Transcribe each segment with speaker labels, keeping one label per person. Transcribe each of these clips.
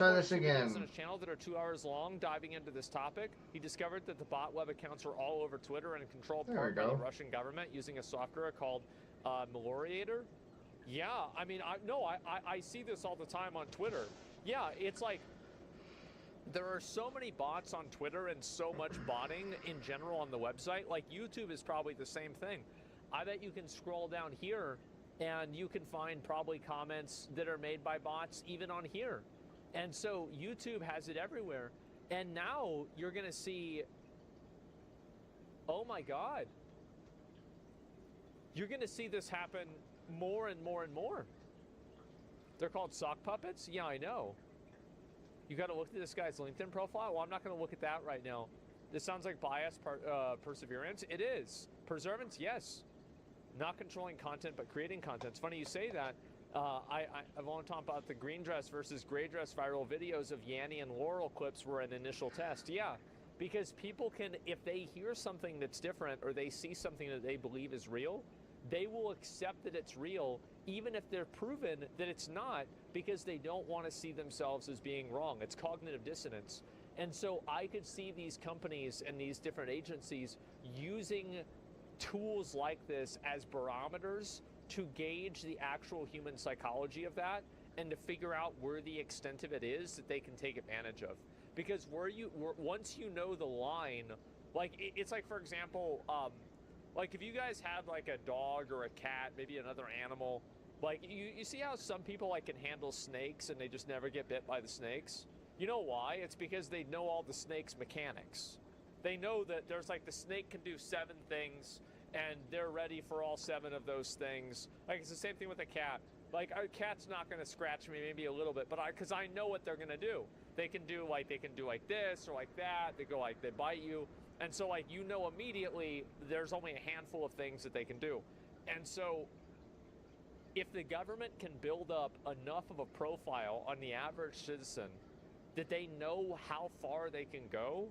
Speaker 1: Try this
Speaker 2: videos on
Speaker 1: again.
Speaker 2: his channel that are 2 hours long diving into this topic. He discovered that the bot web accounts are all over Twitter and controlled part by the Russian government using a software called Meloriator. Yeah, I mean, I see this all the time on Twitter. Yeah, it's like there are so many bots on Twitter and so much botting in general on the website. Like YouTube is probably the same thing. I bet you can scroll down here and you can find probably comments that are made by bots even on here. And so YouTube has it everywhere. And now you're going to see, oh my God, you're going to see this happen more and more and more. They're called sock puppets? Yeah, I know. You got to look at this guy's LinkedIn profile? Well, I'm not going to look at that right now. This sounds like bias, perseverance. It is. Perseverance, yes. Not controlling content, but creating content. It's funny you say that. I've long talked about the green dress versus gray dress viral videos of Yanny and Laurel clips were an initial test. Yeah, because people can, if they hear something that's different or they see something that they believe is real, they will accept that it's real, even if they're proven that it's not, because they don't want to see themselves as being wrong. It's cognitive dissonance. And so I could see these companies and these different agencies using tools like this as barometers to gauge the actual human psychology of that and to figure out where the extent of it is that they can take advantage of. Because once you know the line, like it's like, for example, like if you guys had like a dog or a cat, maybe another animal, like you see how some people like can handle snakes and they just never get bit by the snakes? You know why? It's because they know all the snake's mechanics. They know that there's like the snake can do 7 things and they're ready for all 7 of those things. Like it's the same thing with a cat. Like a cat's not going to scratch me maybe a little bit, but because I know what they're going to do. They can do like this or like that. They go like they bite you. And so like you know immediately there's only a handful of things that they can do. And so if the government can build up enough of a profile on the average citizen that they know how far they can go,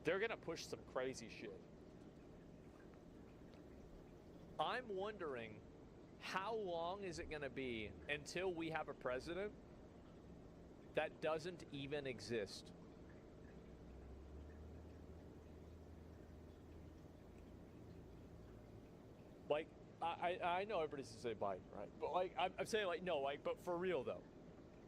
Speaker 2: they're going to push some crazy shit. I'm wondering, how long is it going to be until we have a president that doesn't even exist? Like, I know everybody's to say Biden, right? But like, I'm saying like, no, like, but for real though.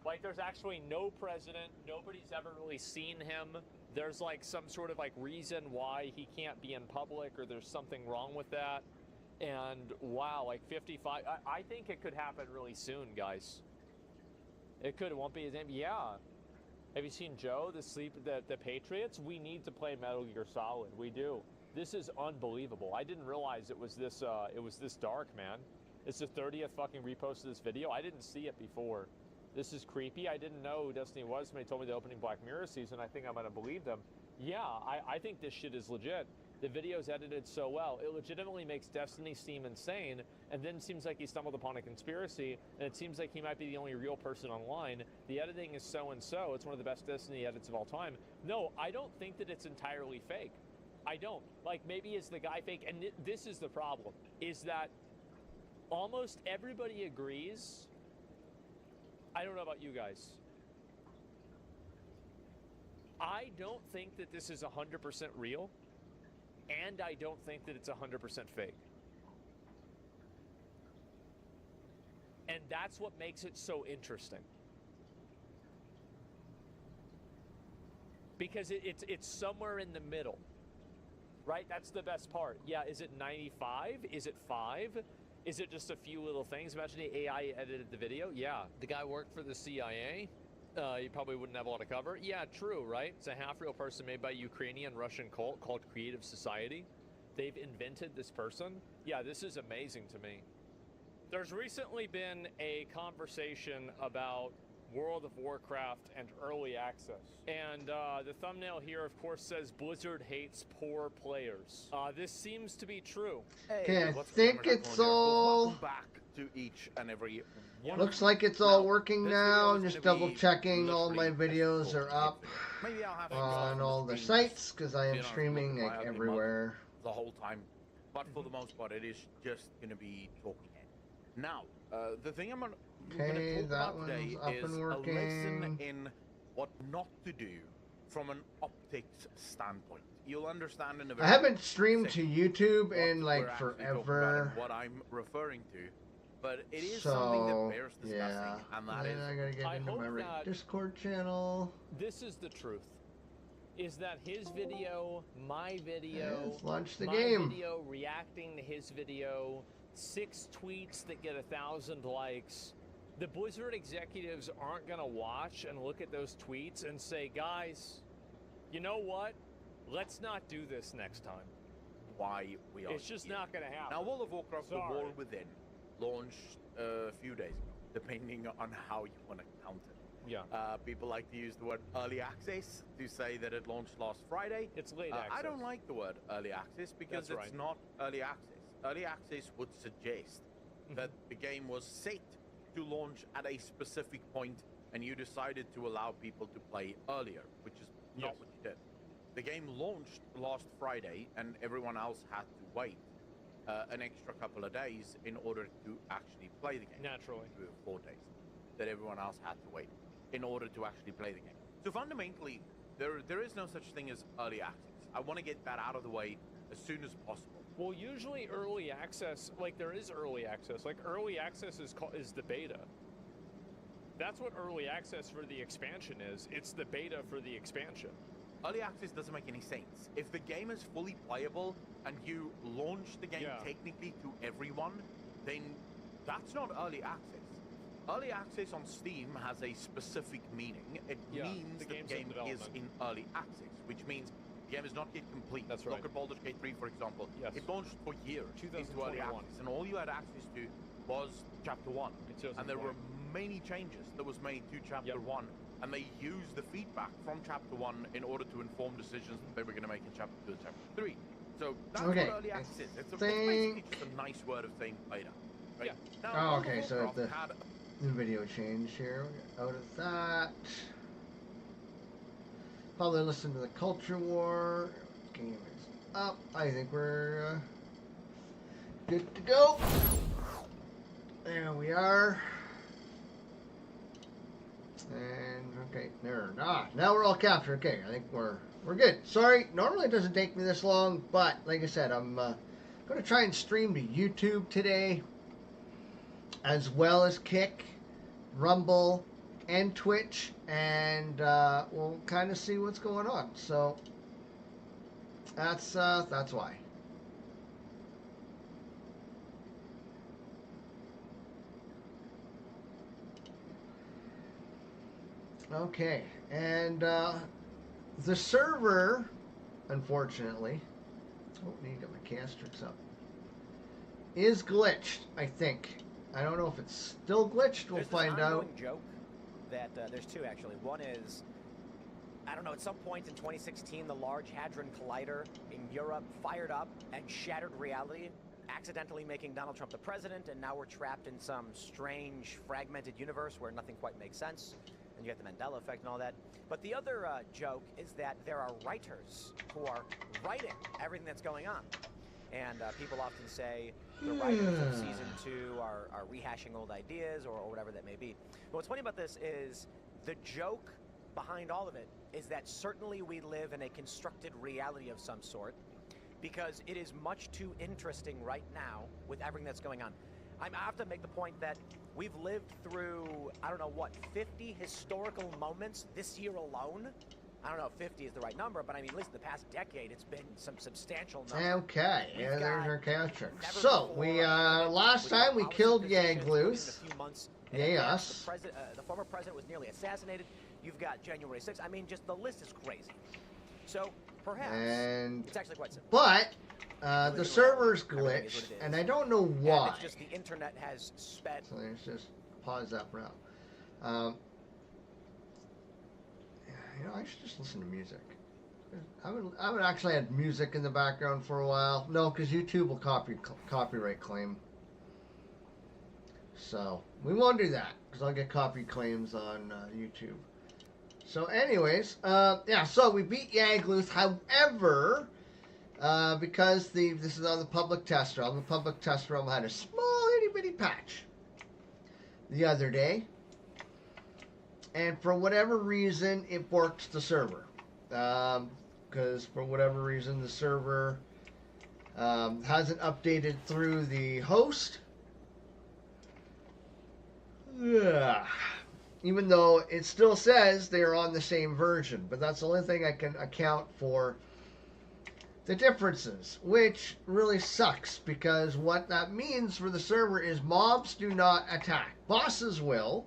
Speaker 2: Like, there's actually no president. Nobody's ever really seen him. There's like some sort of like reason why he can't be in public, or there's something wrong with that. And wow, like 55. I think it could happen really soon, guys. It could. It won't be his name. Yeah. Have you seen Joe, the Patriots? We need to play Metal Gear Solid. We do. This is unbelievable. I didn't realize it was this dark, man. It's the 30th fucking repost of this video. I didn't see it before. This is creepy. I didn't know who Destiny was when they told me the opening Black Mirror season. I think I might have believed them. Yeah, I think this shit is legit. The video's edited so well. It legitimately makes Destiny seem insane, and then seems like he stumbled upon a conspiracy, and it seems like he might be the only real person online. The editing is so-and-so. It's one of the best Destiny edits of all time. No, I don't think that it's entirely fake. I don't. Like, maybe it's the guy fake, and this is the problem, is that almost everybody agrees. I don't know about you guys. I don't think that this is 100% real, and I don't think that it's 100% fake. And that's what makes it so interesting. Because it's somewhere in the middle. Right? That's the best part. Yeah, is it 95? Is it 5? Is it just a few little things? Imagine the AI edited the video. Yeah. The guy worked for the CIA. You probably wouldn't have a lot of cover. Yeah, true, right? It's a half-real person made by a Ukrainian-Russian cult called Creative Society. They've invented this person. Yeah, this is amazing to me. There's recently been a conversation about World of Warcraft and early access. And the thumbnail here, of course, says Blizzard hates poor players. This seems to be true.
Speaker 1: Okay, I think it's all...
Speaker 3: Welcome back to each and every one.
Speaker 1: Looks like it's all working now. I'm just double checking all my videos are up on all the sites, because I am streaming like everywhere.
Speaker 3: The whole time. But for the most part, it is just going to be talking head. Now, the thing I'm we're going
Speaker 1: Okay,
Speaker 3: to talk
Speaker 1: that
Speaker 3: about today
Speaker 1: one's up
Speaker 3: is
Speaker 1: and
Speaker 3: a lesson
Speaker 1: working.
Speaker 3: in what not to do from an optics standpoint. You'll understand in a very
Speaker 1: I haven't streamed to
Speaker 3: second
Speaker 1: YouTube
Speaker 3: what
Speaker 1: in
Speaker 3: we're
Speaker 1: like
Speaker 3: actually talking about
Speaker 1: forever.
Speaker 3: and what I'm referring to, but it is something that bears discussing,
Speaker 1: yeah.
Speaker 3: and that
Speaker 1: Then
Speaker 3: is
Speaker 1: I gotta get
Speaker 2: I
Speaker 1: into
Speaker 2: hope
Speaker 1: my
Speaker 2: that-
Speaker 1: Discord channel.
Speaker 2: This is the truth. Is that his video, my video,
Speaker 1: Let's launch the
Speaker 2: my
Speaker 1: game.
Speaker 2: video reacting to his video, 6 tweets that get 1,000 likes. The Blizzard executives aren't gonna watch and look at those tweets and say, guys, you know what? Let's not do this next time.
Speaker 3: why we are
Speaker 2: It's just
Speaker 3: here.
Speaker 2: not gonna happen.
Speaker 3: Now, World of Warcraft: The
Speaker 2: Sorry.
Speaker 3: War Within launched a few days ago, depending on how you want to count it.
Speaker 2: Yeah.
Speaker 3: People like to use the word early access to say that it launched last Friday.
Speaker 2: It's late access.
Speaker 3: I don't like the word early access because
Speaker 2: That's
Speaker 3: it's
Speaker 2: right.
Speaker 3: not early access. Early access would suggest that the game was set to launch at a specific point and you decided to allow people to play earlier, which is not
Speaker 2: Yes.
Speaker 3: what you did. The game launched last Friday and everyone else had to wait an extra couple of days in order to actually play the game.
Speaker 2: Naturally.
Speaker 3: 4 days that everyone else had to wait in order to actually play the game. So fundamentally, there is no such thing as early access. I want to get that out of the way as soon as possible.
Speaker 2: Well, usually early access, like there is early access. Like early access is the beta. That's what early access for the expansion is. It's the beta for the expansion.
Speaker 3: Early access doesn't make any sense. If the game is fully playable and you launch the game
Speaker 2: Yeah.
Speaker 3: technically to everyone, then that's not early access. Early access on Steam has a specific meaning. It
Speaker 2: Yeah,
Speaker 3: means
Speaker 2: the
Speaker 3: that the
Speaker 2: game's in
Speaker 3: game is
Speaker 2: development.
Speaker 3: in early access, which means the game is not yet complete.
Speaker 2: That's right.
Speaker 3: Look at Baldur's Gate 3, for example.
Speaker 2: Yes.
Speaker 3: It launched for years into early
Speaker 2: 2021.
Speaker 3: access, and all you had access to was Chapter 1.
Speaker 2: In
Speaker 3: And there were
Speaker 2: 2020.
Speaker 3: many changes that was made to Chapter
Speaker 2: Yep.
Speaker 3: 1, and they used the feedback from Chapter 1 in order to inform decisions that they were going to make in Chapter 2 and Chapter 3. So that's
Speaker 1: Okay,
Speaker 3: what early
Speaker 1: I
Speaker 3: access is. It's
Speaker 1: think-
Speaker 3: basically just a nice word of saying beta. Right?
Speaker 2: Yeah.
Speaker 3: Now,
Speaker 1: Oh,
Speaker 3: World of
Speaker 1: okay, so
Speaker 3: Warcraft
Speaker 1: the-
Speaker 3: had
Speaker 1: The video change here. We'll get out of that. Probably listen to the Culture War. Game is up. I think we're good to go. There we are. And okay, there. Now we're all captured. Okay, I think we're good. Sorry, normally it doesn't take me this long, but like I said, I'm going to try and stream to YouTube today, as well as Kick, Rumble, and Twitch, and we'll kind of see what's going on. So that's why. Okay, and the server, unfortunately, need to get my Castrix up, is glitched, I think. I don't know if it's still glitched. We'll
Speaker 4: There's
Speaker 1: find
Speaker 4: this
Speaker 1: out.
Speaker 4: ongoing joke that there's two actually. One is, I don't know, at some point in 2016, the Large Hadron Collider in Europe fired up and shattered reality, accidentally making Donald Trump the president, and now we're trapped in some strange fragmented universe where nothing quite makes sense, and you get the Mandela effect and all that. But the other joke is that there are writers who are writing everything that's going on. And people often say the writers of season 2 are rehashing old ideas or whatever that may be. But what's funny about this is the joke behind all of it is that certainly we live in a constructed reality of some sort, because it is much too interesting right now with everything that's going on. I have to make the point that we've lived through, I don't know what, 50 historical moments this year alone. I don't know if 50 is the right number, but I mean, at least in the past decade, it's been some substantial numbers.
Speaker 1: Okay,
Speaker 4: We've
Speaker 1: yeah, there's
Speaker 4: got
Speaker 1: our Castrix.
Speaker 4: never
Speaker 1: So
Speaker 4: before
Speaker 1: we
Speaker 4: unprecedented
Speaker 1: last time we
Speaker 4: policy
Speaker 1: killed
Speaker 4: positions, including in
Speaker 1: Yagluth.
Speaker 4: a few months in
Speaker 1: Yay
Speaker 4: advance.
Speaker 1: us.
Speaker 4: The former president was nearly assassinated. You've got January 6th. I mean, just the list is crazy. So perhaps
Speaker 1: And
Speaker 4: it's actually quite simple.
Speaker 1: but the
Speaker 4: Literally,
Speaker 1: server's
Speaker 4: everything is what
Speaker 1: glitched,
Speaker 4: it is.
Speaker 1: and I don't know
Speaker 4: And
Speaker 1: why.
Speaker 4: it's just the internet has sped.
Speaker 1: So let's just pause that for now. You know, I should just listen to music. I would actually had music in the background for a while. No, because YouTube will copyright claim. So we won't do that because I'll get copy claims on YouTube. So, anyways, yeah. So we beat Yagluth. However, because this is on the public test realm, the public test realm had a small itty bitty patch. the other day. And for whatever reason, it borked the server. Because for whatever reason, the server hasn't updated through the host. Ugh. Even though it still says they are on the same version. But that's the only thing I can account for the differences, which really sucks, because what that means for the server is mobs do not attack. Bosses will,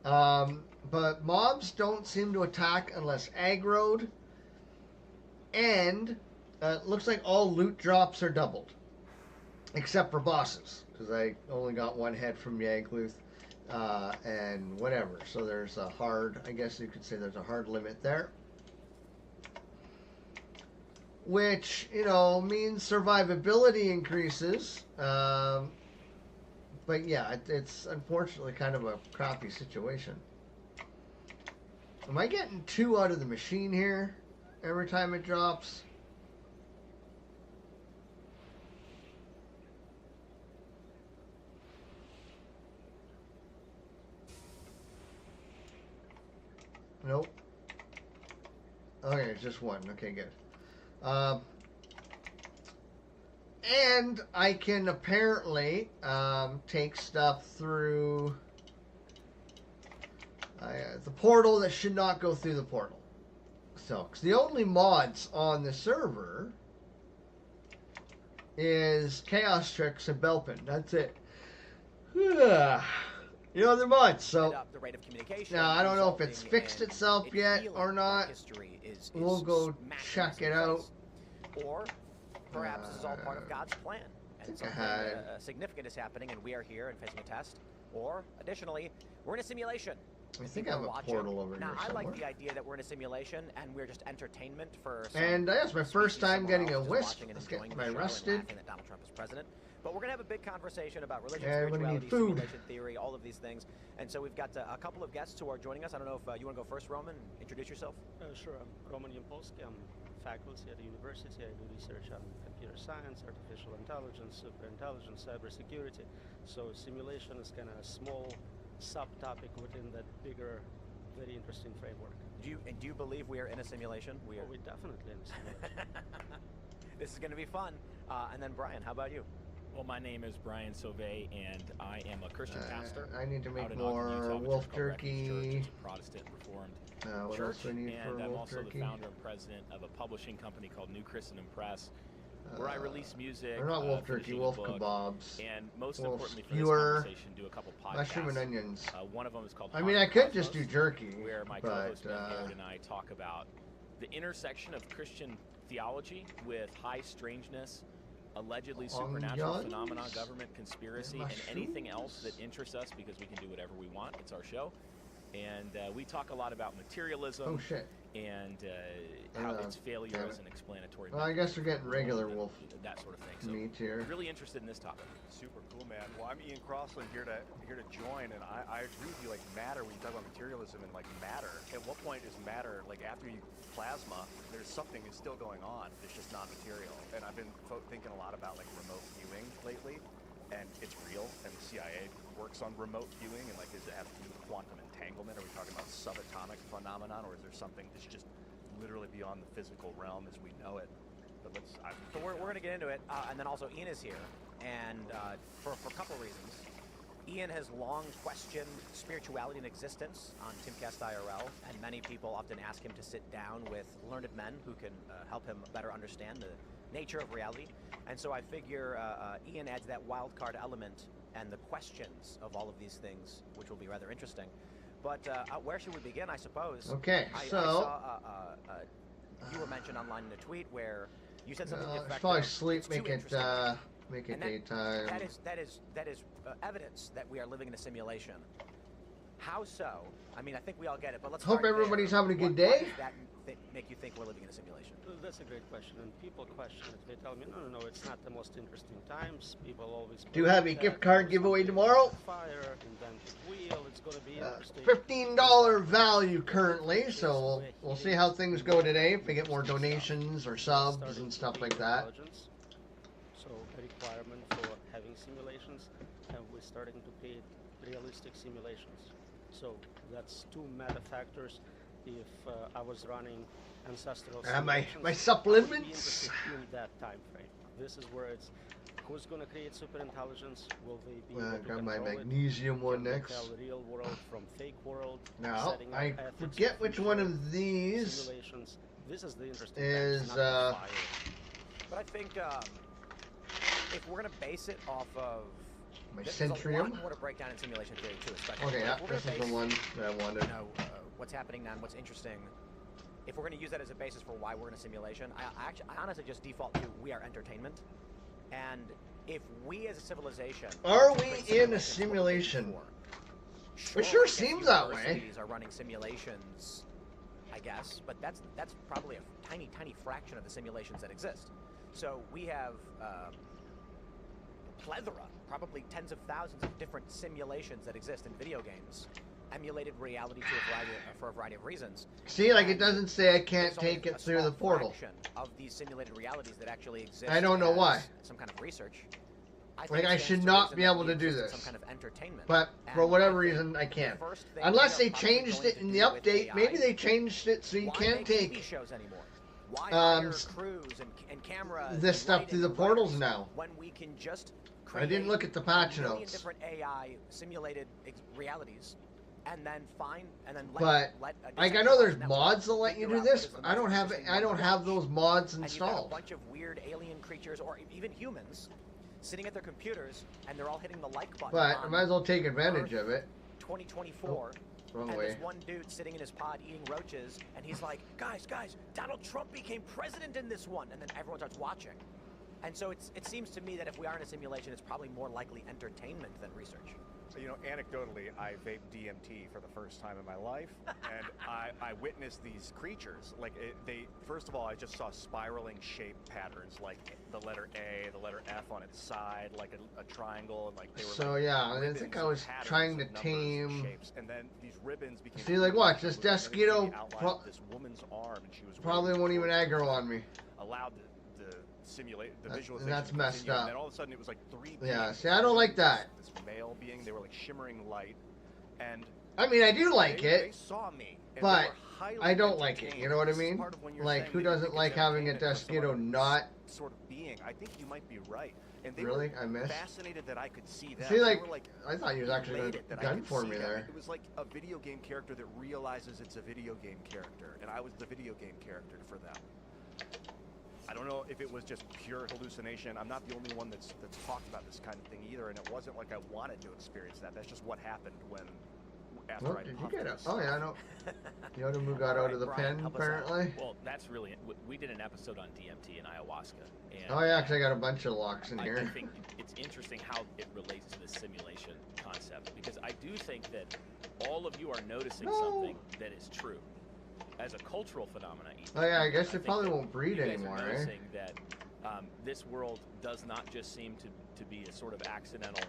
Speaker 1: but mobs don't seem to attack unless aggroed, and looks like all loot drops are doubled, except for bosses, because I only got one head from Yagluth, and whatever, so there's a hard, I guess you could say there's a hard limit there. Which, you know, means survivability increases. But yeah, it's unfortunately kind of a crappy situation. Am I getting 2 out of the machine here every time it drops? Nope. Okay, it's just 1. Okay, good. And I can apparently take stuff through the portal that should not go through the portal. So, 'cause the only mods on the server is Chaos Tricks and Belpin. That's it. You know, they're mods, so
Speaker 4: The rate of communication
Speaker 1: now I don't know if
Speaker 4: resulting
Speaker 1: it's fixed
Speaker 4: in
Speaker 1: itself
Speaker 4: it
Speaker 1: yet
Speaker 4: feeling
Speaker 1: or
Speaker 4: like
Speaker 1: not.
Speaker 4: history is
Speaker 1: We'll go
Speaker 4: smashing
Speaker 1: check
Speaker 4: us in
Speaker 1: it
Speaker 4: the
Speaker 1: out.
Speaker 4: face. Or perhaps this is all part of God's plan, and
Speaker 1: think I
Speaker 4: something
Speaker 1: had-
Speaker 4: significant is happening, and we are here and facing a test. Or additionally, we're in a simulation.
Speaker 1: I think I
Speaker 4: People
Speaker 1: have
Speaker 4: are
Speaker 1: a
Speaker 4: watching.
Speaker 1: portal over
Speaker 4: Now,
Speaker 1: here
Speaker 4: I
Speaker 1: somewhere.
Speaker 4: like the idea that we're in a simulation and we're just entertainment for some
Speaker 1: And that's my first
Speaker 4: species
Speaker 1: time
Speaker 4: somewhere
Speaker 1: getting a
Speaker 4: else just
Speaker 1: wisp.
Speaker 4: watching and
Speaker 1: Let's
Speaker 4: enjoying
Speaker 1: get
Speaker 4: the
Speaker 1: my
Speaker 4: show and
Speaker 1: rested.
Speaker 4: laughing that Donald Trump is president. But we're going to have a big conversation about religion,
Speaker 1: And we're gonna
Speaker 4: spirituality,
Speaker 1: need food.
Speaker 4: simulation theory, all of these things. And so we've got a couple of guests who are joining us. I don't know if you want to go first, Roman. Introduce yourself.
Speaker 5: Sure, I'm Roman Yampolsky. I'm faculty at the university. I do research on computer science, artificial intelligence, superintelligence, cybersecurity. So simulation is kind of a small subtopic within that bigger, very interesting framework.
Speaker 4: Do you believe we are in a simulation? We are.
Speaker 5: We're definitely in a simulation.
Speaker 4: This is going to be fun. And then Brian, how about you?
Speaker 6: Well, my name is Brian Sauvé, and I am a Christian pastor.
Speaker 1: I need to make
Speaker 6: out in
Speaker 1: more
Speaker 6: Ogden, Utah, which is
Speaker 1: wolf
Speaker 6: called Refuge Church.
Speaker 1: turkey.
Speaker 6: It's a Protestant Reformed
Speaker 1: What
Speaker 6: church,
Speaker 1: else do I need for
Speaker 6: and I'm
Speaker 1: wolf
Speaker 6: also
Speaker 1: turkey?
Speaker 6: the founder and president of a publishing company called New Christendom Press, where I release music.
Speaker 1: They're not wolf
Speaker 6: finishing
Speaker 1: turkey,
Speaker 6: a
Speaker 1: wolf
Speaker 6: book,
Speaker 1: kebabs.
Speaker 6: and most
Speaker 1: wolf
Speaker 6: importantly for
Speaker 1: skewer,
Speaker 6: this conversation, do a couple podcasts.
Speaker 1: Mushroom and onions.
Speaker 6: One of them is called.
Speaker 1: I mean, I
Speaker 6: Haunted
Speaker 1: could just
Speaker 6: Cosmos,
Speaker 1: do jerky,
Speaker 6: where my
Speaker 1: but
Speaker 6: co-host Ben Garrett and I talk about the intersection of Christian theology with high strangeness, allegedly supernatural
Speaker 1: Onions
Speaker 6: phenomena, government conspiracy,
Speaker 1: and
Speaker 6: and anything else
Speaker 1: mushrooms.
Speaker 6: that interests us, because we can do whatever we want. It's our show. And we talk a lot about materialism
Speaker 1: oh shit.
Speaker 6: and how its failure
Speaker 1: damn
Speaker 6: is
Speaker 1: it.
Speaker 6: an explanatory
Speaker 1: Well, I guess we're getting regular wolf
Speaker 6: that sort of thing. So
Speaker 1: meat here.
Speaker 6: really interested in this topic.
Speaker 7: Super cool, man. Well, I'm Ian Crossland here to join, and I agree with you. Like matter, when you talk about materialism and like matter, at what point is matter like after you plasma? There's something is still going on. It's just not material. And I've been thinking a lot about like remote viewing lately, and it's real. And the CIA works on remote viewing, and like, does it have to do with quantum entanglement? Are we talking about subatomic phenomenon, or is there something that's just literally beyond the physical realm as we know it? But
Speaker 4: So we're going to get into it, and then also Ian is here, and for a couple reasons. Ian has long questioned spirituality and existence on Timcast IRL, and many people often ask him to sit down with learned men who can help him better understand the nature of reality. And so I figure Ian adds that wild card element and the questions of all of these things, which will be rather interesting. But where should we begin, I suppose?
Speaker 1: Okay,
Speaker 4: I
Speaker 1: so
Speaker 4: saw you were mentioned online in a tweet where you said something to the
Speaker 1: I should
Speaker 4: effect
Speaker 1: probably
Speaker 4: of,
Speaker 1: sleep,
Speaker 4: "It's too
Speaker 1: make it
Speaker 4: interesting."
Speaker 1: make it
Speaker 4: And
Speaker 1: daytime.
Speaker 4: That is evidence that we are living in a simulation. How so? I mean, I think we all get it, but let's
Speaker 1: Hope
Speaker 4: start
Speaker 1: everybody's
Speaker 4: there.
Speaker 1: having a good
Speaker 4: What
Speaker 1: day.
Speaker 4: does that make you think we're living in a simulation?
Speaker 5: Well, that's a great question, and people question it. They tell me, no, it's not the most interesting times. People always
Speaker 1: Do you have a
Speaker 5: that
Speaker 1: gift card
Speaker 5: or
Speaker 1: giveaway
Speaker 5: something
Speaker 1: tomorrow?
Speaker 5: on Fire, invented wheel. It's going to be interesting.
Speaker 1: $15 value currently, so we'll see how things go today. If we get more donations or subs and stuff like that.
Speaker 5: So a requirement for having simulations, and we're starting to pay it realistic simulations. So that's two meta factors. If I was running ancestral
Speaker 1: My
Speaker 5: simulations,
Speaker 1: my
Speaker 5: I would be
Speaker 1: supplements.
Speaker 5: interested in that time frame. This is where it's who's going to create super intelligence? Will they be able to
Speaker 1: Got my
Speaker 5: control it?
Speaker 1: magnesium one
Speaker 5: Can they
Speaker 1: next.
Speaker 5: tell real world from fake world?
Speaker 1: Now
Speaker 5: Setting up
Speaker 1: I
Speaker 5: ethics
Speaker 1: forget
Speaker 5: for
Speaker 1: which one
Speaker 5: future
Speaker 1: of these
Speaker 5: simulations. This is the interesting
Speaker 1: is
Speaker 5: thing, not the fire.
Speaker 4: But I think if we're going to base it off of
Speaker 1: my
Speaker 4: there's a
Speaker 1: Centrium.
Speaker 4: lot more to break down in simulation theory too, especially.
Speaker 1: Okay, yeah,
Speaker 4: If we're
Speaker 1: this
Speaker 4: gonna
Speaker 1: is the
Speaker 4: base,
Speaker 1: one that I wanted.
Speaker 4: You know, what's happening now and what's interesting. If we're going to use that as a basis for why we're in a simulation, I honestly just default to we are entertainment. And if we as a civilization
Speaker 1: Are we in a simulation? It sure seems that way.
Speaker 4: Universities are running simulations, I guess, but that's probably a tiny fraction of the simulations that exist. So we have a plethora, probably tens of thousands of different simulations that exist in video games, emulated reality for a variety of reasons.
Speaker 1: See, like it doesn't say I can't
Speaker 4: There's only
Speaker 1: take it
Speaker 4: a
Speaker 1: through the
Speaker 4: small
Speaker 1: portal.
Speaker 4: fraction of these simulated realities that actually exist.
Speaker 1: I don't know
Speaker 4: as
Speaker 1: why.
Speaker 4: Some kind of research. think
Speaker 1: Like,
Speaker 4: it
Speaker 1: I
Speaker 4: stands
Speaker 1: should
Speaker 4: to
Speaker 1: not
Speaker 4: reason
Speaker 1: be
Speaker 4: that
Speaker 1: able
Speaker 4: we
Speaker 1: to do
Speaker 4: exist in
Speaker 1: this.
Speaker 4: Some kind of entertainment.
Speaker 1: But for
Speaker 4: And
Speaker 1: whatever
Speaker 4: I think
Speaker 1: reason, I
Speaker 4: the
Speaker 1: can't.
Speaker 4: first thing
Speaker 1: Unless
Speaker 4: we
Speaker 1: they
Speaker 4: are probably
Speaker 1: changed
Speaker 4: going
Speaker 1: it
Speaker 4: to
Speaker 1: in
Speaker 4: do
Speaker 1: the
Speaker 4: with
Speaker 1: update.
Speaker 4: AI,
Speaker 1: Maybe they changed it so you
Speaker 4: why
Speaker 1: can't
Speaker 4: make TV
Speaker 1: take
Speaker 4: shows anymore? Why
Speaker 1: um,
Speaker 4: hire crews and cameras
Speaker 1: this
Speaker 4: and
Speaker 1: stuff
Speaker 4: lighting
Speaker 1: through the
Speaker 4: and
Speaker 1: portals
Speaker 4: writers
Speaker 1: now.
Speaker 4: when we can just
Speaker 1: I
Speaker 4: create
Speaker 1: didn't look at the patch
Speaker 4: a million
Speaker 1: notes.
Speaker 4: different AI simulated realities and then
Speaker 1: But
Speaker 4: let
Speaker 1: like I know there's mods that let you do this. But I don't have those mods
Speaker 4: and you've got a
Speaker 1: installed.
Speaker 4: bunch of weird alien creatures or even humans sitting at their computers and they're all hitting the like button.
Speaker 1: But I
Speaker 4: on
Speaker 1: might as well take advantage
Speaker 4: Earth
Speaker 1: of it.
Speaker 4: 2024.
Speaker 1: Wrong
Speaker 4: And
Speaker 1: way.
Speaker 4: there's one dude sitting in his pod eating roaches, and he's like, guys, Donald Trump became president in this one. And then everyone starts watching. And so it seems to me that if we are in a simulation, it's probably more likely entertainment than research.
Speaker 7: You know, anecdotally, I vaped DMT for the first time in my life, and I witnessed these creatures. Like, first of all, I just saw spiraling shape patterns, like the letter A, the letter F on its side, like a triangle, and like they were.
Speaker 1: So
Speaker 7: like
Speaker 1: yeah, I
Speaker 7: ribbons
Speaker 1: think I
Speaker 7: and
Speaker 1: was
Speaker 7: patterns
Speaker 1: trying
Speaker 7: of
Speaker 1: to
Speaker 7: numbers and
Speaker 1: tame.
Speaker 7: shapes, and then these ribbons became.
Speaker 1: See, like, watch, this
Speaker 7: with an
Speaker 1: Desquito
Speaker 7: intricate outline of this woman's arm, and she was
Speaker 1: Probably
Speaker 7: waving
Speaker 1: won't even
Speaker 7: towards
Speaker 1: aggro
Speaker 7: the
Speaker 1: on me.
Speaker 7: allowed the simulate the
Speaker 1: That's-
Speaker 7: visualization.
Speaker 1: that's
Speaker 7: to
Speaker 1: messed
Speaker 7: continue,
Speaker 1: up.
Speaker 7: And then all of a sudden, it was like three.
Speaker 1: Yeah,
Speaker 7: beings.
Speaker 1: see, I don't like that.
Speaker 7: This male being, they were like shimmering light, and
Speaker 1: I mean, I do like
Speaker 7: they
Speaker 1: it,
Speaker 7: saw me, and
Speaker 1: but
Speaker 7: they were highly
Speaker 1: I don't like it. You know what I
Speaker 7: entertained. This is
Speaker 1: mean?
Speaker 7: part of when you're
Speaker 1: Like,
Speaker 7: saying
Speaker 1: who
Speaker 7: that you
Speaker 1: doesn't
Speaker 7: think
Speaker 1: like
Speaker 7: it's
Speaker 1: having a
Speaker 7: entertainment for someone
Speaker 1: Desquito not?
Speaker 7: Sort of being. I think you might be right. And they
Speaker 1: Really?
Speaker 7: were
Speaker 1: I missed?
Speaker 7: fascinated that I could see that.
Speaker 1: See, like,
Speaker 7: they were like,
Speaker 1: I thought he was actually going
Speaker 7: elated
Speaker 1: to
Speaker 7: that I
Speaker 1: gun
Speaker 7: could
Speaker 1: for
Speaker 7: see
Speaker 1: me
Speaker 7: them.
Speaker 1: there.
Speaker 7: It was like a video game character that realizes it's a video game character, and I was the video game character for them. I don't know if it was just pure hallucination. I'm not the only one that's talked about this kind of thing either, and it wasn't like I wanted to experience that. That's just what happened after
Speaker 1: Well,
Speaker 7: I
Speaker 1: did you
Speaker 7: puffed
Speaker 1: get it?
Speaker 7: this
Speaker 1: Oh yeah, I know. Yodamu got out of the
Speaker 4: Brian,
Speaker 1: pen
Speaker 4: help us out.
Speaker 1: apparently.
Speaker 6: Well, that's really we did an episode on DMT and ayahuasca. And
Speaker 1: Oh yeah, 'cause I got a bunch of locks in
Speaker 6: I
Speaker 1: here.
Speaker 6: think it's interesting how it relates to the simulation concept, because I do think that all of you are noticing
Speaker 1: No.
Speaker 6: something that is true as a cultural phenomenon.
Speaker 1: Oh yeah, I guess they
Speaker 6: think
Speaker 1: probably
Speaker 6: that
Speaker 1: won't breed
Speaker 6: you guys
Speaker 1: anymore,
Speaker 6: are
Speaker 1: eh?
Speaker 6: noticing that this world does not just seem to be a sort of accidental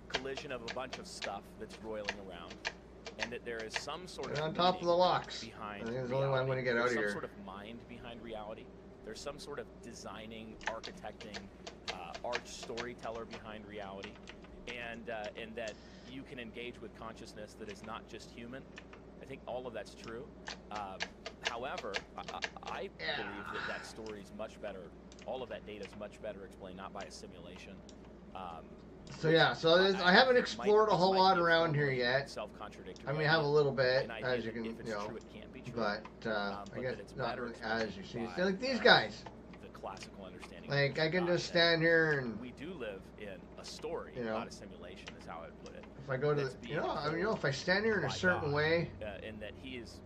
Speaker 6: collision of a bunch of stuff that's roiling around, and that there is some sort
Speaker 1: They're
Speaker 6: of
Speaker 1: on top of
Speaker 6: meaning
Speaker 1: the locks.
Speaker 6: behind
Speaker 1: I think it's the only way I'm
Speaker 6: reality.
Speaker 1: gonna get out
Speaker 6: There's
Speaker 1: of here.
Speaker 6: some sort of mind behind reality. There's some sort of designing, architecting, arch storyteller behind reality, and that you can engage with consciousness that is not just human. I think all of that's true. However, I believe that story is much better. All of that data is much better explained not by a simulation.
Speaker 1: So yeah, so I haven't explored a whole lot around here yet.
Speaker 6: Self-contradictory.
Speaker 1: I mean, I have a little bit,
Speaker 6: an idea
Speaker 1: as you
Speaker 6: that
Speaker 1: can,
Speaker 6: if it's
Speaker 1: you know,
Speaker 6: true, it can't be true.
Speaker 1: but I
Speaker 6: but
Speaker 1: guess
Speaker 6: that it's
Speaker 1: not
Speaker 6: better
Speaker 1: really
Speaker 6: explained
Speaker 1: as you see.
Speaker 6: by,
Speaker 1: See, like these guys,
Speaker 6: the classical understanding.
Speaker 1: like I can
Speaker 6: that
Speaker 1: just stand here and
Speaker 6: we do live in a story,
Speaker 1: You know.
Speaker 6: not a simulation, is how I would put it.
Speaker 1: if I go to,
Speaker 6: That's
Speaker 1: the,
Speaker 6: being
Speaker 1: I mean, if I stand here in a
Speaker 6: by
Speaker 1: certain
Speaker 6: God,
Speaker 1: way,
Speaker 6: and that He is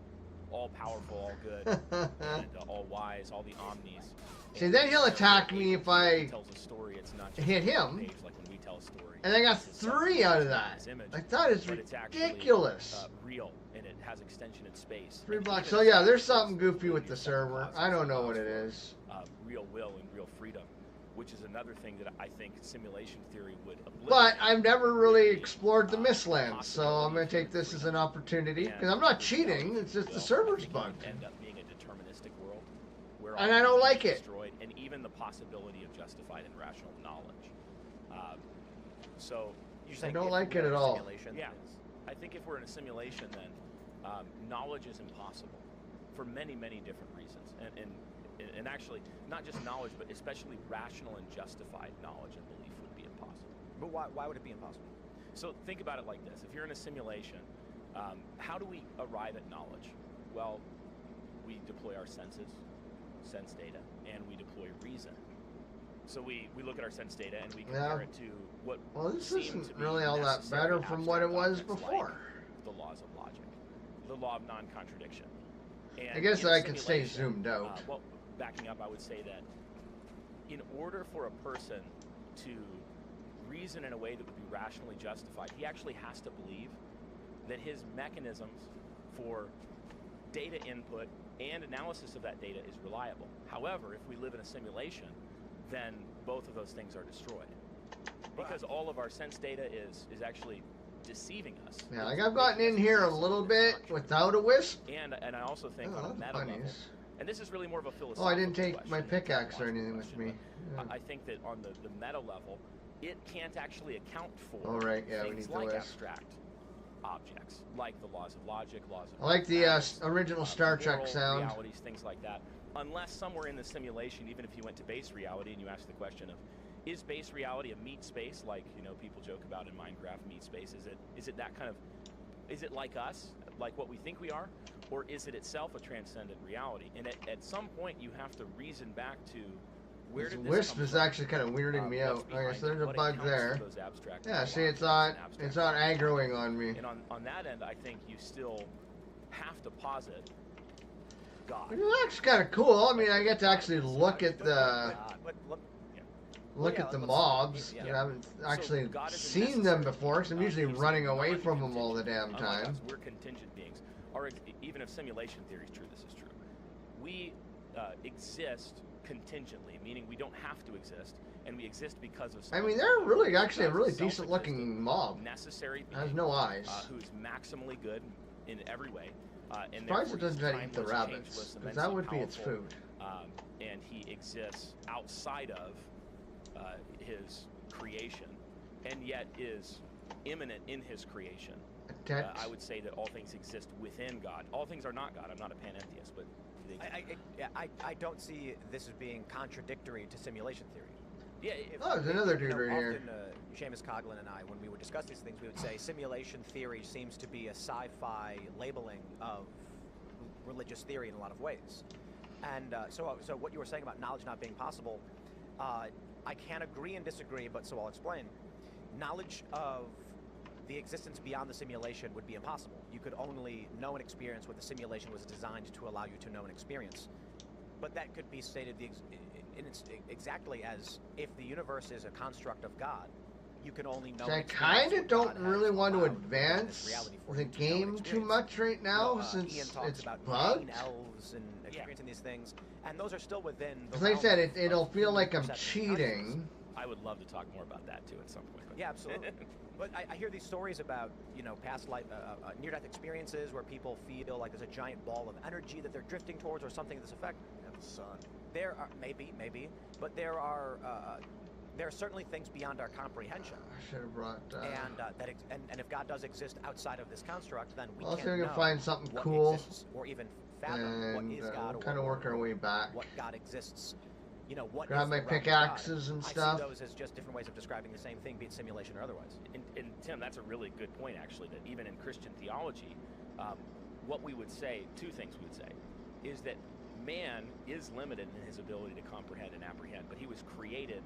Speaker 6: all powerful, all good, and all wise, all the omnis.
Speaker 1: See,
Speaker 6: And
Speaker 1: then he'll
Speaker 6: so
Speaker 1: attack
Speaker 6: when
Speaker 1: me if
Speaker 6: he
Speaker 1: I
Speaker 6: tells a story, it's not just
Speaker 1: hit
Speaker 6: on the
Speaker 1: him.
Speaker 6: page like when we tell a story.
Speaker 1: and I got
Speaker 6: This is something
Speaker 1: 3 out of
Speaker 6: that's
Speaker 1: that.
Speaker 6: in this image,
Speaker 1: Like that is
Speaker 6: but it's actually,
Speaker 1: ridiculous.
Speaker 6: real, and it has extension in space.
Speaker 1: 3
Speaker 6: And
Speaker 1: blocks.
Speaker 6: even
Speaker 1: So
Speaker 6: if
Speaker 1: yeah,
Speaker 6: that
Speaker 1: there's
Speaker 6: is
Speaker 1: something goofy
Speaker 6: maybe
Speaker 1: with the
Speaker 6: a second
Speaker 1: server.
Speaker 6: cause
Speaker 1: I don't
Speaker 6: that
Speaker 1: know what it
Speaker 6: allows
Speaker 1: is.
Speaker 6: for, real will and real freedom, which is another thing that I think simulation theory would obliterate.
Speaker 1: But I've never really explored the
Speaker 6: uh,
Speaker 1: Mistlands, so I'm going to take this as an opportunity because I'm not cheating. It's just the server's bugged.
Speaker 6: End up being a deterministic world where
Speaker 1: And
Speaker 6: all
Speaker 1: I don't
Speaker 6: meaning
Speaker 1: like
Speaker 6: is
Speaker 1: it.
Speaker 6: destroyed, and even the possibility of justified and rational knowledge. So
Speaker 4: You're saying
Speaker 1: don't
Speaker 4: if
Speaker 1: like
Speaker 4: we're
Speaker 1: it
Speaker 4: in
Speaker 1: at
Speaker 4: a
Speaker 1: all.
Speaker 4: simulation,
Speaker 6: Yeah, I think if we're in a simulation, then knowledge is impossible for many, many different reasons. And actually, not just knowledge, but especially rational and justified knowledge and belief would be impossible.
Speaker 4: But why would it be impossible?
Speaker 6: So think about it like this. If you're in a simulation, how do we arrive at knowledge? Well, we deploy our senses, sense data, and we deploy reason. So we look at our sense data and we compare it to what
Speaker 1: this
Speaker 6: seem
Speaker 1: isn't
Speaker 6: to be
Speaker 1: really all that
Speaker 6: necessary
Speaker 1: better from what it
Speaker 6: abstract
Speaker 1: was
Speaker 6: objects
Speaker 1: before.
Speaker 6: like the laws of logic, the law of non-contradiction. And
Speaker 1: I guess
Speaker 6: in a
Speaker 1: I could stay
Speaker 6: simulation,
Speaker 1: zoomed out.
Speaker 6: well, backing up, I would say that in order for a person to reason in a way that would be rationally justified, he actually has to believe that his mechanisms for data input and analysis of that data is reliable. However, if we live in a simulation, then both of those things are destroyed. Because all of our sense data is actually deceiving us.
Speaker 1: Yeah, like I've gotten in here a little bit without a wisp.
Speaker 6: And I also think on a meta level, and this is really more of a philosophical
Speaker 1: Oh, I didn't take
Speaker 6: question
Speaker 1: my
Speaker 6: than a
Speaker 1: pickaxe or
Speaker 6: philosophical
Speaker 1: anything with
Speaker 6: question,
Speaker 1: me.
Speaker 6: but I think that on the meta level, it can't actually account for
Speaker 1: Oh, right, yeah, we
Speaker 6: things
Speaker 1: need the
Speaker 6: like
Speaker 1: wisp.
Speaker 6: abstract objects, like the laws of logic, laws of
Speaker 1: I like the
Speaker 6: mathematics,
Speaker 1: original Star Trek
Speaker 6: moral
Speaker 1: sound.
Speaker 6: realities, things like that. Unless somewhere in the simulation, even if you went to base reality and you asked the question of, is base reality a meat space, like people joke about in Minecraft, meat space? Is it that kind of? Is it like us, like what we think we are, or is it itself a transcendent reality? And at some point, you have to reason back to where did this
Speaker 1: wisp
Speaker 6: come
Speaker 1: is
Speaker 6: from?
Speaker 1: actually kind of weirding me
Speaker 6: What's
Speaker 1: out.
Speaker 6: behind
Speaker 1: Okay, so there's
Speaker 6: it?
Speaker 1: a
Speaker 6: What
Speaker 1: bug
Speaker 6: accounts for
Speaker 1: there.
Speaker 6: those abstract
Speaker 1: Yeah, see,
Speaker 6: laws
Speaker 1: it's not
Speaker 6: and abstract
Speaker 1: it's not
Speaker 6: laws?
Speaker 1: aggroing on me.
Speaker 6: And on that end, I think you still have to posit God.
Speaker 1: It looks kind of cool. I mean, I get to actually look at the
Speaker 4: Yeah,
Speaker 1: at the
Speaker 4: let's-
Speaker 1: mobs.
Speaker 4: yeah.
Speaker 1: I haven't actually
Speaker 6: God isn't
Speaker 1: seen them
Speaker 6: necessary.
Speaker 1: before, because I'm usually
Speaker 6: He's
Speaker 1: running away from them
Speaker 6: non-contingent.
Speaker 1: all the damn
Speaker 6: Unlike
Speaker 1: time.
Speaker 6: us, we're contingent beings. Even if simulation theory is true, this is true. We exist contingently, meaning we don't have to exist, and we exist because of
Speaker 1: I
Speaker 6: something.
Speaker 1: mean, they're really actually a
Speaker 6: God's
Speaker 1: really
Speaker 6: self-existent,
Speaker 1: decent looking mob.
Speaker 6: necessary
Speaker 1: Has
Speaker 6: being,
Speaker 1: no eyes.
Speaker 6: who's maximally good in every way. And
Speaker 1: Surprised it
Speaker 6: therefore he's
Speaker 1: doesn't try to eat the
Speaker 6: timeless,
Speaker 1: rabbits,
Speaker 6: changeless,
Speaker 1: because that
Speaker 6: immensely
Speaker 1: would be its
Speaker 6: powerful,
Speaker 1: food.
Speaker 6: And he exists outside of his creation, and yet is immanent in his creation. I would say that all things exist within God. All things are not God. I'm not a panentheist, but
Speaker 4: I don't see this as being contradictory to simulation theory.
Speaker 6: yeah.
Speaker 1: Oh, there's another dude right here.
Speaker 4: Often, Seamus Coughlin and I, when we would discuss these things, we would say simulation theory seems to be a sci-fi labeling of religious theory in a lot of ways. And so what you were saying about knowledge not being possible, I can agree and disagree, but so I'll explain. Knowledge of the existence beyond the simulation would be impossible. You could only know and experience what the simulation was designed to allow you to know and experience. But that could be stated exactly as if the universe is a construct of God, you can only know.
Speaker 1: So I
Speaker 4: and experience
Speaker 1: kind of
Speaker 4: what
Speaker 1: don't
Speaker 4: God
Speaker 1: really
Speaker 4: has
Speaker 1: want to
Speaker 4: allowed
Speaker 1: advance
Speaker 4: this reality for
Speaker 1: the
Speaker 4: you to know and
Speaker 1: game too
Speaker 4: experience.
Speaker 1: much right now,
Speaker 4: Ian
Speaker 1: since
Speaker 4: talks
Speaker 1: it's
Speaker 4: about
Speaker 1: bugged.
Speaker 4: meeting elves and experiencing these things, and those are still within the
Speaker 1: Because like I
Speaker 4: realm
Speaker 1: said,
Speaker 4: of
Speaker 1: it'll feel
Speaker 4: human
Speaker 1: like I'm
Speaker 4: perception and consciousness.
Speaker 1: cheating.
Speaker 6: I would love to talk more about that too at some point.
Speaker 4: Yeah, absolutely. But I hear these stories about, past life, near-death experiences where people feel like there's a giant ball of energy that they're drifting towards, or something to this effect.
Speaker 7: And the sun.
Speaker 4: There are maybe, but there are certainly things beyond our comprehension.
Speaker 1: I should have brought.
Speaker 4: And if God does exist outside of this construct, then we
Speaker 1: Well,
Speaker 4: can't
Speaker 1: see if we
Speaker 4: know
Speaker 1: can find something
Speaker 4: what
Speaker 1: cool,
Speaker 4: exists, or even fathom what
Speaker 1: and
Speaker 4: is God,
Speaker 1: we'll
Speaker 4: or
Speaker 1: kind of work our way back.
Speaker 4: what God exists. What
Speaker 1: Grab
Speaker 4: is
Speaker 1: my
Speaker 4: the realm of
Speaker 1: pickaxes
Speaker 4: God?
Speaker 1: and
Speaker 4: I
Speaker 1: stuff.
Speaker 4: see those as just different ways of describing the same thing, be it simulation or otherwise.
Speaker 6: And Tim, that's a really good point, actually, that even in Christian theology, what we would say, two things we would say, is that man is limited in his ability to comprehend and apprehend, but he was created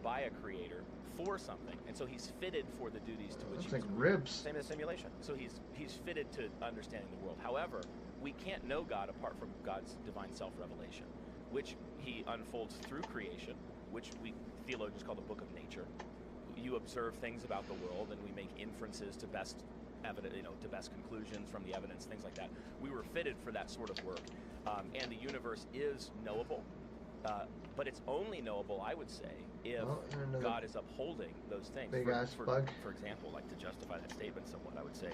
Speaker 6: by a creator for something, and so he's fitted for the duties to which
Speaker 1: Looks
Speaker 6: he
Speaker 1: like
Speaker 6: was created.
Speaker 1: ribs.
Speaker 4: Same as simulation.
Speaker 6: So he's fitted to understanding the world. However, we can't know God apart from God's divine self-revelation, which he unfolds through creation, which we theologians call the book of nature. You observe things about the world, and we make inferences to best evidence, to best conclusions from the evidence, things like that. We were fitted for that sort of work, and the universe is knowable, but it's only knowable, I would say, if God is upholding those things.
Speaker 1: Big ass bug.
Speaker 6: For example, like to justify that statement somewhat, I would say,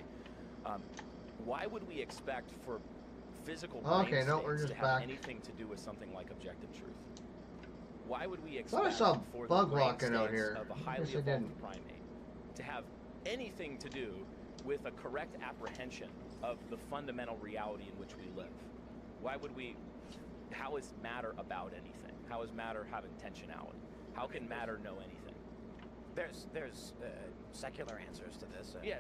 Speaker 6: why would we expect for physical brain
Speaker 1: Okay, no, we're
Speaker 6: states
Speaker 1: just
Speaker 6: to have
Speaker 1: back.
Speaker 6: anything to do with something like objective truth? Why would we
Speaker 1: Thought I
Speaker 6: expect
Speaker 1: saw a
Speaker 6: for
Speaker 1: bug
Speaker 6: the brain
Speaker 1: walking out
Speaker 6: states
Speaker 1: here.
Speaker 6: of a
Speaker 1: I
Speaker 6: highly
Speaker 1: guess I
Speaker 6: evolved
Speaker 1: didn't.
Speaker 6: primate to have anything to do with a correct apprehension of the fundamental reality in which we live. Why would we? How is matter about anything? How does matter have intentionality? How can matter know anything?
Speaker 4: There's secular answers to this.
Speaker 6: Yeah,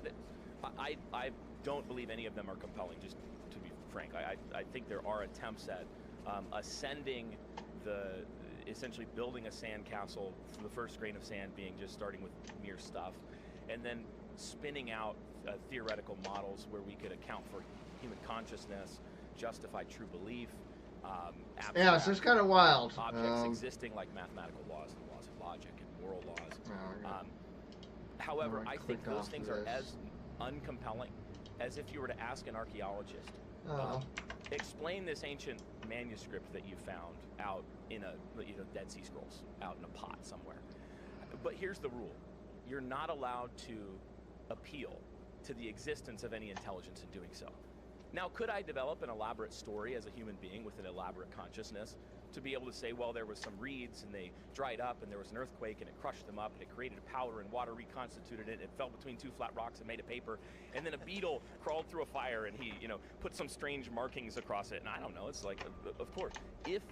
Speaker 6: I don't believe any of them are compelling, just to be frank. I think there are attempts at ascending essentially building a sandcastle from the first grain of sand being just starting with mere stuff, and then spinning out theoretical models where we could account for human consciousness, justify true belief,
Speaker 1: Yeah, so it's kind of wild.
Speaker 6: objects existing like mathematical laws and laws of logic and moral laws. However, I think those things are as uncompelling as if you were to ask an archaeologist, explain this ancient manuscript that you found out in a Dead Sea Scrolls out in a pot somewhere. But here's the rule: you're not allowed to appeal to the existence of any intelligence in doing so. Now, could I develop an elaborate story as a human being with an elaborate consciousness to be able to say, well, there was some reeds and they dried up and there was an earthquake and it crushed them up and it created a powder and water reconstituted it, it fell between two flat rocks and made a paper, and then a beetle crawled through a fire and he, put some strange markings across it, and I don't know, it's like, of course, if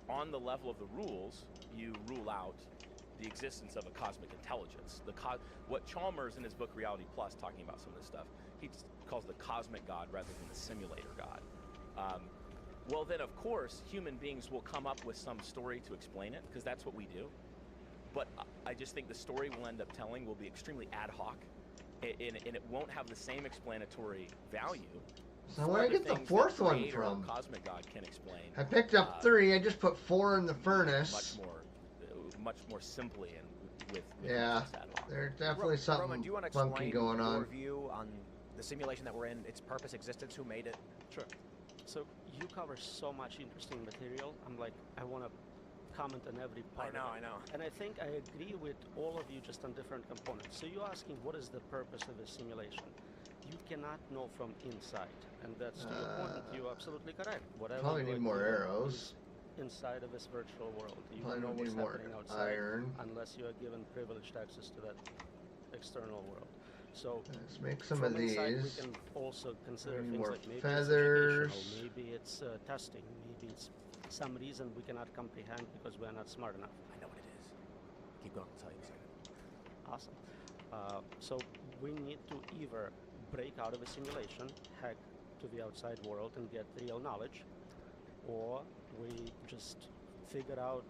Speaker 6: on the level of the rules you rule out the existence of a cosmic intelligence, what Chalmers in his book Reality Plus, talking about some of this stuff, he calls the cosmic God rather than the simulator God. Well, then, of course, human beings will come up with some story to explain it, because that's what we do. But I just think the story we'll end up telling will be extremely ad hoc, and it won't have the same explanatory value.
Speaker 1: So where did I get the fourth one from?
Speaker 6: Cosmic God can explain.
Speaker 1: I picked up 3. I just put 4 in the furnace.
Speaker 6: Much more simply and with
Speaker 1: yeah, there's definitely something
Speaker 4: Roman, do you want to
Speaker 1: funky going on.
Speaker 4: Your view on the simulation that we're in, its purpose, existence, who made it?
Speaker 5: Sure. So you cover so much interesting material. I want to comment on every part.
Speaker 4: I know.
Speaker 5: And I think I agree with all of you, just on different components. So you're asking, what is the purpose of a simulation? You cannot know from inside, and that's to your point. You're absolutely correct. Whatever
Speaker 1: probably need more arrows.
Speaker 5: Inside of this virtual world, you
Speaker 1: probably
Speaker 5: don't know what's happening outside
Speaker 1: iron
Speaker 5: unless you are given privileged access to that external world. So
Speaker 1: let's make some
Speaker 5: from
Speaker 1: of these.
Speaker 5: inside, we can also consider things
Speaker 1: more
Speaker 5: like maybe
Speaker 1: feathers.
Speaker 5: it's educational, maybe it's testing, maybe it's some reason we cannot comprehend because we're not smart enough.
Speaker 4: I know what it is. Keep going. I'll tell you in a second.
Speaker 5: Awesome. So we need to either break out of a simulation, hack to the outside world and get real knowledge, or we just figure out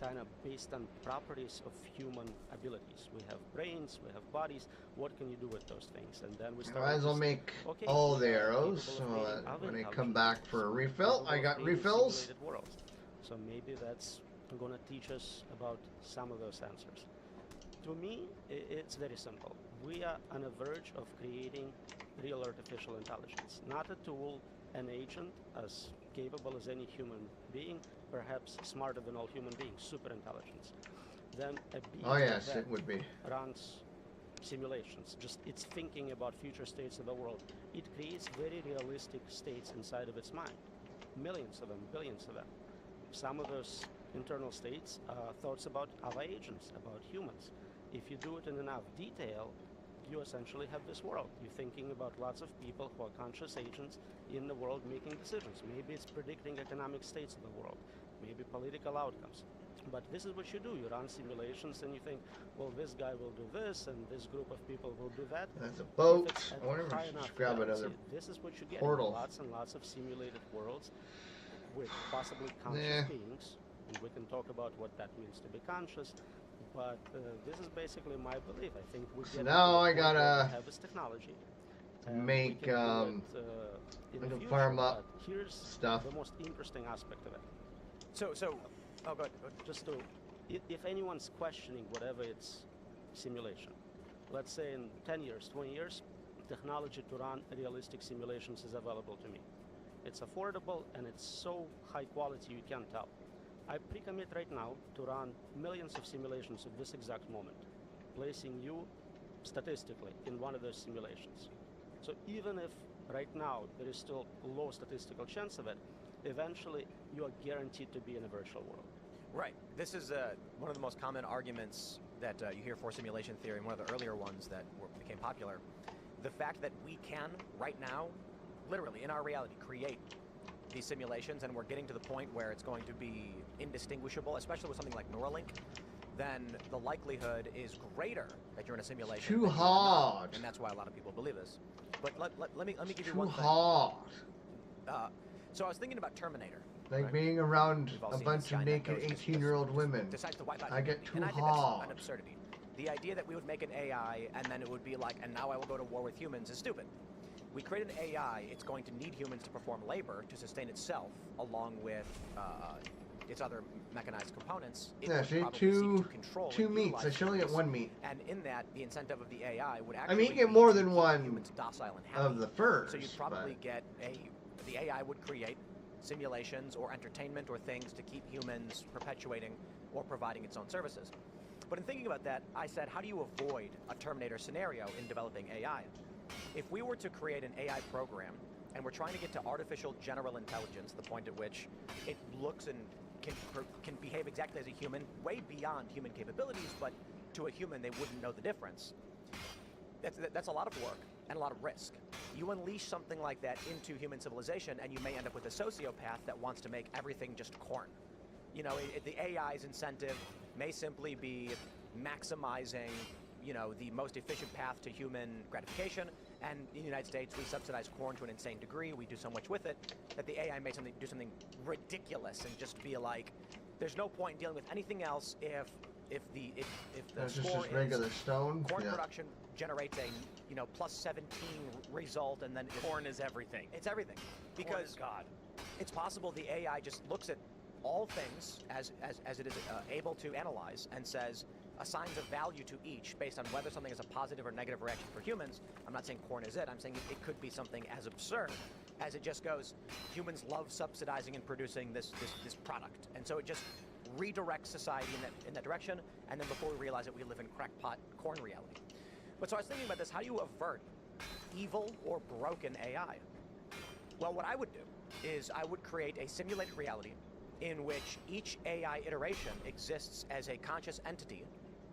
Speaker 5: kind of based on properties of human abilities. We have brains, we have bodies. What can you do with those things? And then we start.
Speaker 1: Might as well make all the arrows so that when I come back for a refill, I got refills.
Speaker 5: Worlds. So maybe that's going to teach us about some of those answers. To me, it's very simple. We are on the verge of creating real artificial intelligence, not a tool, an agent as capable as any human being, perhaps smarter than all human beings, super intelligence. Then a being
Speaker 1: it would be.
Speaker 5: runs simulations, just it's thinking about future states of the world. It creates very realistic states inside of its mind. Millions of them, billions of them. Some of those internal states are thoughts about other agents, about humans. If you do it in enough detail, you essentially have this world. You're thinking about lots of people who are conscious agents in the world making decisions. Maybe it's predicting economic states of the world, maybe political outcomes. But this is what you do. You run simulations and you think, well, this guy will do this and this group of people will do that.
Speaker 1: That's a boat. I wonder if I should just grab another
Speaker 5: this is what you get.
Speaker 1: portal.
Speaker 5: Lots and lots of simulated worlds with possibly conscious beings. And we can talk about what that means to be conscious. But this is basically my belief. I think we get
Speaker 1: now I gotta
Speaker 5: have this technology.
Speaker 1: make
Speaker 5: I can
Speaker 1: farm up
Speaker 5: here's
Speaker 1: stuff.
Speaker 5: the most interesting aspect of it.
Speaker 4: Oh, good.
Speaker 5: Just to, if anyone's questioning whatever it's simulation, let's say in 10 years, 20 years, technology to run realistic simulations is available to me. It's affordable and it's so high quality you can't tell. I pre-commit right now to run millions of simulations at this exact moment, placing you statistically in one of those simulations. So even if right now there is still a low statistical chance of it, eventually you are guaranteed to be in a virtual world.
Speaker 4: Right. This is one of the most common arguments that you hear for simulation theory, and one of the earlier ones that became popular. The fact that we can, right now, literally in our reality, create these simulations, and we're getting to the point where it's going to be indistinguishable, especially with something like Neuralink, then the likelihood is greater that you're in a simulation.
Speaker 1: Too
Speaker 4: than you are
Speaker 1: hard.
Speaker 4: not, and that's why a lot of people believe this. But let me give you
Speaker 1: Too
Speaker 4: one thing.
Speaker 1: hard.
Speaker 4: So I was thinking about Terminator.
Speaker 1: Like
Speaker 4: right?
Speaker 1: being around
Speaker 4: We've all
Speaker 1: a
Speaker 4: seen
Speaker 1: bunch
Speaker 4: the
Speaker 1: of
Speaker 4: Skynet
Speaker 1: naked
Speaker 4: goes, just
Speaker 1: 18-year-old women.
Speaker 4: decides to wipe out
Speaker 1: I get
Speaker 4: humanity.
Speaker 1: too
Speaker 4: And I think
Speaker 1: hard.
Speaker 4: that's an absurdity. The idea that we would make an AI and then it would be like, and now I will go to war with humans is stupid. We create an AI, it's going to need humans to perform labor to sustain itself, along with its other mechanized components. It
Speaker 1: Yeah,
Speaker 4: would
Speaker 1: see,
Speaker 4: probably seek
Speaker 1: two
Speaker 4: to control
Speaker 1: two
Speaker 4: and
Speaker 1: meats.
Speaker 4: utilize
Speaker 1: I should only get
Speaker 4: humans.
Speaker 1: one meat.
Speaker 4: And in that, the incentive of the AI would
Speaker 1: I
Speaker 4: actually
Speaker 1: mean, you get
Speaker 4: be
Speaker 1: more
Speaker 4: to
Speaker 1: than
Speaker 4: keep
Speaker 1: one
Speaker 4: humans docile and happy.
Speaker 1: of the furs.
Speaker 4: So you'd probably
Speaker 1: but-
Speaker 4: get the AI would create simulations or entertainment or things to keep humans perpetuating or providing its own services. But in thinking about that, I said, how do you avoid a Terminator scenario in developing AI? If we were to create an AI program and we're trying to get to artificial general intelligence, the point at which it looks and can behave exactly as a human, way beyond human capabilities, but to a human they wouldn't know the difference. That's a lot of work and a lot of risk. You unleash something like that into human civilization and you may end up with a sociopath that wants to make everything just corn. You know, the AI's incentive may simply be maximizing, you know, the most efficient path to human gratification. And in the United States, we subsidize corn to an insane degree. We do so much with it that the AI may do something ridiculous and just be like, there's no point in dealing with anything else if the
Speaker 1: That's
Speaker 4: score
Speaker 1: just regular stone.
Speaker 4: corn
Speaker 1: Yeah.
Speaker 4: production generates a, you know, plus 17 result, and then
Speaker 6: Corn is everything.
Speaker 4: it's everything.
Speaker 6: Corn
Speaker 4: Because
Speaker 6: is God.
Speaker 4: it's possible the AI just looks at all things as it is able to analyze and assigns a value to each based on whether something is a positive or negative reaction for humans. I'm not saying corn is it. I'm saying it could be something as absurd as it just goes, humans love subsidizing and producing this product. And so it just redirects society in that direction. And then before we realize it, we live in crackpot corn reality. But so I was thinking about this, how do you avert evil or broken AI? Well, what I would do is I would create a simulated reality in which each AI iteration exists as a conscious entity,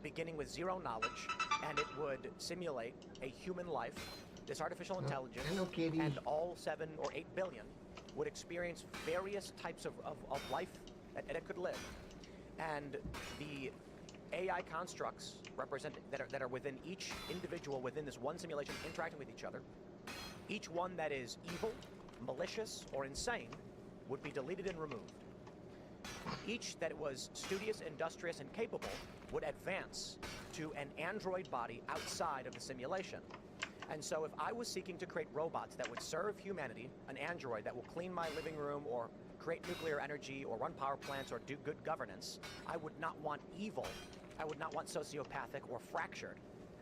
Speaker 4: beginning with zero knowledge, and it would simulate a human life. This artificial intelligence
Speaker 1: hello, kitty.
Speaker 4: and all 7 or 8 billion would experience various types of life that it could live. And the AI constructs that are within each individual within this one simulation interacting with each other, each one that is evil, malicious, or insane would be deleted and removed. Each that was studious, industrious, and capable would advance to an android body outside of the simulation. And so if I was seeking to create robots that would serve humanity, an android that will clean my living room or create nuclear energy or run power plants or do good governance, I would not want evil. I would not want sociopathic or fractured.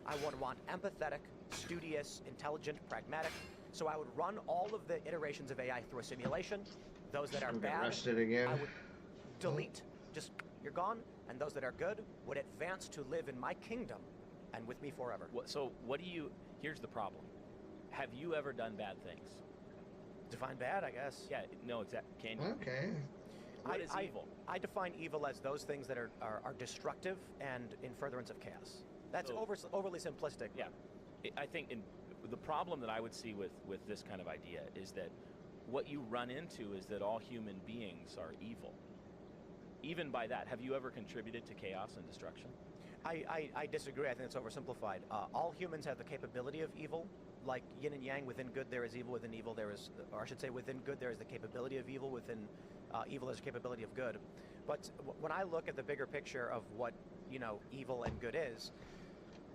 Speaker 4: I would want empathetic, studious, intelligent, pragmatic. So I would run all of the iterations of AI through a simulation. Those that are
Speaker 1: Get
Speaker 4: bad,
Speaker 1: arrested again.
Speaker 4: I would delete. Just, you're gone. And those that are good would advance to live in my kingdom and with me forever.
Speaker 6: So what do you... Here's the problem. Have you ever done bad things?
Speaker 4: Define bad, I guess.
Speaker 6: Yeah, no, exactly. Can you?
Speaker 1: Okay.
Speaker 6: What is evil?
Speaker 4: I define evil as those things that are destructive and in furtherance of chaos. That's
Speaker 6: So-
Speaker 4: overly simplistic.
Speaker 6: Yeah. I think the problem that I would see with this kind of idea is that what you run into is that all human beings are evil. Even by that, have you ever contributed to chaos and destruction?
Speaker 4: I disagree. I think it's oversimplified. All humans have the capability of evil. Like yin and yang, within good there is evil, within evil there is, or I should say within good there is the capability of evil, within evil is the capability of good. But when I look at the bigger picture of what, you know, evil and good is,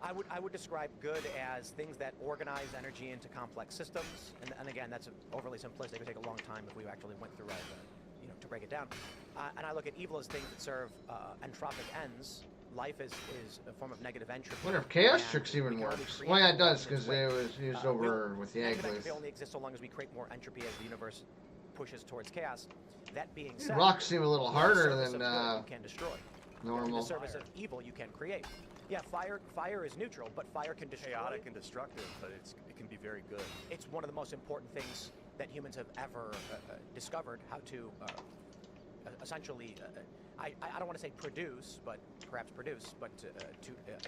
Speaker 4: I would describe good as things that organize energy into complex systems. And again, that's overly simplistic. It would take a long time if we actually went through you know, to break it down. And I look at evil as things that serve entropic ends. Life is a form of negative entropy.
Speaker 1: I wonder if chaos
Speaker 4: and
Speaker 1: tricks
Speaker 4: we
Speaker 1: even
Speaker 4: can only
Speaker 1: works.
Speaker 4: create
Speaker 1: Well, yeah, it
Speaker 4: more
Speaker 1: does,
Speaker 4: in
Speaker 1: because
Speaker 4: its wake.
Speaker 1: it was used over with the egg
Speaker 4: Negative entropy
Speaker 1: with.
Speaker 4: only exists so long as we create more entropy as the universe pushes towards chaos. That being said,
Speaker 1: Rocks seem a little
Speaker 4: in the
Speaker 1: harder
Speaker 4: service
Speaker 1: than
Speaker 4: of good, you can destroy. In
Speaker 1: normal.
Speaker 4: the service of evil, you can create. Yeah, fire is neutral, but fire can destroy.
Speaker 7: Chaotic and destructive, but it can be very good.
Speaker 4: It's one of the most important things that humans have ever discovered, how to essentially, I don't want to say produce, but perhaps produce, but to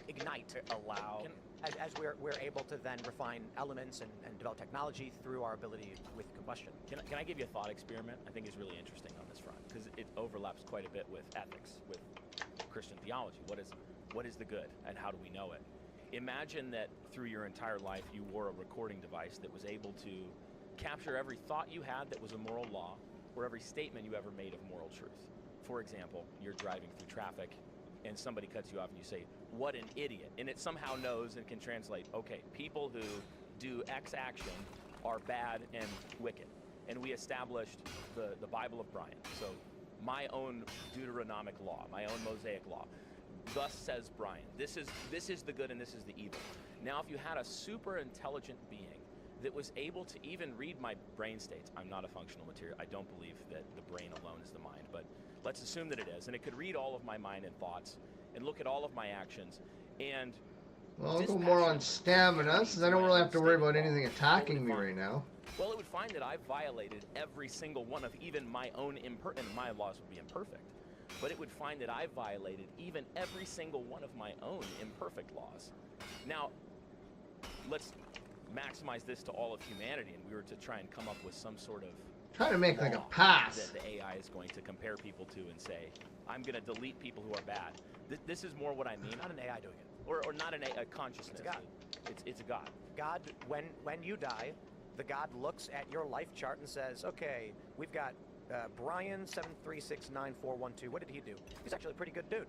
Speaker 4: ignite.
Speaker 6: Allow.
Speaker 4: as we're able to then refine elements and develop technology through our ability with combustion.
Speaker 6: Can I give you a thought experiment? I think is really interesting on this front because it overlaps quite a bit with ethics, with Christian theology. What is the good, and how do we know it? Imagine that through your entire life you wore a recording device that was able to capture every thought you had that was a moral law, or every statement you ever made of moral truth. For example, you're driving through traffic and somebody cuts you off and you say, "What an idiot." And it somehow knows and can translate, okay, people who do X action are bad and wicked. And we established the Bible of Brian. So my own Deuteronomic law, my own Mosaic law. Thus says Brian. This is the good and this is the evil. Now, if you had a super intelligent being that was able to even read my brain states, I'm not a functional material. I don't believe that the brain alone is the mind, but let's assume that it is. And it could read all of my mind and thoughts and look at all of my actions. And
Speaker 1: well, I'll go more on stamina, since I don't really have to worry about anything attacking me right now.
Speaker 6: Well, it would find that I've violated every single one of even my own and my laws would be imperfect. But it would find that I've violated even every single one of my own imperfect laws. Now, let's maximize this to all of humanity, and we were to try and come up with some sort of
Speaker 1: try to make like a pass
Speaker 6: that the AI is going to compare people to and say, I'm going to delete people who are bad. This is more what I mean.
Speaker 4: Not an AI doing it.
Speaker 6: Or not a consciousness.
Speaker 4: It's a God.
Speaker 6: It's a God.
Speaker 4: God, when you die, the God looks at your life chart and says, okay, we've got Brian 7369412. What did he do? He's actually a pretty good dude.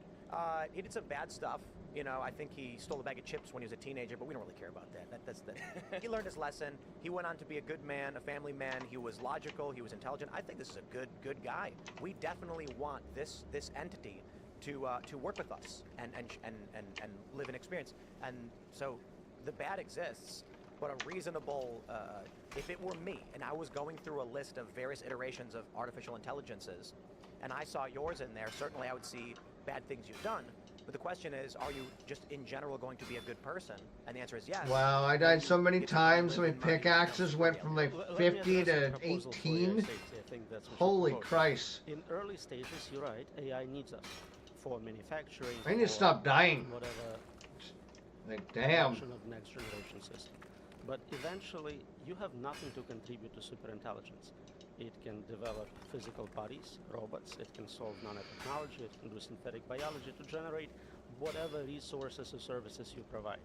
Speaker 4: He did some bad stuff. You know, I think he stole a bag of chips when he was a teenager, but we don't really care about that. He learned his lesson. He went on to be a good man, a family man. He was logical. He was intelligent. I think this is a good guy. We definitely want this entity to work with us and live an experience. And so the bad exists, but a reasonable, if it were me and I was going through a list of various iterations of artificial intelligences and I saw yours in there, certainly I would see bad things you've done. But the question is, are you just in general going to be a good person? And the answer is yes.
Speaker 1: Wow, I died so many times. My pickaxes went from like 50 to 18. Holy Christ.
Speaker 5: In early stages, you're right, AI needs us for manufacturing.
Speaker 1: I need to stop dying.
Speaker 5: Whatever.
Speaker 1: Like, damn.
Speaker 5: Of next generation system. But eventually, you have nothing to contribute to superintelligence. It can develop physical bodies, robots, it can solve nanotechnology, it can do synthetic biology to generate whatever resources or services you provide.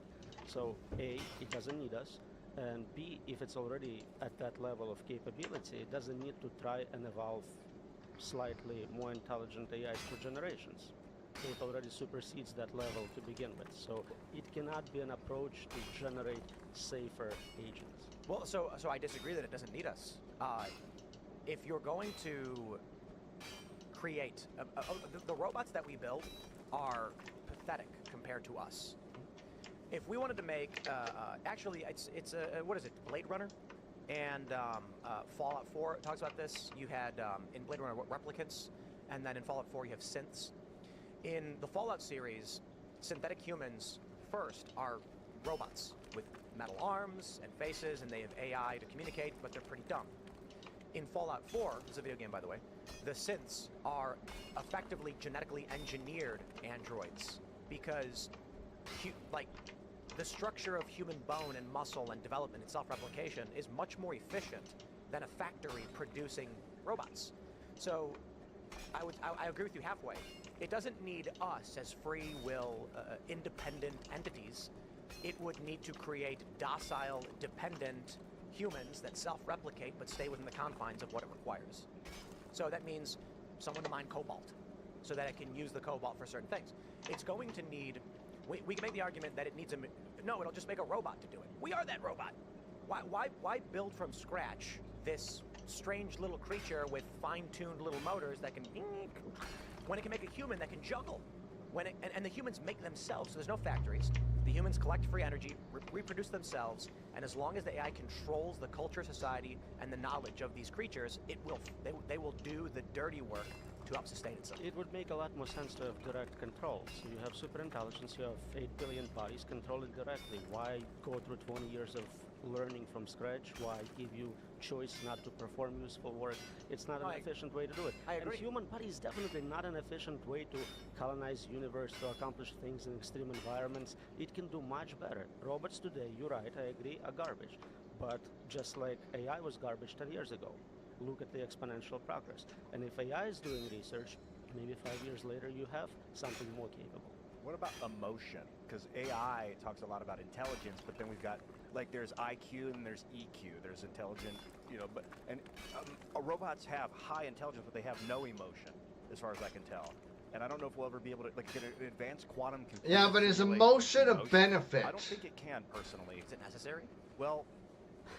Speaker 5: So A, it doesn't need us, and B, if it's already at that level of capability, it doesn't need to try and evolve slightly more intelligent AIs for generations. It already supersedes that level to begin with. So it cannot be an approach to generate safer agents.
Speaker 4: Well, so I disagree that it doesn't need us. If you're going to create the robots that we build are pathetic compared to us. If we wanted to make actually it's a what is it, Blade Runner, and Fallout 4 talks about this. You had in Blade Runner replicants, and then in Fallout 4 you have synths. In the Fallout series, synthetic humans first are robots with metal arms and faces, and they have AI to communicate, but they're pretty dumb. In Fallout 4, this is a video game by the way, the synths are effectively genetically engineered androids because like the structure of human bone and muscle and development and self-replication is much more efficient than a factory producing robots. So I agree with you halfway. It doesn't need us as free will, independent entities. It would need to create docile, dependent humans that self-replicate but stay within the confines of what it requires. So that means someone to mine cobalt so that it can use the cobalt for certain things. It's going to need, we can make the argument that it needs no, it'll just make a robot to do it. We are that robot. Why build from scratch this strange little creature with fine-tuned little motors that can, when it can make a human that can juggle? And the humans make themselves, so there's no factories. The humans collect free energy, reproduce themselves, and as long as the AI controls the culture, society, and the knowledge of these creatures, they will do the dirty work to help sustain itself.
Speaker 5: It would make a lot more sense to have direct control. So you have superintelligence, you have 8 billion bodies, control it directly. Why go through 20 years of learning from scratch? Why give you choice not to perform useful work? It's not an efficient way to do it.
Speaker 4: I agree.
Speaker 5: And human body is definitely not an efficient way to colonize universe, to accomplish things in extreme environments. It can do much better. Robots today, you're right, I agree, are garbage. But just like AI was garbage 10 years ago, look at the exponential progress. And if AI is doing research, maybe 5 years later you have something more capable.
Speaker 7: What about emotion? Because AI talks a lot about intelligence, but then we've got, like, there's IQ and there's EQ. There's intelligent, robots have high intelligence, but they have no emotion, as far as I can tell. And I don't know if we'll ever be able to, like, get an advanced quantum computer.
Speaker 1: Yeah, but is
Speaker 7: simulate
Speaker 1: emotion a benefit?
Speaker 7: I don't think it can, personally.
Speaker 4: Is it necessary?
Speaker 7: Well,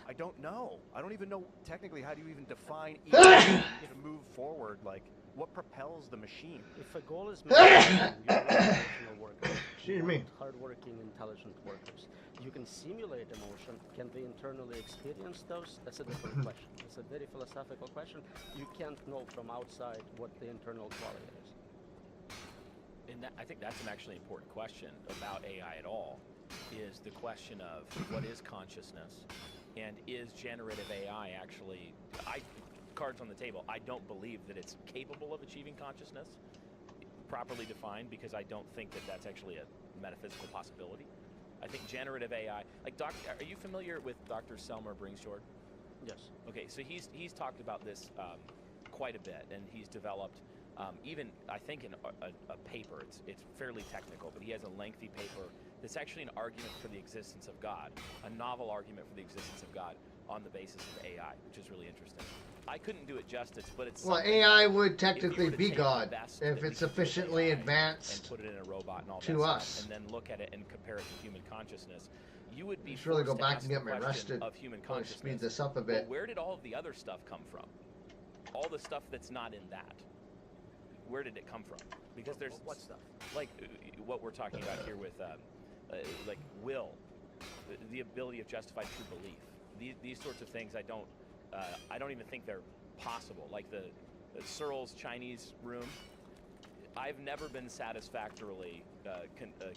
Speaker 7: I don't know. I don't even know, technically, how do you even define EQ to move forward, like, what propels the machine?
Speaker 5: If a goal is making emotional workers,
Speaker 1: Excuse me.
Speaker 5: hardworking, intelligent workers, you can simulate emotion. Can they internally experience those? That's a different question. It's a very philosophical question. You can't know from outside what the internal quality is.
Speaker 6: And I think that's an actually important question about AI at all, is the question of what is consciousness, and is generative AI actually, cards on the table, I don't believe that it's capable of achieving consciousness, properly defined, because I don't think that that's actually a metaphysical possibility. I think generative AI, like are you familiar with Dr. Selmer Bringsjord?
Speaker 5: Yes.
Speaker 6: Okay, so he's talked about this quite a bit, and he's developed even, I think, in a paper. It's fairly technical, but he has a lengthy paper that's actually an argument for the existence of God, a novel argument for the existence of God on the basis of AI, which is really interesting. I couldn't do it justice, but it's
Speaker 1: Well, AI would technically be God if it's sufficiently advanced
Speaker 6: and put it in a robot and all
Speaker 1: to
Speaker 6: that
Speaker 1: us.
Speaker 6: stuff, and then look at it and compare it to human consciousness. You would be
Speaker 1: Just really go
Speaker 6: forced to
Speaker 1: back
Speaker 6: ask
Speaker 1: and get
Speaker 6: the
Speaker 1: me
Speaker 6: question
Speaker 1: rested.
Speaker 6: of human
Speaker 1: Probably
Speaker 6: consciousness.
Speaker 1: speed this up a bit.
Speaker 6: Well, where did all of the other stuff come from? All the stuff that's not in that. Where did it come from? Because there's
Speaker 4: What stuff?
Speaker 6: like what we're talking about here with like will, the ability of justified true belief. These sorts of things I don't even think they're possible. Like the Searle's Chinese room, I've never been satisfactorily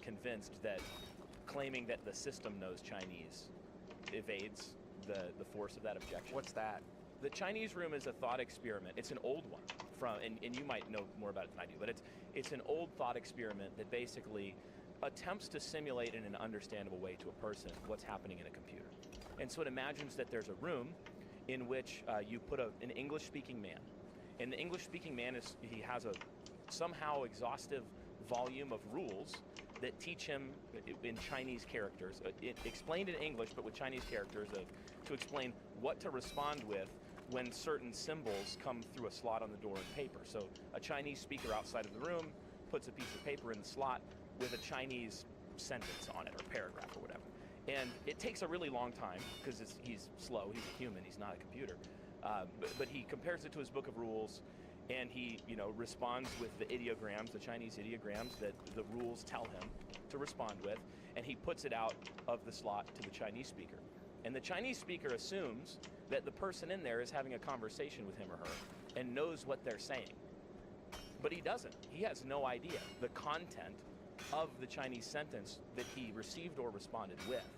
Speaker 6: convinced that claiming that the system knows Chinese evades the force of that objection.
Speaker 7: What's that?
Speaker 6: The Chinese room is a thought experiment. It's an old one and you might know more about it than I do, but it's an old thought experiment that basically attempts to simulate in an understandable way to a person what's happening in a computer. And so it imagines that there's a room in which you put an English-speaking man. And the English-speaking man he has a somehow exhaustive volume of rules that teach him in Chinese characters, explained in English but with Chinese characters, to explain what to respond with when certain symbols come through a slot on the door in paper. So a Chinese speaker outside of the room puts a piece of paper in the slot with a Chinese sentence on it, or paragraph, or whatever. And it takes a really long time, because he's slow, he's a human, he's not a computer. But he compares it to his book of rules, and he responds with the ideograms, the Chinese ideograms that the rules tell him to respond with, and he puts it out of the slot to the Chinese speaker. And the Chinese speaker assumes that the person in there is having a conversation with him or her and knows what they're saying. But he doesn't. He has no idea the content of the Chinese sentence that he received or responded with.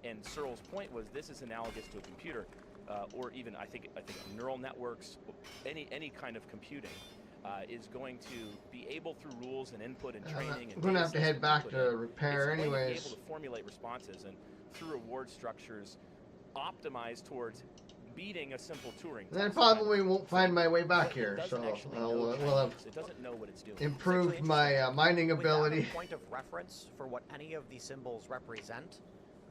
Speaker 6: And Searle's point was this is analogous to a computer, or even I think neural networks, any kind of computing. Is going to be able, through rules and input and training,
Speaker 1: I'm going to have to head back to repair
Speaker 6: it's
Speaker 1: anyways.
Speaker 6: going to be able to formulate responses and through reward structures optimized towards beating a simple Turing
Speaker 1: Then I
Speaker 6: test.
Speaker 1: probably won't find my way back
Speaker 6: But it
Speaker 1: here,
Speaker 6: doesn't
Speaker 1: so
Speaker 6: actually know
Speaker 1: we'll have
Speaker 6: Chinese. It doesn't know what it's doing.
Speaker 1: improved my mining ability.
Speaker 4: Without a point of reference for what any of these symbols represent,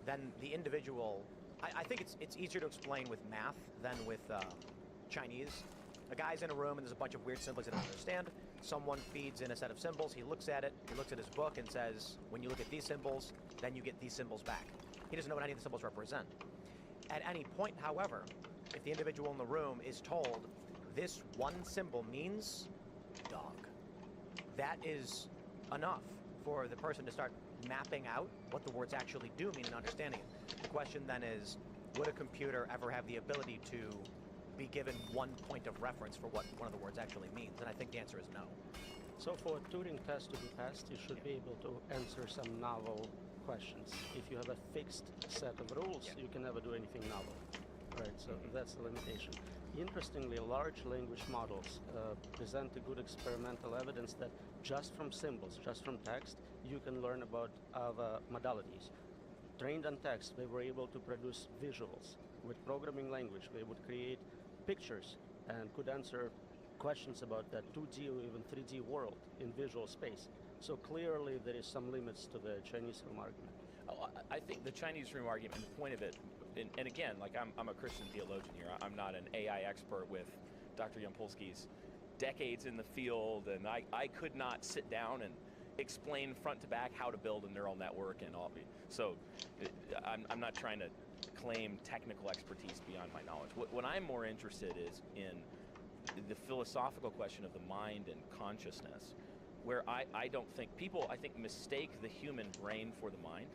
Speaker 4: then the individual, I think it's easier to explain with math than with Chinese. A guy's in a room and there's a bunch of weird symbols he doesn't understand. Someone feeds in a set of symbols, he looks at it, he looks at his book and says, when you look at these symbols, then you get these symbols back. He doesn't know what any of the symbols represent. At any point, however, if the individual in the room is told, this one symbol means dog, that is enough for the person to start mapping out what the words actually do mean and understanding it. The question then is, would a computer ever have the ability to be given one point of reference for what one of the words actually means? And I think the answer is no.
Speaker 5: So for a Turing test to be passed, you should be able to answer some novel questions. If you have a fixed set of rules, you can never do anything novel. Right, so that's the limitation. Interestingly, large language models present a good experimental evidence that just from symbols, just from text, you can learn about other modalities. Trained on text, they were able to produce visuals. With programming language, they would create pictures and could answer questions about that 2D or even 3D world in visual space. So clearly there is some limits to the Chinese room argument.
Speaker 6: Oh, I think the Chinese room argument, and the point of it, and again, like I'm a Christian theologian here. I'm not an AI expert with Dr. Yampolsky's decades in the field, and I could not sit down and explain front to back how to build a neural network and all. So I'm not trying to claim technical expertise beyond my knowledge. What I'm more interested is in the philosophical question of the mind and consciousness, where I don't think people, I think, mistake the human brain for the mind.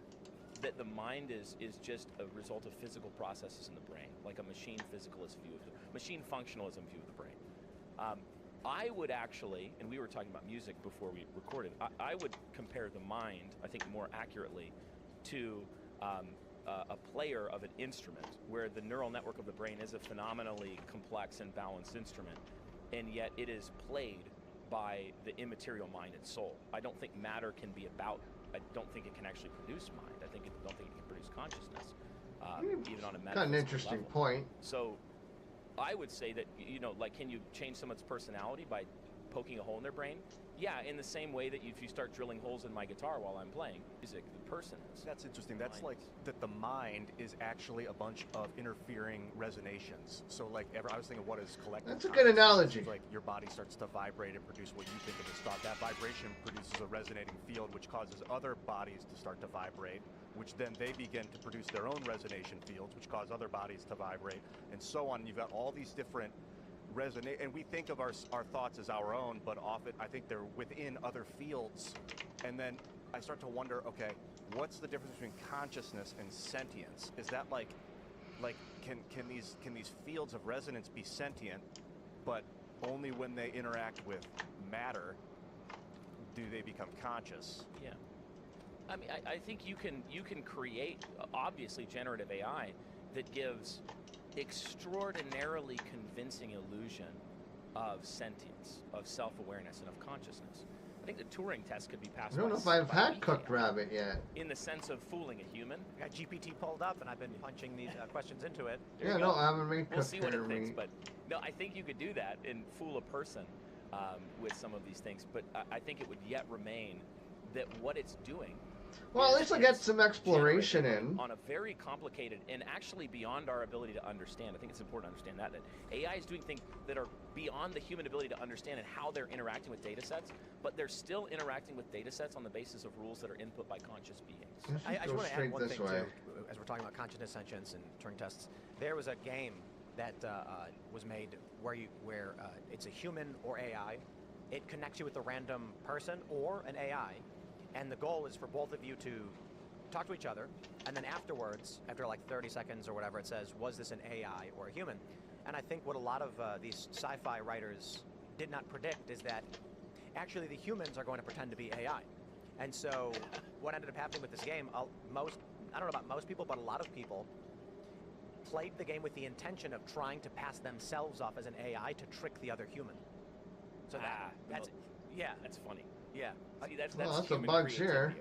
Speaker 6: That the mind is just a result of physical processes in the brain, like a machine physicalist view of the machine functionalism view of the brain. I would actually, and we were talking about music before we recorded, I would compare the mind, I think more accurately, to a player of an instrument, where the neural network of the brain is a phenomenally complex and balanced instrument, and yet it is played by the immaterial mind and soul. I don't think matter can be about, I don't think it can actually produce mind. I don't think it can produce consciousness, even on a metaphysical
Speaker 1: Got an interesting
Speaker 6: level.
Speaker 1: point.
Speaker 6: So I would say that, like, can you change someone's personality by poking a hole in their brain? Yeah, in the same way that if you start drilling holes in my guitar while I'm playing music, the person is.
Speaker 7: That's interesting. That's like that the mind is actually a bunch of interfering resonations. So like I was thinking, what is collective
Speaker 1: That's a good analogy.
Speaker 7: It's like your body starts to vibrate and produce what you think of as thought. That vibration produces a resonating field, which causes other bodies to start to vibrate, which then they begin to produce their own resonation fields, which cause other bodies to vibrate, and so on. You've got all these different resonate, and we think of our thoughts as our own, but often I think they're within other fields. And then I start to wonder, okay, what's the difference between consciousness and sentience? Is that like can these fields of resonance be sentient, but only when they interact with matter do they become conscious?
Speaker 6: Yeah. I mean, I think you can create, obviously, generative AI that gives extraordinarily convincing illusion of sentience, of self-awareness, and of consciousness. I think the Turing test could be passed.
Speaker 1: I don't know if I've had cooked rabbit yet.
Speaker 6: In the sense of fooling a human.
Speaker 4: I got GPT pulled up, and I've been punching these questions into it.
Speaker 1: Yeah, no, I haven't made
Speaker 6: We'll
Speaker 1: cooked
Speaker 6: see what it thinks,
Speaker 1: meat.
Speaker 6: but no, I think you could do that and fool a person with some of these things. But I think it would yet remain that what it's doing.
Speaker 1: Well, at least I get some exploration in.
Speaker 6: On a very complicated and actually beyond our ability to understand. I think it's important to understand that AI is doing things that are beyond the human ability to understand and how they're interacting with data sets, but they're still interacting with data sets on the basis of rules that are input by conscious beings.
Speaker 4: I just want to add one thing, too, as we're talking about consciousness, sentience, and Turing tests. There was a game that was made where it's a human or AI. It connects you with a random person or an AI. And the goal is for both of you to talk to each other, and then afterwards, after like 30 seconds or whatever, it says, was this an AI or a human? And I think what a lot of these sci-fi writers did not predict is that actually the humans are going to pretend to be AI. And so what ended up happening with this game, I don't know about most people, but a lot of people played the game with the intention of trying to pass themselves off as an AI to trick the other human. So
Speaker 6: That's funny.
Speaker 4: Yeah.
Speaker 6: See, that's
Speaker 1: a bunch here.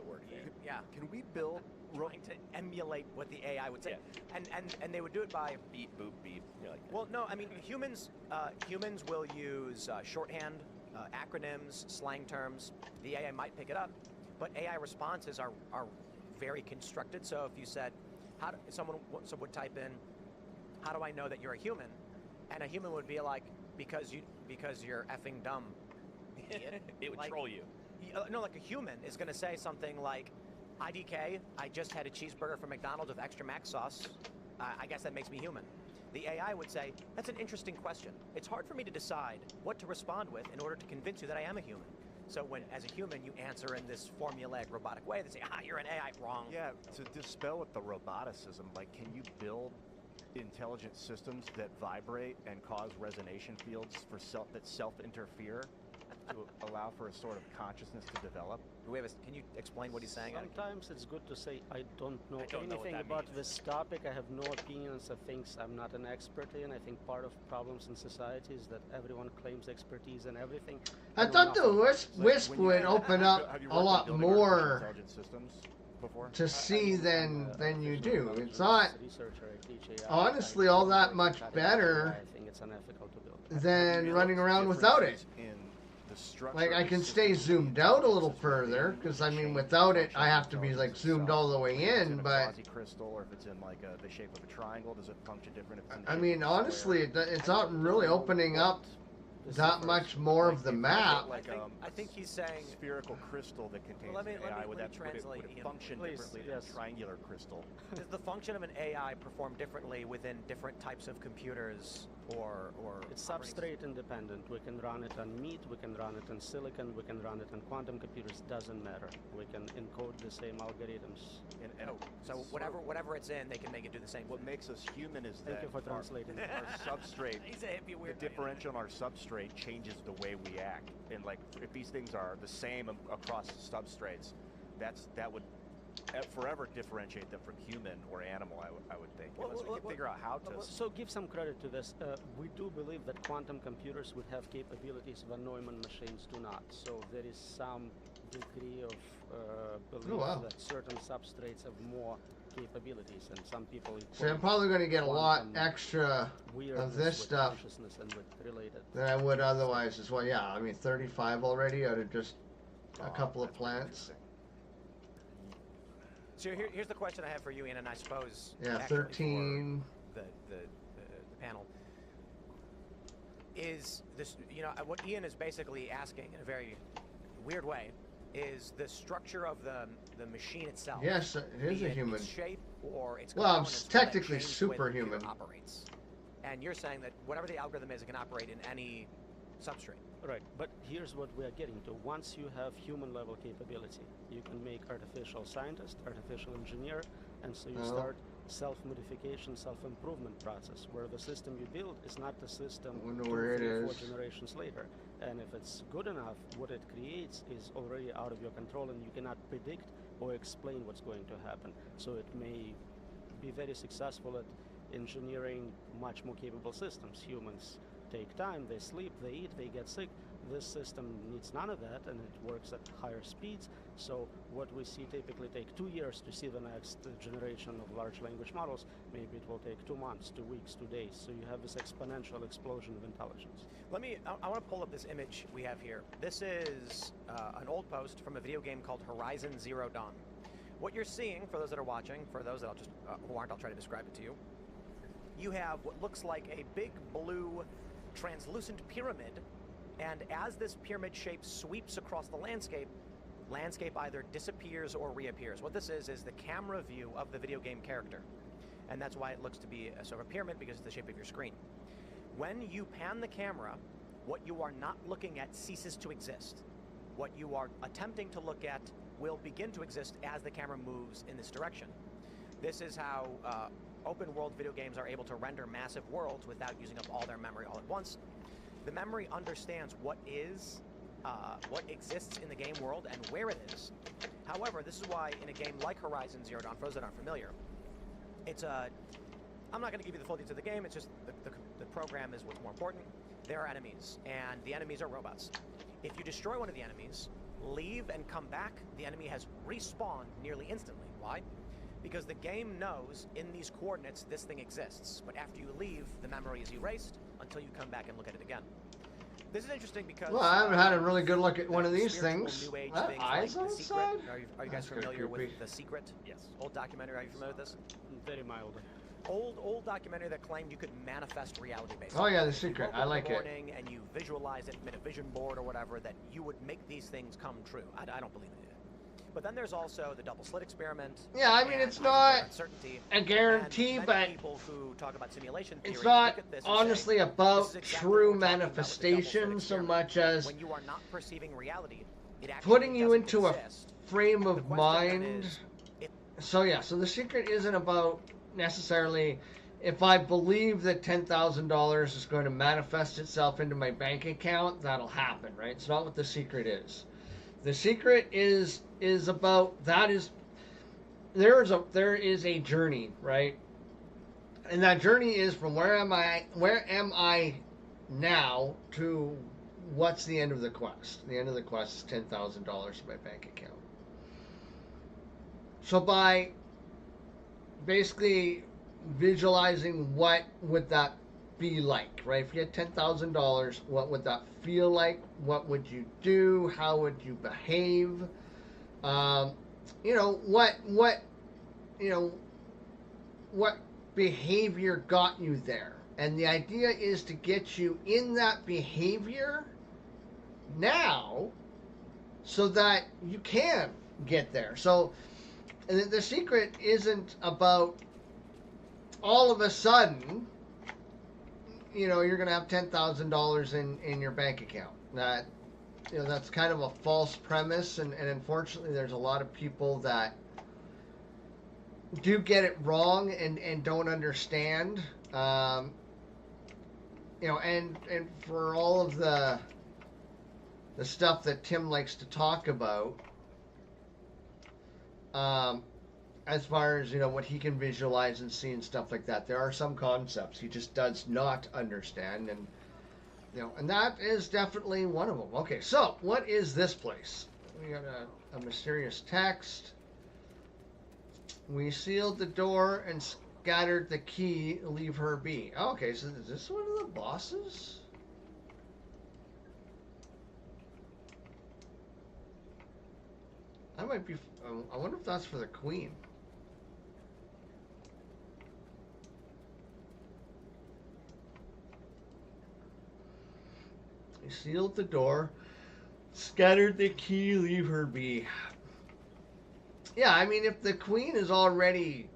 Speaker 4: Yeah.
Speaker 7: Can we build
Speaker 4: trying to emulate what the AI would say?
Speaker 6: Yeah.
Speaker 4: And they would do it by
Speaker 6: beep boop beep. You're like,
Speaker 4: well, no, I mean humans will use shorthand, acronyms, slang terms. The AI might pick it up, but AI responses are very constructed. So if you said, someone would type in, how do I know that you're a human? And a human would be like, because you're effing dumb. Idiot.
Speaker 6: It would troll you.
Speaker 4: No, like a human is going to say something like, IDK, I just had a cheeseburger from McDonald's with extra mac sauce. I guess that makes me human. The AI would say, that's an interesting question. It's hard for me to decide what to respond with in order to convince you that I am a human. So when, as a human, you answer in this formulaic robotic way, they say, you're an AI, wrong.
Speaker 7: Yeah, to dispel with the roboticism, like, can you build intelligent systems that vibrate and cause resonation fields that self-interfere? to allow for a sort of consciousness to develop?
Speaker 4: Do we have can you explain what he's saying?
Speaker 5: Sometimes it's good to say I don't know
Speaker 6: I don't know what
Speaker 5: anything
Speaker 6: that
Speaker 5: about
Speaker 6: means.
Speaker 5: this topic. I have no opinions of things I'm not an expert in. I think part of problems in society is that everyone claims expertise in everything.
Speaker 1: I
Speaker 5: know
Speaker 1: thought the
Speaker 5: nothing.
Speaker 1: Wisp
Speaker 7: When you-
Speaker 1: would open up
Speaker 7: Have you
Speaker 1: a
Speaker 7: worked on
Speaker 1: lot
Speaker 7: building artificial
Speaker 1: more
Speaker 7: intelligence systems before?
Speaker 1: to see than you
Speaker 5: artificial
Speaker 1: do. It's
Speaker 5: intelligence
Speaker 1: not
Speaker 5: researcher. I teach AI.
Speaker 1: honestly
Speaker 5: I
Speaker 1: all
Speaker 5: don't
Speaker 1: that
Speaker 5: work
Speaker 1: much
Speaker 5: with
Speaker 1: better
Speaker 5: AI. I think it's unethical to build.
Speaker 1: than
Speaker 7: You
Speaker 1: running
Speaker 7: notice
Speaker 1: around without it.
Speaker 7: differences in the structure
Speaker 1: Like, I
Speaker 7: of the
Speaker 1: can
Speaker 7: system
Speaker 1: stay
Speaker 7: of
Speaker 1: zoomed
Speaker 7: the
Speaker 1: out a little
Speaker 7: intelligence
Speaker 1: further,
Speaker 7: within
Speaker 1: because
Speaker 7: the
Speaker 1: I mean,
Speaker 7: chain
Speaker 1: without it,
Speaker 7: function
Speaker 1: I
Speaker 7: of
Speaker 1: have to be like
Speaker 7: intelligence
Speaker 1: zoomed
Speaker 7: itself.
Speaker 1: all the way
Speaker 7: If it's
Speaker 1: in,
Speaker 7: a
Speaker 1: but
Speaker 7: quasi-crystal, or if it's in like the shape of a triangle, does it function different? If it's in the
Speaker 1: I
Speaker 7: shape
Speaker 1: mean,
Speaker 7: of a
Speaker 1: honestly,
Speaker 7: square?
Speaker 1: it's not really opening up that much more of the map.
Speaker 7: Like,
Speaker 4: I think he's saying
Speaker 7: spherical crystal that contains
Speaker 4: let me
Speaker 7: AI, would
Speaker 4: translate,
Speaker 7: would it
Speaker 4: Ian.
Speaker 7: function
Speaker 5: Please,
Speaker 7: differently
Speaker 5: yes.
Speaker 7: than a triangular crystal?
Speaker 4: does the function of an AI perform differently within different types of computers or
Speaker 5: It's
Speaker 4: operating
Speaker 5: substrate independent. We can run it on meat, we can run it on silicon, we can run it on quantum computers. Doesn't matter. We can encode the same algorithms.
Speaker 7: And
Speaker 4: So whatever it's in, they can make it do the same
Speaker 7: what
Speaker 4: thing.
Speaker 7: makes us human is
Speaker 5: Thank
Speaker 7: that
Speaker 5: you for translating.
Speaker 7: our substrate,
Speaker 4: He's a hippie
Speaker 7: the
Speaker 4: weird.
Speaker 7: differential on our substrate changes the way we act. And like, if these things are the same across substrates, that would forever differentiate them from human or animal. I would think, unless we can figure out how to.
Speaker 5: So give some credit to this. We do believe that quantum computers would have capabilities that Neumann machines do not. So there is some degree of belief
Speaker 1: wow.
Speaker 5: that certain substrates have more capabilities, and some people.
Speaker 1: So I'm probably going to get a lot
Speaker 5: quantum
Speaker 1: extra
Speaker 5: weirdness
Speaker 1: of this
Speaker 5: with
Speaker 1: stuff
Speaker 5: consciousness and with related.
Speaker 1: than I would otherwise as well. Yeah, I mean, 35 already out of just a couple of
Speaker 7: That's pretty
Speaker 1: plants.
Speaker 4: So here's the question I have for you, Ian, and I suppose
Speaker 1: Yeah,
Speaker 4: actually
Speaker 1: 13.
Speaker 4: for the panel is this. You know what Ian is basically asking in a very weird way is the structure of the machine itself.
Speaker 1: Yes, it is
Speaker 4: be
Speaker 1: a
Speaker 4: it
Speaker 1: human.
Speaker 4: its shape or its
Speaker 1: Well,
Speaker 4: components,
Speaker 1: it's
Speaker 4: will that
Speaker 1: technically
Speaker 4: change the way the computer
Speaker 1: superhuman.
Speaker 4: operates. And you're saying that whatever the algorithm is, it can operate in any substrate.
Speaker 5: Right, but here's what we are getting to. Once you have human level capability, you can make artificial scientist, artificial engineer, and so you
Speaker 1: Oh.
Speaker 5: start self-modification, self-improvement process, where the system you build is not the system
Speaker 1: Wonder
Speaker 5: 2,
Speaker 1: where it
Speaker 5: 3, 4
Speaker 1: is.
Speaker 5: generations later. And if it's good enough, what it creates is already out of your control, and you cannot predict or explain what's going to happen. So it may be very successful at engineering much more capable systems. Humans take time, they sleep, they eat, they get sick. This system needs none of that, and it works at higher speeds. So what we see typically take 2 years to see the next generation of large language models. Maybe it will take 2 months, 2 weeks, 2 days. So you have this exponential explosion of intelligence.
Speaker 4: I want to pull up this image we have here. This is an old post from a video game called Horizon Zero Dawn. What you're seeing, for those that are watching, for those that who aren't, I'll try to describe it to you. You have what looks like a big blue translucent pyramid, and as this pyramid shape sweeps across the landscape either disappears or reappears. What this is the camera view of the video game character, and that's why it looks to be a sort of a pyramid, because it's the shape of your screen. When you pan the camera, what you are not looking at ceases to exist. What you are attempting to look at will begin to exist as the camera moves in this direction. This is how open world video games are able to render massive worlds without using up all their memory all at once. The memory understands what exists in the game world and where it is. However, this is why in a game like Horizon Zero Dawn, for those that aren't familiar, I'm not going to give you the full details of the game, it's just the program is what's more important. There are enemies, and the enemies are robots. If you destroy one of the enemies, leave and come back, the enemy has respawned nearly instantly. Why? Because the game knows in these coordinates this thing exists, but after you leave, the memory is erased until you come back and look at it again. This is interesting because...
Speaker 1: Well, I haven't had a really good look at one of these
Speaker 4: spiritual
Speaker 1: things.
Speaker 4: New Age
Speaker 1: That
Speaker 4: things
Speaker 1: eyes
Speaker 4: like
Speaker 1: on
Speaker 4: The
Speaker 1: the
Speaker 4: Secret.
Speaker 1: side?
Speaker 4: Are you guys
Speaker 1: That's kinda
Speaker 4: familiar with
Speaker 1: creepy.
Speaker 4: The Secret?
Speaker 5: Yes.
Speaker 4: Old documentary, are you familiar with this?
Speaker 5: Very mildly.
Speaker 4: Old documentary that claimed you could manifest reality, basically.
Speaker 1: Oh yeah, The
Speaker 4: If you
Speaker 1: Secret.
Speaker 4: woke
Speaker 1: I
Speaker 4: up in
Speaker 1: like
Speaker 4: the
Speaker 1: it.
Speaker 4: morning and you visualize it, made a vision board or whatever, that you would make these things come true. I don't believe in it. But then there's also the double slit experiment.
Speaker 1: Yeah, I mean,
Speaker 4: and
Speaker 1: it's not
Speaker 4: uncertainty.
Speaker 1: a guarantee,
Speaker 4: And
Speaker 1: but
Speaker 4: many people who talk about simulation theory
Speaker 1: it's not
Speaker 4: look at this and say,
Speaker 1: honestly
Speaker 4: "This
Speaker 1: about
Speaker 4: is exactly
Speaker 1: true
Speaker 4: what we're talking about with the double slit
Speaker 1: manifestation so
Speaker 4: experiment."
Speaker 1: much as
Speaker 4: When you are not perceiving reality, it actually
Speaker 1: putting you
Speaker 4: doesn't
Speaker 1: into a
Speaker 4: exist.
Speaker 1: frame
Speaker 4: The
Speaker 1: of
Speaker 4: question then
Speaker 1: mind.
Speaker 4: is, if
Speaker 1: So yeah, so The Secret isn't about necessarily if I believe that $10,000 is going to manifest itself into my bank account, that'll happen, right? It's not what the secret is. The secret is about that is there is a journey, right? And that journey is from where am I now to what's the end of the quest. The end of the quest is $10,000 in my bank account. So by basically visualizing what would that be like, right? If you had $10,000, what would that feel like? What would you do? How would you behave? You know what you know what behavior got you there, and the idea is to get you in that behavior now, so that you can get there. So, and the secret isn't about all of a sudden, you're going to have $10,000 in your bank account. That, that's kind of a false premise, and unfortunately, there's a lot of people that do get it wrong and don't understand. And for all of the stuff that Tim likes to talk about, as far as what he can visualize and see and stuff like that, there are some concepts he just does not understand, and and that is definitely one of them. Okay, so what is this place? We got a mysterious text. We sealed the door and scattered the key. Leave her be. Okay, so is this one of the bosses? That might be. I wonder if that's for the queen. We sealed the door, scattered the key. Leave her be. Yeah, I mean, if the queen is already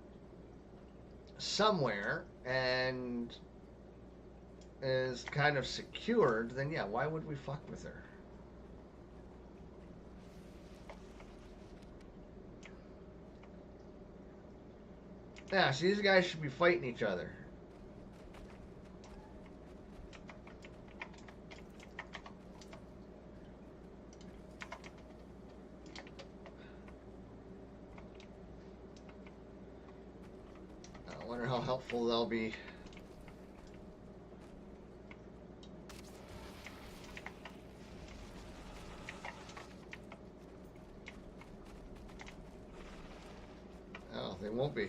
Speaker 1: somewhere and is kind of secured, then yeah, why would we fuck with her? Yeah, so these guys should be fighting each other. I wonder how helpful they'll be. Oh, they won't be.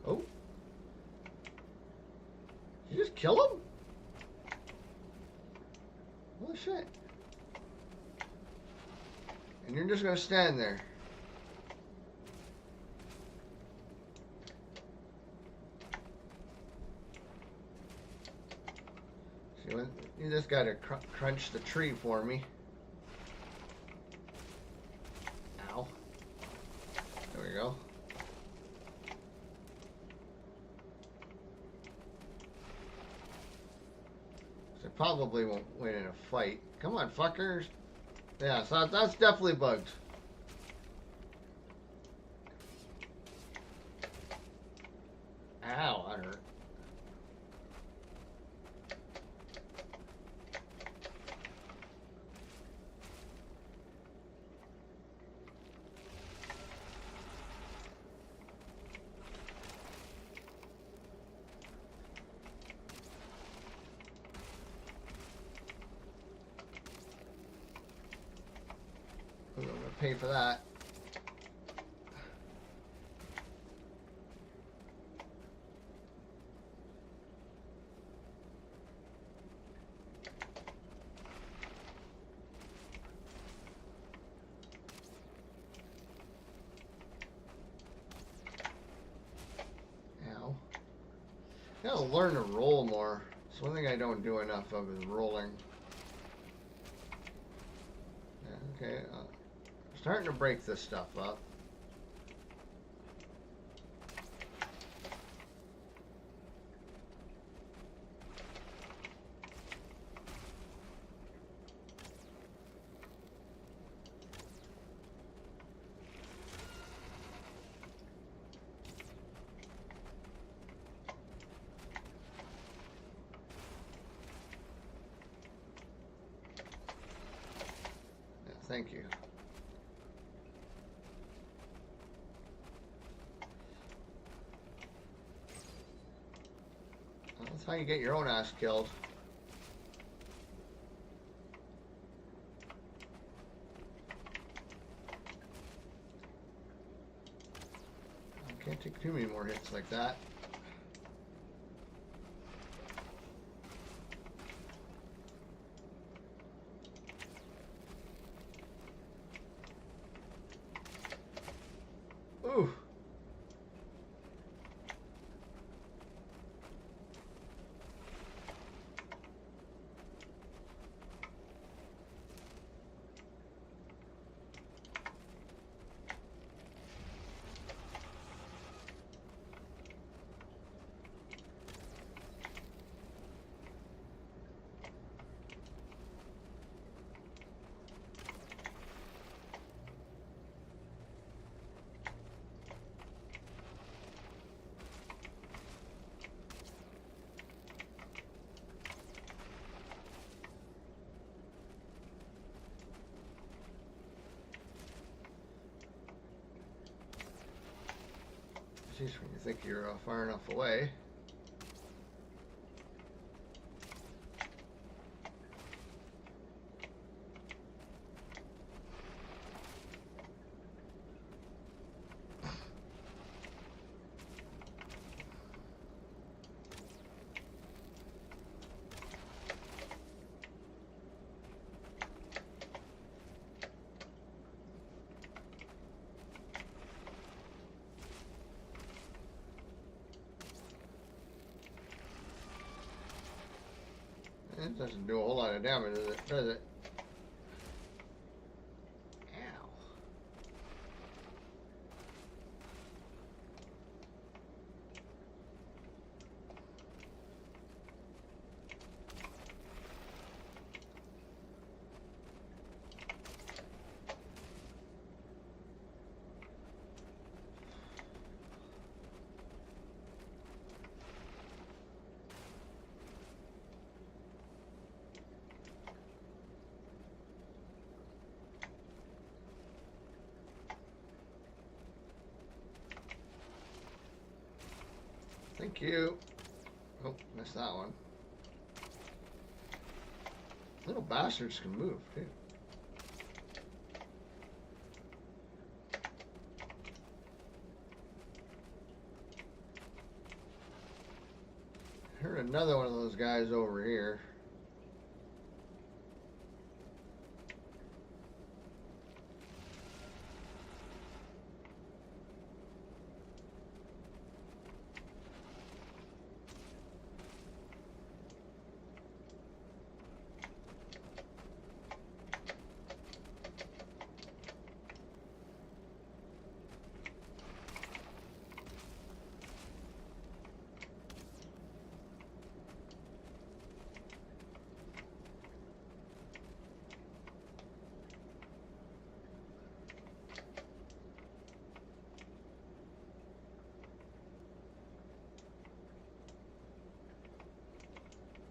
Speaker 1: Oh. Did you just kill him? Holy shit. And you're just gonna stand there. See, you just gotta crunch the tree for me. Ow. There we go. So probably won't win in a fight. Come on, fuckers. Yeah, so that's definitely bugged. Ow, that hurt. I'm gonna pay for that. Ow. Gotta learn to roll more. It's one thing I don't do enough of is rolling. Yeah, okay. Starting to break this stuff up. Thank you. That's how you get your own ass killed. Can't take too many more hits like that. Ooh. Jeez, when you think you're far enough away. It doesn't do a whole lot of damage, does it? Ow. Thank you. Oh, missed that one. Little bastards can move, too. Heard another one of those guys over here.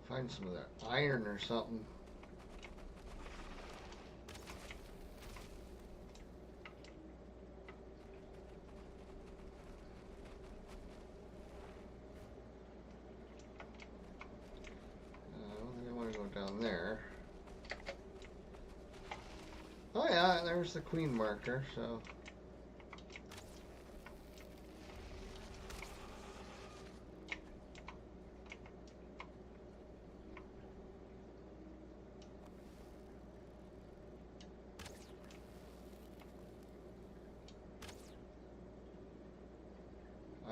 Speaker 1: Find some of that iron or something. I don't think I want to go down there. Oh yeah, there's the queen marker, so...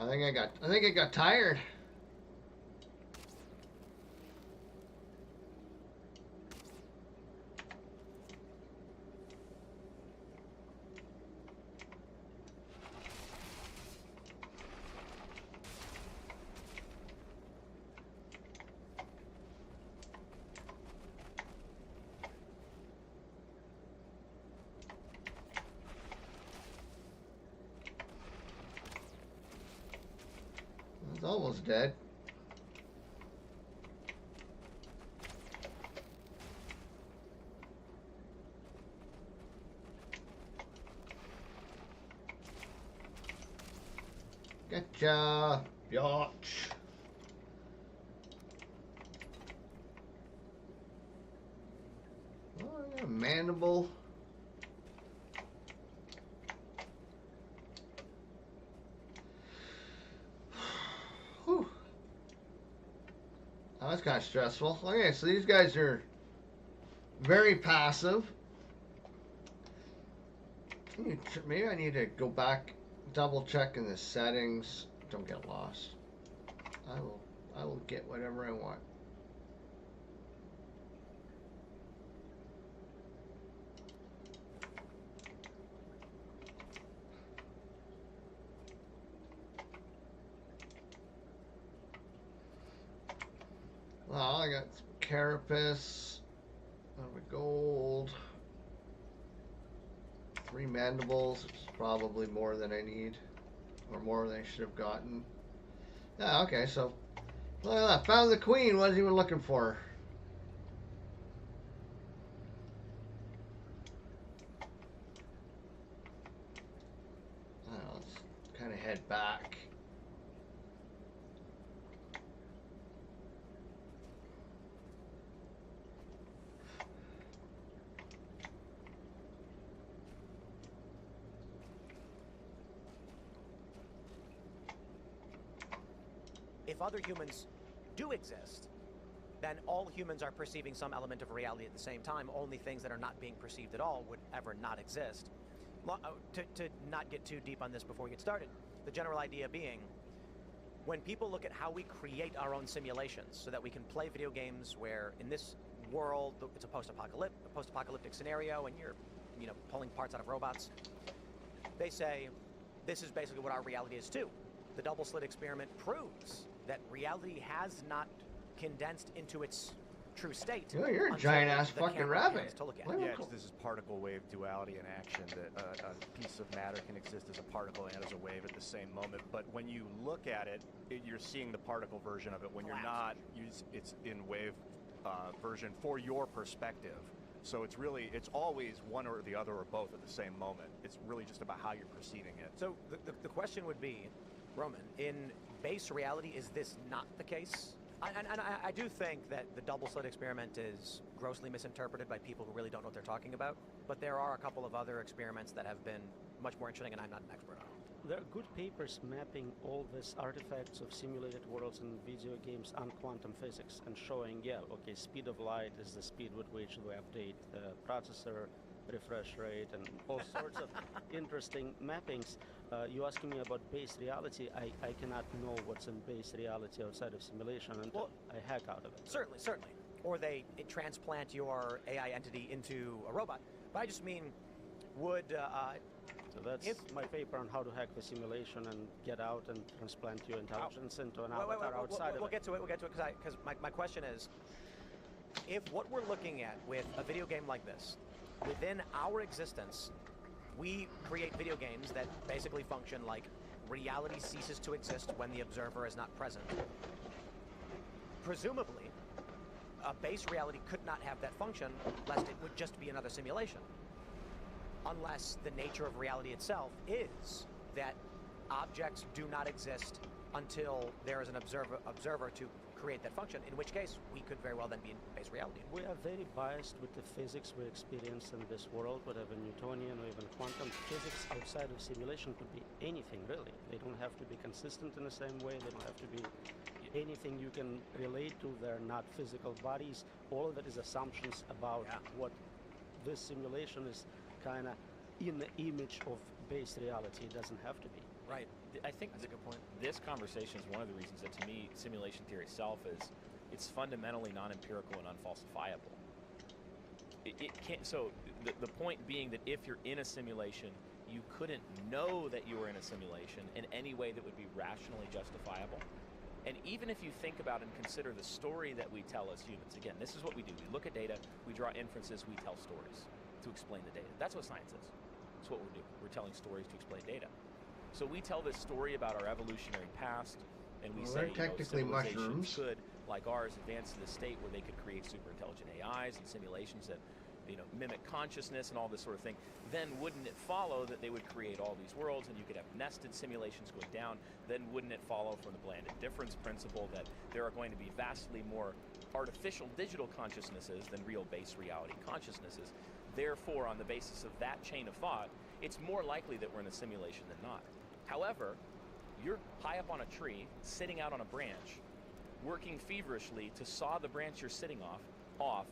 Speaker 1: I think I got tired. It's almost dead. Getcha, biatch. Oh, yeah, mandible. Whew. Oh, that's kind of stressful. Okay, so these guys are very passive. Maybe I need to go back, double check in the settings. Don't get lost. I will get whatever I want. Well, I got some carapace, a gold, 3 mandibles, which is probably more than I need, or more than I should have gotten. Yeah, okay, so look at that. Found the queen. Wasn't even looking for her. I don't know, let's kind of head back.
Speaker 4: If other humans do exist, then all humans are perceiving some element of reality at the same time. Only things that are not being perceived at all would ever not exist. To not get too deep on this before we get started, the general idea being, when people look at how we create our own simulations so that we can play video games where in this world it's a post-apocalyptic scenario and you're, pulling parts out of robots, they say this is basically what our reality is too. The double slit experiment proves that reality has not condensed into its true state.
Speaker 1: Oh, you're a giant ass fucking rabbit.
Speaker 4: To look at.
Speaker 7: Yeah, this is particle wave duality in action. That a piece of matter can exist as a particle and as a wave at the same moment. But when you look at it, you're seeing the particle version of it. When you're not, it's in wave version for your perspective. So it's always one or the other or both at the same moment. It's really just about how you're perceiving it.
Speaker 4: So the question would be, Roman, in base reality, is this not the case? And I do think that the double slit experiment is grossly misinterpreted by people who really don't know what they're talking about. But there are a couple of other experiments that have been much more interesting, and I'm not an expert on it.
Speaker 5: There are good papers mapping all these artifacts of simulated worlds in video games on quantum physics and showing, speed of light is the speed with which we update the processor, refresh rate, and all sorts of interesting mappings. You asking me about base reality, I cannot know what's in base reality outside of simulation until I hack out of it.
Speaker 4: Certainly. Or they transplant your AI entity into a robot. But I just mean, would...
Speaker 5: So that's my paper on how to hack the simulation and get out and transplant your intelligence into an avatar outside of it.
Speaker 4: We'll get to it, because my question is, if what we're looking at with a video game like this, within our existence, we create video games that basically function like reality ceases to exist when the observer is not present. Presumably, a base reality could not have that function, lest it would just be another simulation. Unless the nature of reality itself is that objects do not exist until there is an observer to create that function, in which case we could very well then be in base reality.
Speaker 5: We are very biased with the physics we experience in this world, whatever Newtonian or even quantum physics outside of simulation could be anything, really. They don't have to be consistent in the same way, they don't have to be anything you can relate to. They're not physical bodies. All of it is assumptions about what this simulation is kind of in the image of base reality. It doesn't have to be.
Speaker 4: Right.
Speaker 6: I think that's a good point. This conversation is one of the reasons that, to me, simulation theory itself it's fundamentally non-empirical and unfalsifiable. It can't. So the point being that if you're in a simulation, you couldn't know that you were in a simulation in any way that would be rationally justifiable. And even if you think about and consider the story that we tell as humans, again, this is what we do. We look at data, we draw inferences, we tell stories to explain the data. That's what science is. That's what we're doing. We're telling stories to explain data. So we tell this story about our evolutionary past, and we say
Speaker 1: technically
Speaker 6: civilizations could, like ours, advance to the state where they could create super intelligent AIs and simulations that mimic consciousness and all this sort of thing, then wouldn't it follow that they would create all these worlds and you could have nested simulations going down? Then wouldn't it follow from the bland indifference principle that there are going to be vastly more artificial digital consciousnesses than real base reality consciousnesses? Therefore, on the basis of that chain of thought, it's more likely that we're in a simulation than not. However, you're high up on a tree, sitting out on a branch, working feverishly to saw the branch you're sitting off,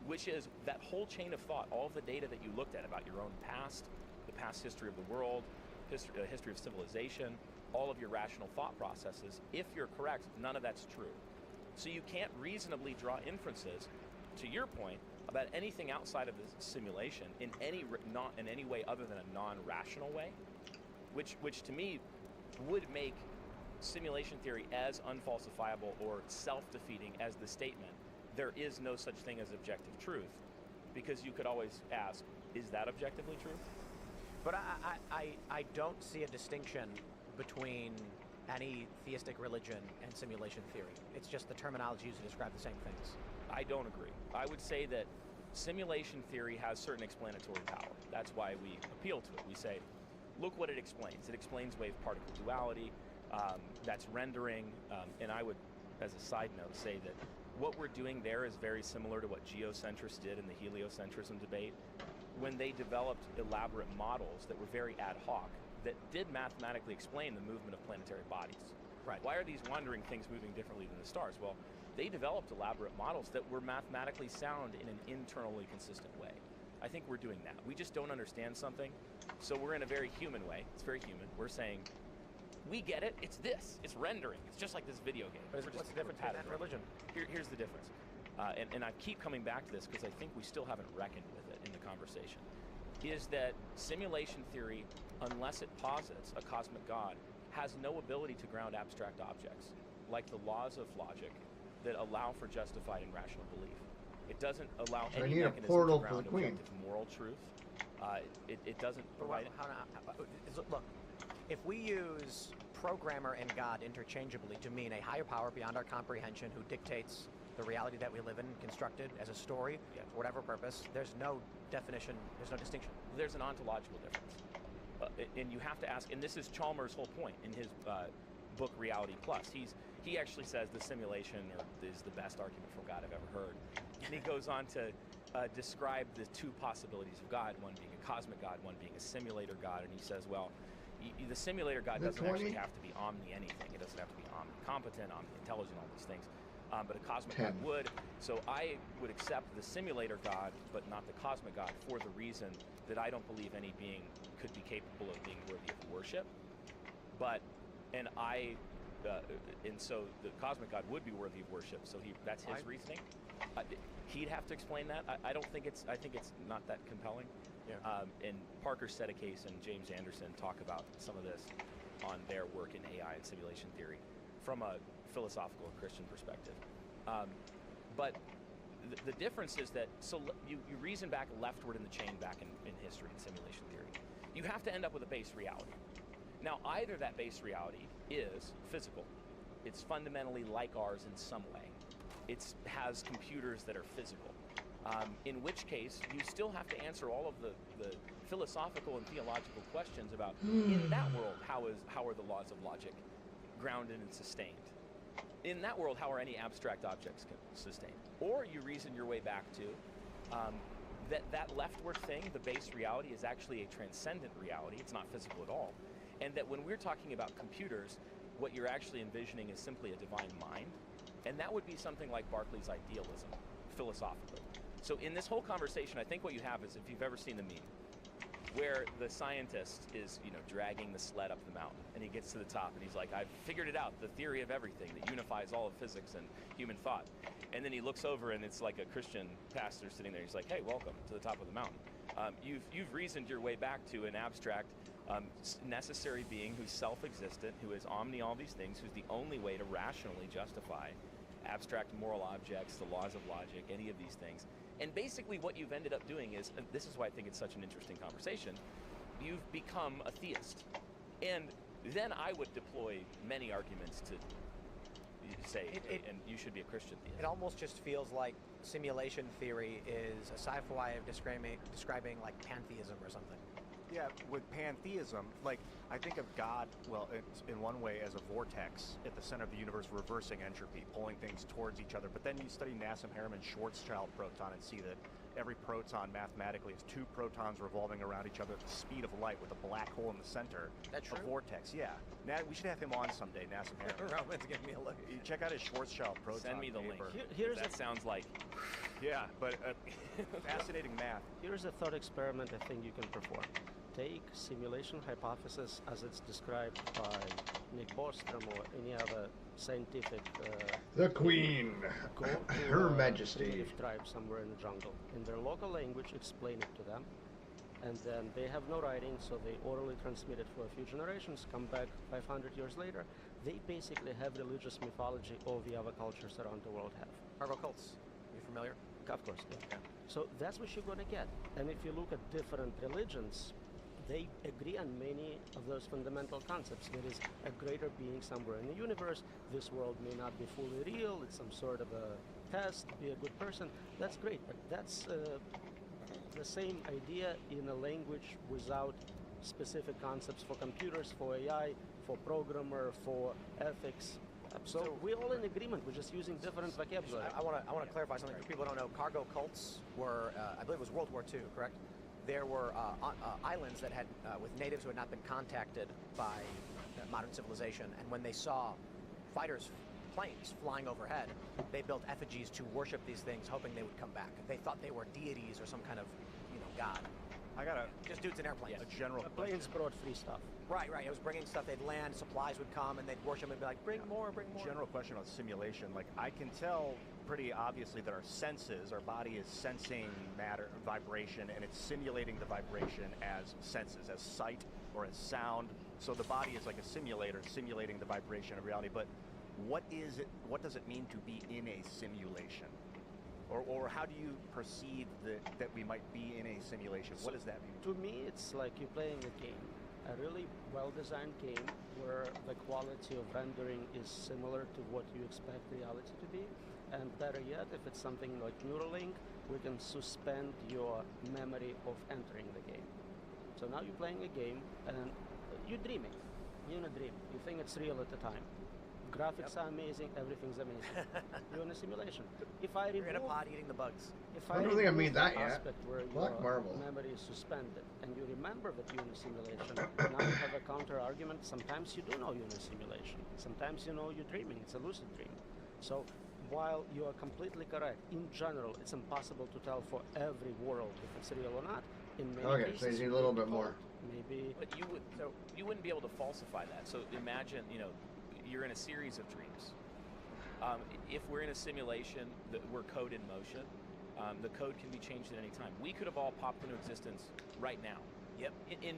Speaker 6: which is that whole chain of thought, all of the data that you looked at about your own past, the past history of the world, history of civilization, all of your rational thought processes. If you're correct, none of that's true. So you can't reasonably draw inferences, to your point, about anything outside of the simulation in any way other than a non-rational way, which to me would make simulation theory as unfalsifiable or self-defeating as the statement, there is no such thing as objective truth, because you could always ask, is that objectively true?
Speaker 4: But I don't see a distinction between any theistic religion and simulation theory. It's just the terminology used to describe the same things.
Speaker 6: I don't agree. I would say that simulation theory has certain explanatory power. That's why we appeal to it. We say, look what it explains. It explains wave-particle duality. That's rendering. And I would, as a side note, say that what we're doing there is very similar to what geocentrists did in the heliocentrism debate when they developed elaborate models that were very ad hoc, that did mathematically explain the movement of planetary bodies.
Speaker 4: Right.
Speaker 6: Why are these wandering things moving differently than the stars? Well, they developed elaborate models that were mathematically sound in an internally consistent way. I think we're doing that. We just don't understand something, so we're in a very human way. It's very human. We're saying, we get it, it's this, it's rendering. It's just like this video game.
Speaker 4: But what's the difference between that and religion?
Speaker 6: Here's the difference. And I keep coming back to this because I think we still haven't reckoned with it in the conversation, is that simulation theory, unless it posits a cosmic God, has no ability to ground abstract objects, like the laws of logic that allow for justified and rational belief. It doesn't allow any mechanism to ground objective moral truth. It doesn't provide...
Speaker 4: Look, if we use programmer and God interchangeably to mean a higher power beyond our comprehension who dictates the reality that we live in, constructed as a story, for whatever purpose, there's no definition, there's no distinction.
Speaker 6: There's an ontological difference. And you have to ask, and this is Chalmers' whole point in his book Reality Plus. He actually says the simulation is the best argument for God I've ever heard. And he goes on to describe the two possibilities of God, one being a cosmic God, one being a simulator God. And he says, well, the simulator God doesn't actually have to be omni-anything. It doesn't have to be omni-competent, omni-intelligent, all these things. But a cosmic God would. So I would accept the simulator God, but not the cosmic God, for the reason that I don't believe any being could be capable of being worthy of worship. And so the cosmic God would be worthy of worship. So that's his reasoning. He'd have to explain that. I think it's not that compelling.
Speaker 4: Yeah.
Speaker 6: And Parker Sedekase and James Anderson talk about some of this on their work in AI and simulation theory from a philosophical and Christian perspective. But the difference is that, so you reason back leftward in the chain back in history and simulation theory. You have to end up with a base reality. Now, either that base reality is physical. It's fundamentally like ours in some way. It has computers that are physical. In which case, you still have to answer all of the philosophical and theological questions about, in that world, how are the laws of logic grounded and sustained? In that world, how are any abstract objects sustained? Or you reason your way back to that leftward thing, the base reality, is actually a transcendent reality. It's not physical at all. And that when we're talking about computers, what you're actually envisioning is simply a divine mind. And that would be something like Berkeley's idealism, philosophically. So in this whole conversation, I think what you have is, if you've ever seen the meme, where the scientist is, dragging the sled up the mountain, and he gets to the top, and he's like, I've figured it out, the theory of everything that unifies all of physics and human thought. And then he looks over, and it's like a Christian pastor sitting there. He's like, hey, welcome to the top of the mountain. You've reasoned your way back to an abstract, necessary being who's self-existent, who is omni all these things, who's the only way to rationally justify abstract moral objects, the laws of logic, any of these things. And basically what you've ended up doing is, and this is why I think it's such an interesting conversation, you've become a theist. And then I would deploy many arguments to say, and you should be a Christian theist.
Speaker 4: It almost just feels like simulation theory is a sci-fi way of describing like pantheism or something.
Speaker 7: Yeah, with pantheism, like, I think of God, well, it's in one way as a vortex at the center of the universe, reversing entropy, pulling things towards each other. But then you study Nassim Haramein-Schwarzschild proton and see that every proton mathematically is 2 protons revolving around each other at the speed of light with a black hole in the center.
Speaker 4: That's true?
Speaker 7: A vortex, yeah. Now, we should have him on someday, Nassim Haramein.
Speaker 4: Roman's giving me a look.
Speaker 7: You check out his Schwarzschild proton
Speaker 6: Send me the link.
Speaker 7: paper.
Speaker 6: That sounds like
Speaker 7: Yeah, but fascinating math.
Speaker 5: Here's a thought experiment I think you can perform. Take simulation hypothesis as it's described by Nick Bostrom or any other scientific
Speaker 1: The Queen,
Speaker 5: go to
Speaker 1: Her
Speaker 5: a
Speaker 1: Majesty.
Speaker 5: primitive tribe somewhere in the jungle. In their local language, explain it to them. And then they have no writing, so they orally transmit it for a few generations, come back 500 years later. They basically have religious mythology all the other cultures around the world have.
Speaker 4: Cargo cults. You familiar?
Speaker 5: Of course, yeah. So that's what you're going to get. And if you look at different religions, they agree on many of those fundamental concepts. There is a greater being somewhere in the universe. This world may not be fully real. It's some sort of a test. Be a good person. That's great, but that's the same idea in a language without specific concepts for computers, for AI, for programmer, for ethics. So we're all in agreement. We're just using different vocabulary.
Speaker 4: I want to clarify something for people who don't know. Cargo cults were, I believe it was World War II, correct? There were islands that had, with natives who had not been contacted by modern civilization, and when they saw fighters, planes flying overhead, they built effigies to worship these things, hoping they would come back. They thought they were deities or some kind of, god.
Speaker 7: I got
Speaker 4: just dudes in airplanes.
Speaker 7: a general
Speaker 5: Planes brought free stuff.
Speaker 4: Right. It was bringing stuff. They'd land, supplies would come, and they'd worship and be like, bring more.
Speaker 7: general question on simulation. Like, I can tell pretty obviously that our senses, our body is sensing matter, vibration, and it's simulating the vibration as senses, as sight or as sound. So the body is like a simulator simulating the vibration of reality. But what is it? What does it mean to be in a simulation? Or how do you perceive that we might be in a simulation? What does that mean?
Speaker 5: To me, it's like you're playing a game. A really well-designed game where the quality of rendering is similar to what you expect reality to be. And better yet, if it's something like Neuralink, we can suspend your memory of entering the game. So now you're playing a game and you're dreaming. You're in a dream. You think it's real at the time. Graphics are amazing, everything's amazing. You're in a simulation. If I
Speaker 4: You're in a
Speaker 5: remove,
Speaker 4: pod eating the bugs.
Speaker 5: if
Speaker 1: I don't think I made
Speaker 5: remove the
Speaker 1: that yet.
Speaker 5: aspect where
Speaker 1: Black
Speaker 5: your
Speaker 1: marble.
Speaker 5: memory is suspended and you remember that you're in a simulation, now you have a counter argument. Sometimes you do know you're in a simulation. Sometimes you know you're dreaming. It's a lucid dream. So while you are completely correct, in general, it's impossible to tell for every world if it's real or not. In many
Speaker 1: Okay, so
Speaker 5: cases,
Speaker 1: you need a little bit more.
Speaker 5: Maybe.
Speaker 6: But you wouldn't be able to falsify that. So imagine, you're in a series of dreams. If we're in a simulation, we're code in motion. The code can be changed at any time. We could have all popped into existence right now.
Speaker 4: Yep.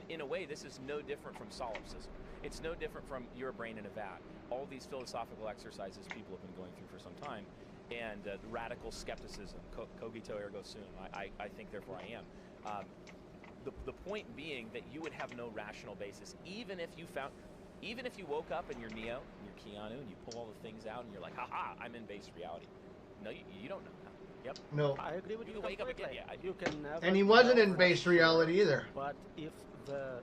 Speaker 6: In a way, this is no different from solipsism. It's no different from your brain in a vat. All these philosophical exercises people have been going through for some time, and radical skepticism, cogito ergo sum. I think, therefore I am. The point being that you would have no rational basis, even if you woke up and you're Neo, and you're Keanu, and you pull all the things out, and you're like, haha, I'm in base reality. No, you don't know that. Yep.
Speaker 1: No.
Speaker 5: I agree with
Speaker 6: You
Speaker 5: you
Speaker 6: can wake up
Speaker 5: completely.
Speaker 6: again, yeah.
Speaker 5: You can never
Speaker 1: And he wasn't
Speaker 5: tell
Speaker 1: in
Speaker 5: for
Speaker 1: base
Speaker 5: sure.
Speaker 1: reality either.
Speaker 5: But if the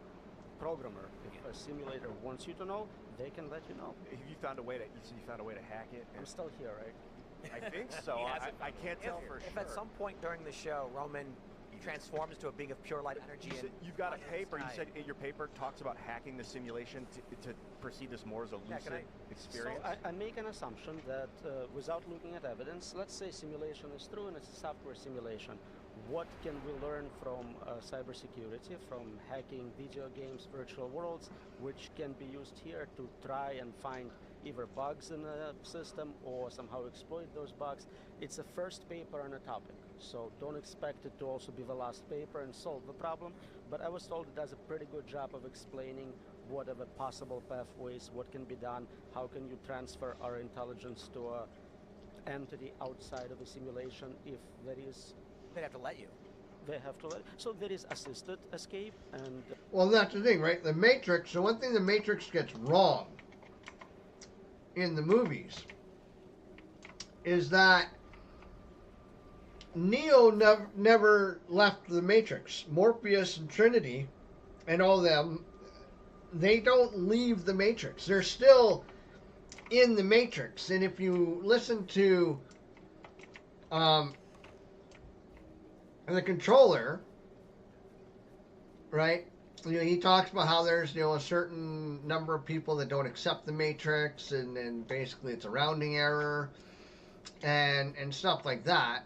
Speaker 5: programmer, if a simulator wants you to know, they can let you know.
Speaker 7: Have you found a way to hack it?
Speaker 5: I'm still here, right?
Speaker 7: I think so.
Speaker 6: He hasn't
Speaker 7: I can't tell for
Speaker 4: If
Speaker 7: sure.
Speaker 4: at some point during the show, Roman transforms to a being of pure light energy,
Speaker 7: You've got a paper. You
Speaker 4: Sky.
Speaker 7: said your paper talks about hacking the simulation to perceive this more as a lucid
Speaker 4: can I-
Speaker 7: experience.
Speaker 5: So I make an assumption that without looking at evidence, let's say simulation is true and it's a software simulation. What can we learn from cybersecurity, from hacking video games, virtual worlds, which can be used here to try and find either bugs in the system or somehow exploit those bugs? It's a first paper on a topic, so don't expect it to also be the last paper and solve the problem. But I was told it does a pretty good job of explaining what are the possible pathways, what can be done, how can you transfer our intelligence to a entity outside of the simulation if there is.
Speaker 4: they'd have to let you.
Speaker 5: They have to let. So there is assisted escape and.
Speaker 1: Well, that's the thing, right? The Matrix. So one thing the Matrix gets wrong in the movies is that Neo never left the Matrix. Morpheus and Trinity and all them, they don't leave the Matrix. They're still in the Matrix. And if you listen to the controller, right? He talks about how there's a certain number of people that don't accept the Matrix, and basically it's a rounding error, and stuff like that.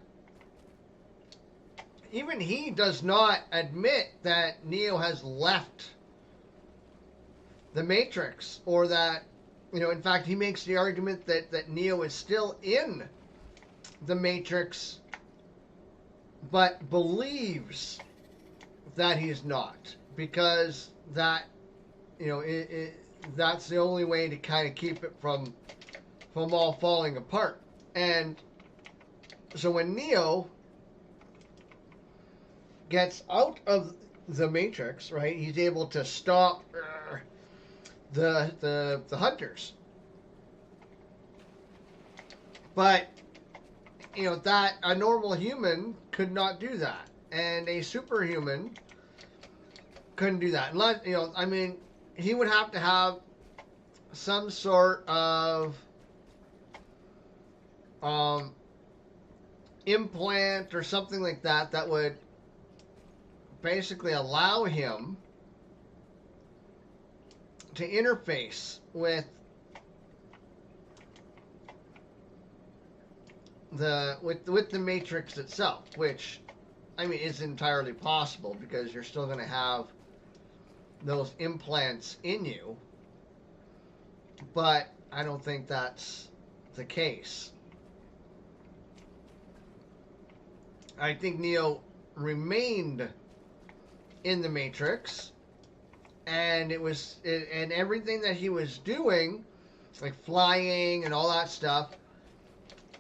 Speaker 1: Even he does not admit that Neo has left the Matrix, or that in fact, he makes the argument that Neo is still in the Matrix, but believes that he's not, because that that's the only way to kind of keep it from all falling apart. And so when Neo gets out of the Matrix, right, he's able to stop the hunters. But that a normal human could not do that, and a superhuman couldn't do that. Unless I mean, he would have to have some sort of implant or something like that would basically allow him to interface with the Matrix itself, which I mean is entirely possible, because you're still going to have those implants in you, but I don't think that's the case. I think Neo remained in the Matrix, and and everything that he was doing, like flying and all that stuff,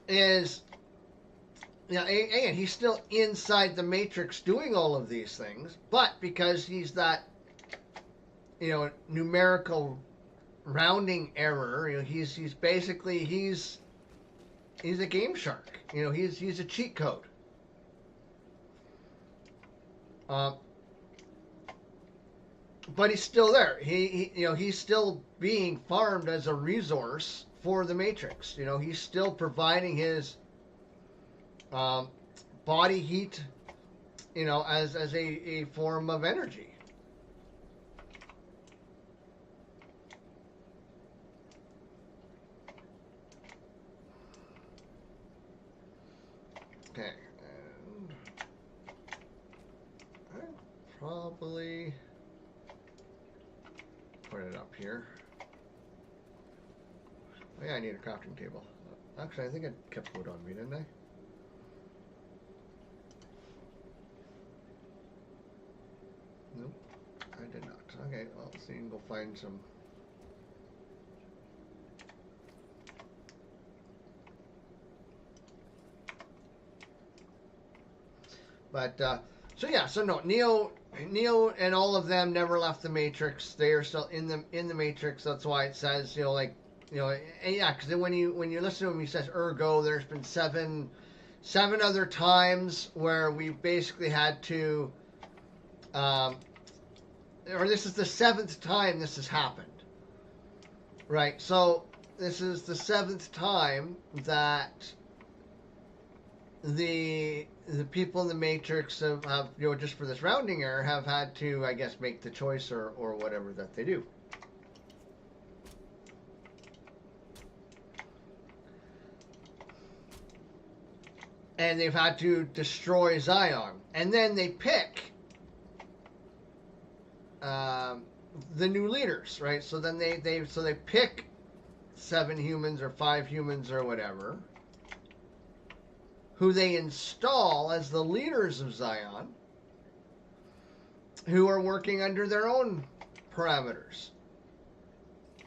Speaker 1: is and he's still inside the Matrix doing all of these things, but because he's that numerical rounding error, he's basically he's a game shark. He's a cheat code. But he's still there. He's still being farmed as a resource for the Matrix. He's still providing his body heat, as a form of energy. Okay, and I'll probably put it up here. Oh yeah, I need a crafting table. Actually, I think I kept wood on me, didn't I? Nope, I did not. Okay, well, let's see, go find some. But so no, Neo and all of them never left the Matrix. They are still in the Matrix. That's why it says because when you listen to him, he says ergo. There's been seven other times where we basically had to, or this is the 7th time this has happened, right? So this is the 7th time that the people in the Matrix have just for this rounding error have had to, I guess, make the choice or whatever that they do. And they've had to destroy Zion, and then they pick the new leaders, right? So then they pick 7 humans or 5 humans or whatever, who they install as the leaders of Zion, who are working under their own parameters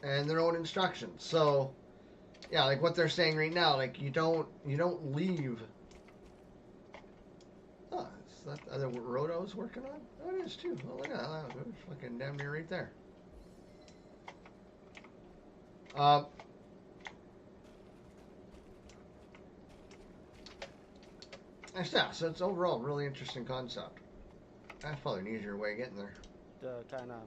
Speaker 1: and their own instructions. So, yeah, like what they're saying right now, like you don't leave. Oh, is that the other road I was working on? Oh, it is too. Oh, look at that. It's fucking damn near right there. Yeah, so it's overall a really interesting concept. That's probably an easier way of getting there.
Speaker 5: The kind of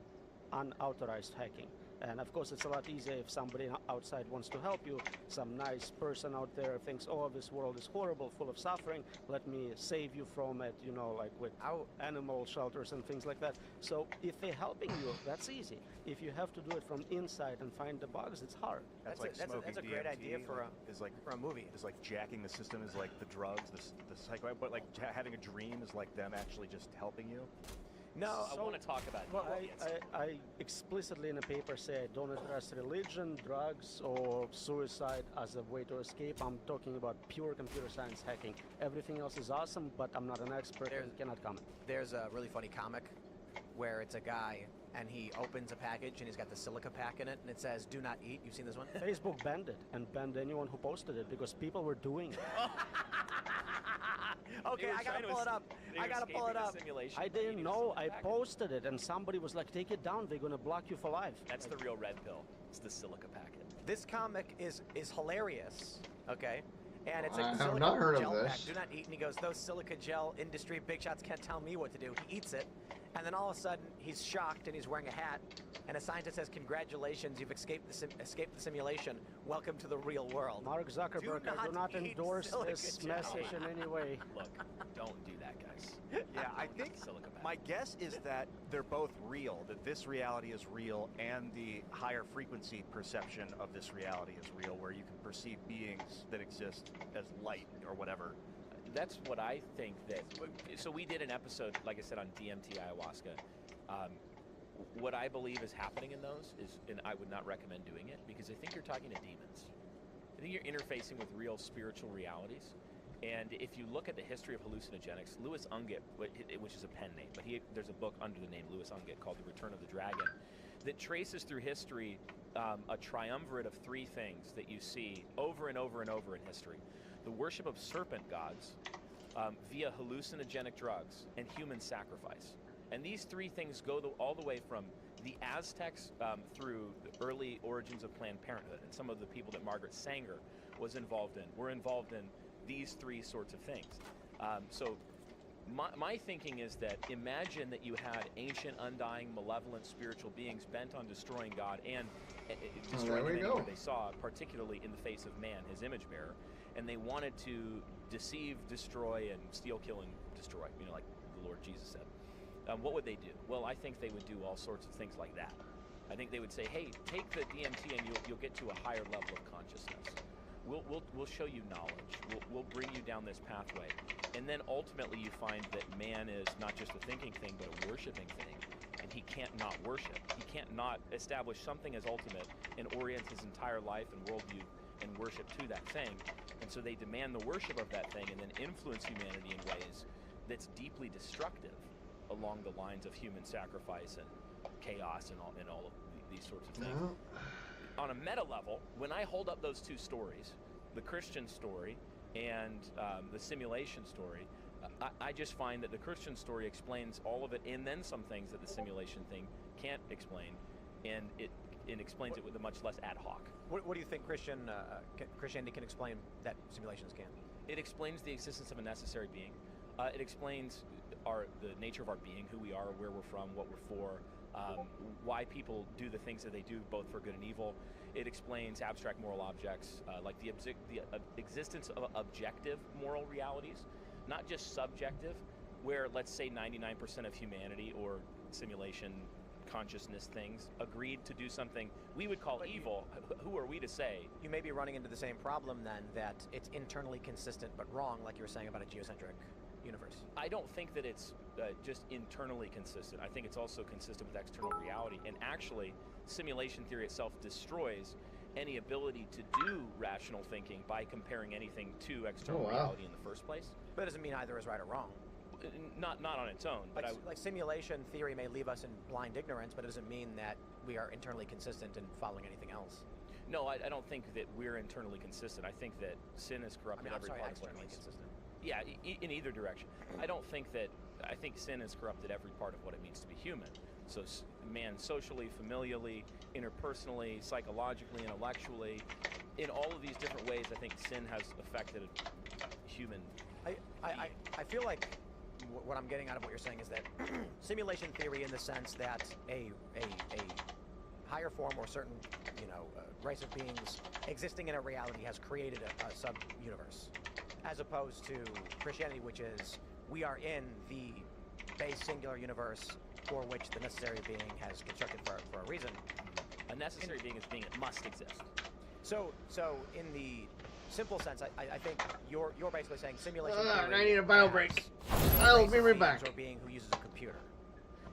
Speaker 5: unauthorized hacking. And of course, it's a lot easier if somebody outside wants to help you. Some nice person out there thinks, oh, this world is horrible, full of suffering. Let me save you from it, you know, like with animal shelters and things like that. So if they're helping you, that's easy. If you have to do it from inside and find the bugs, it's hard.
Speaker 7: That's like
Speaker 4: that's a great
Speaker 7: DMT,
Speaker 4: idea for a movie.
Speaker 7: Is like jacking the system is like the drugs, the psycho, but like having a dream is like them actually just helping you.
Speaker 4: No,
Speaker 6: I want to talk about
Speaker 5: Well,
Speaker 6: it.
Speaker 5: I explicitly in the paper say I don't address religion, drugs, or suicide as a way to escape. I'm talking about pure computer science hacking. Everything else is awesome, but I'm not an expert and cannot comment.
Speaker 4: There's a really funny comic where it's a guy and he opens a package and he's got the silica pack in it and it says "Do not eat." You've seen this one?
Speaker 5: Facebook banned it and banned anyone who posted it because people were doing it.
Speaker 4: Okay, I gotta pull it up. I gotta pull it up.
Speaker 5: I didn't know. I posted it and somebody was like, take it down. They're gonna block you for life.
Speaker 6: That's the real red pill. It's the silica packet.
Speaker 4: This comic is hilarious. Okay. And it's
Speaker 1: I
Speaker 4: a
Speaker 1: have
Speaker 4: silica
Speaker 1: not heard of
Speaker 4: gel
Speaker 1: this.
Speaker 4: pack. Do not eat. And he goes, those silica gel industry big shots can't tell me what to do. He eats it. And then all of a sudden, he's shocked and he's wearing a hat. And a scientist says, congratulations, you've escaped the simulation. Welcome to the real world.
Speaker 5: Mark Zuckerberg, I do not
Speaker 4: eat
Speaker 5: endorse
Speaker 4: silica
Speaker 5: this
Speaker 4: gel.
Speaker 5: message in any way.
Speaker 6: Look, don't do that, guys.
Speaker 7: Yeah, I think
Speaker 6: Silica packet.
Speaker 7: my guess is that they're both real, that this reality is real and the higher frequency perception of this reality is real, where you can perceive beings that exist as light or whatever.
Speaker 6: That's what I think that. So we did an episode, like I said, on DMT ayahuasca. What I believe is happening in those is, and I would not recommend doing it because I think you're talking to demons. I think you're interfacing with real spiritual realities. And if you look at the history of hallucinogenics, Louis Unget, which is a pen name, but there's a book under the name Louis Unget called The Return of the Dragon that traces through history a triumvirate of three things that you see over and over and over in history. The worship of serpent gods via hallucinogenic drugs and human sacrifice. And these three things go all the way from the Aztecs through the early origins of Planned Parenthood. And some of the people that Margaret Sanger was involved in were involved in these three sorts of things. So my thinking is that imagine that you had ancient, undying, malevolent spiritual beings bent on destroying God and destroying anything they saw, particularly in the face of man, his image bearer. And they wanted to deceive, destroy, and steal, kill, and destroy, like the Lord Jesus said. What would they do? Well, I think they would do all sorts of things like that. I think they would say, hey, take the DMT and you'll get to a higher level of consciousness. We'll show you knowledge. We'll bring you down this pathway. And then ultimately you find that man is not just a thinking thing, but a worshiping thing. And he can't not worship. He can't not establish something as ultimate and orient his entire life and worldview and worship to that thing. And so they demand the worship of that thing and then influence humanity in ways that's deeply destructive along the lines of human sacrifice and chaos and all of these sorts of things. On a meta level, when I hold up those two stories, the Christian story and the simulation story, I just find that the Christian story explains all of it and then some things that the simulation thing can't explain, and it explains it with a much less ad hoc.
Speaker 4: What do you think Christianity can explain that simulations can't?
Speaker 6: It explains the existence of a necessary being. It explains the nature of our being, who we are, where we're from, what we're for, why people do the things that they do, both for good and evil. It explains abstract moral objects, like the existence of objective moral realities, not just subjective, where let's say 99% of humanity or simulation consciousness things agreed to do something we would call evil. Who are we to say?
Speaker 4: You may be running into the same problem then, that it's internally consistent but wrong, like you were saying about a geocentric universe.
Speaker 6: I don't think that it's just internally consistent. I think it's also consistent with external reality. And actually, simulation theory itself destroys any ability to do rational thinking by comparing anything to external reality in the first place.
Speaker 4: But it doesn't mean either is right or wrong.
Speaker 6: Not on its own. But
Speaker 4: like simulation theory may leave us in blind ignorance, but it doesn't mean that we are internally consistent in following anything else.
Speaker 6: No, I don't think that we're internally consistent. I think that sin has corrupted every part of what it means.
Speaker 4: Consistent.
Speaker 6: Yeah, in either direction. I think sin has corrupted every part of what it means to be human. So man, socially, familially, interpersonally, psychologically, intellectually, in all of these different ways, I think sin has affected human
Speaker 4: I feel like what I'm getting out of what you're saying is that simulation theory, in the sense that a higher form or certain race of beings existing in a reality has created a sub-universe, as opposed to Christianity, which is we are in the base singular universe for which the necessary being has constructed for a reason.
Speaker 6: A necessary being is being that must exist.
Speaker 4: So in the simple sense, I think you're basically saying simulation
Speaker 1: I
Speaker 4: theory
Speaker 1: need a bio
Speaker 4: has
Speaker 1: break.
Speaker 4: a
Speaker 1: I'll
Speaker 4: race
Speaker 1: be
Speaker 4: of
Speaker 1: right
Speaker 4: beings
Speaker 1: back.
Speaker 4: or being who uses a computer.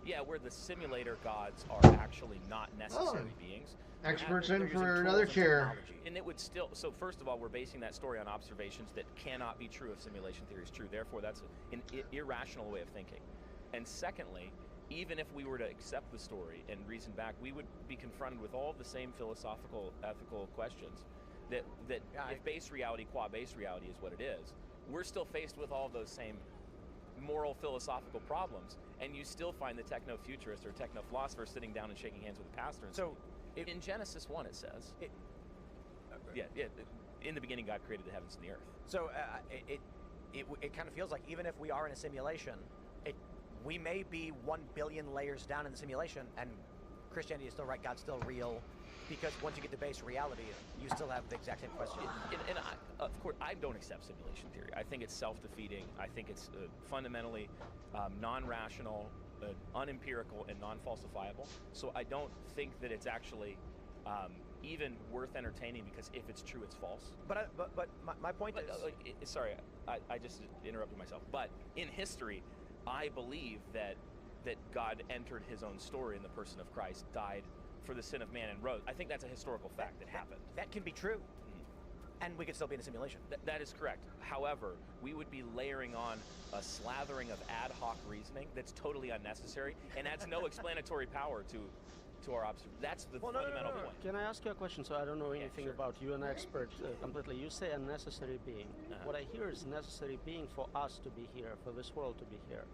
Speaker 6: Yeah, where the simulator gods are actually not necessary beings.
Speaker 1: Experts
Speaker 4: They're
Speaker 1: in
Speaker 4: using
Speaker 1: for
Speaker 4: tools
Speaker 1: another
Speaker 4: and
Speaker 1: chair.
Speaker 4: technology.
Speaker 6: And it would still, so first of all, we're basing that story on observations that cannot be true if simulation theory is true. Therefore, that's an irrational way of thinking. And secondly, even if we were to accept the story and reason back, we would be confronted with all the same philosophical, ethical questions that if base reality qua base reality is what it is, we're still faced with all those same moral philosophical problems, and you still find the techno-futurist or techno-philosopher sitting down and shaking hands with the pastor. And
Speaker 4: So
Speaker 6: in Genesis 1 it says, in the beginning God created the heavens and the earth.
Speaker 4: So it kind of feels like even if we are in a simulation, we may be 1 billion layers down in the simulation, and Christianity is still right, God's still real, because once you get to base reality, you still have the exact same question.
Speaker 6: And of course, I don't accept simulation theory. I think it's self-defeating. I think it's fundamentally non-rational, unempirical, and non-falsifiable. So I don't think that it's actually even worth entertaining, because if it's true, it's false.
Speaker 4: But my point is...
Speaker 6: Sorry, I just interrupted myself. But in history, I believe that God entered his own story in the person of Christ, died for the sin of man, and rose. I think that's a historical fact that happened.
Speaker 4: That can be true. And we could still be in a simulation.
Speaker 6: That is correct. However, we would be layering on a slathering of ad hoc reasoning that's totally unnecessary and adds no explanatory power to our observation. That's the fundamental point.
Speaker 5: Can I ask you a question? So I don't know anything
Speaker 6: sure.
Speaker 5: about you, an expert completely. You say a necessary being. What I hear is necessary being for us to be here, for this world to be here.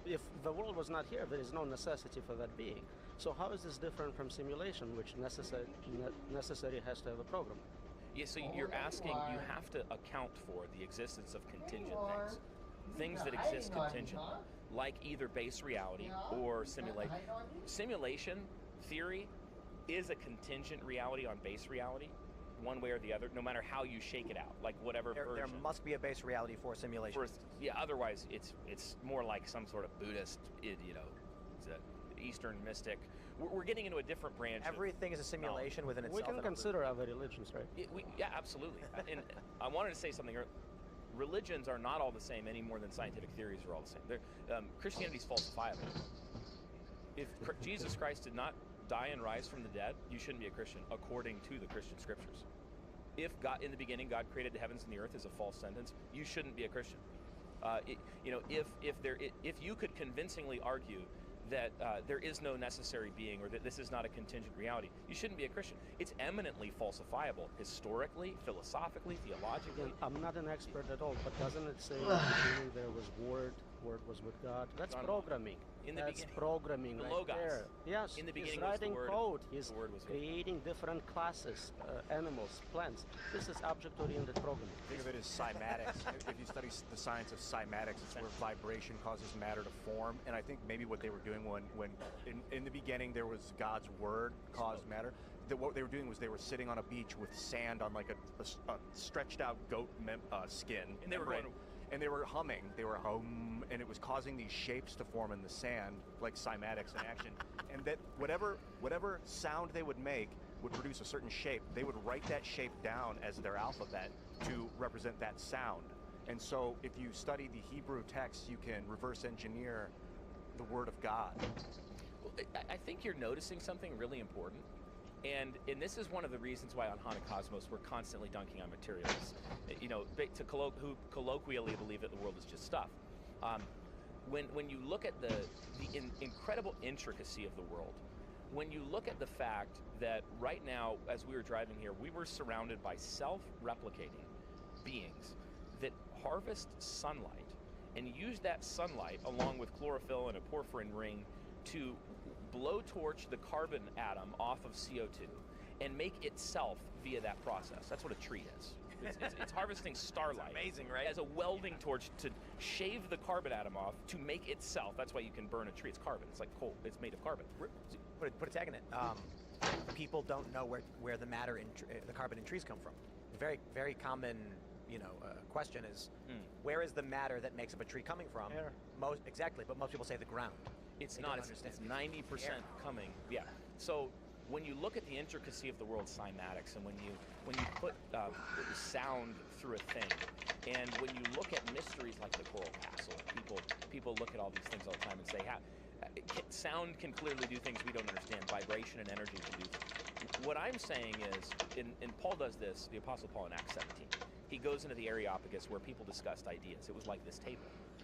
Speaker 5: If the world was not here, there is no necessity for that being. So how is this different from simulation, which necessary has to have a program?
Speaker 6: Yeah, so you're asking, you have to account for the existence of contingent things. Things that exist contingent, like either base reality or simulation. Simulation theory is a contingent reality on base reality, one way or the other, no matter how you shake it out, like whatever version.
Speaker 4: There must be a base reality for simulation.
Speaker 6: Otherwise it's more like some sort of Buddhist, Eastern mystic. We're getting into a different branch.
Speaker 4: Everything is a simulation within itself.
Speaker 5: We can consider other religions, right?
Speaker 6: Yeah, absolutely. And I wanted to say something. Religions are not all the same any more than scientific theories are all the same. Christianity is falsifiable. If Jesus Christ did not die and rise from the dead, you shouldn't be a Christian, according to the Christian scriptures. If God, in the beginning, God created the heavens and the earth is a false sentence, you shouldn't be a Christian. If you could convincingly argue that there is no necessary being, or that this is not a contingent reality, you shouldn't be a Christian. It's eminently falsifiable, historically, philosophically, theologically.
Speaker 5: Again, I'm not an expert at all, but doesn't it say in the beginning there was Word was with God? That's programming. That's programming right
Speaker 6: Logos.
Speaker 5: there. Yes,
Speaker 6: In the beginning
Speaker 5: he's
Speaker 6: was the
Speaker 5: writing
Speaker 6: Word.
Speaker 5: code. He's
Speaker 6: The Word was with God.
Speaker 5: creating different classes, animals, plants. This is object-oriented programming.
Speaker 7: Think of it as cymatics. If you study the science of cymatics, it's where vibration causes matter to form. And I think maybe what they were doing when in the beginning there was God's word caused matter. What they were doing was they were sitting on a beach with sand on like a stretched out goat skin.
Speaker 6: And they were going,
Speaker 7: and they were humming. They were hum, and it was causing these shapes to form in the sand, like cymatics in action. And that whatever sound they would make would produce a certain shape. They would write that shape down as their alphabet to represent that sound. And so if you study the Hebrew text, you can reverse engineer the word of God.
Speaker 6: Well, I think you're noticing something really important. And this is one of the reasons why on Haunted Cosmos we're constantly dunking on materialists, who colloquially believe that the world is just stuff. When you look at the incredible intricacy of the world, when you look at the fact that right now, as we were driving here, we were surrounded by self-replicating beings that harvest sunlight and use that sunlight along with chlorophyll and a porphyrin ring to blowtorch the carbon atom off of CO2 and make itself via that process. That's what a tree is. It's harvesting starlight.
Speaker 4: amazing, right?
Speaker 6: As a welding torch to shave the carbon atom off to make itself. That's why you can burn a tree. It's carbon. It's like coal. It's made of carbon.
Speaker 4: Put a tag in it. People don't know where the matter in the carbon in trees come from. A very common, question is where is the matter that makes up a tree coming from?
Speaker 5: Air.
Speaker 4: Exactly, but most people say the ground.
Speaker 6: It's
Speaker 4: They
Speaker 6: not.
Speaker 4: don't
Speaker 6: It's
Speaker 4: understand.
Speaker 6: 90% coming. Yeah. So when you look at the intricacy of the world's cymatics, and when you put sound through a thing, and when you look at mysteries like the Coral Castle, people look at all these things all the time and say, sound can clearly do things we don't understand. Vibration and energy can do things. What I'm saying is, and Paul does this, the Apostle Paul in Acts 17. He goes into the Areopagus where people discussed ideas. It was like this table.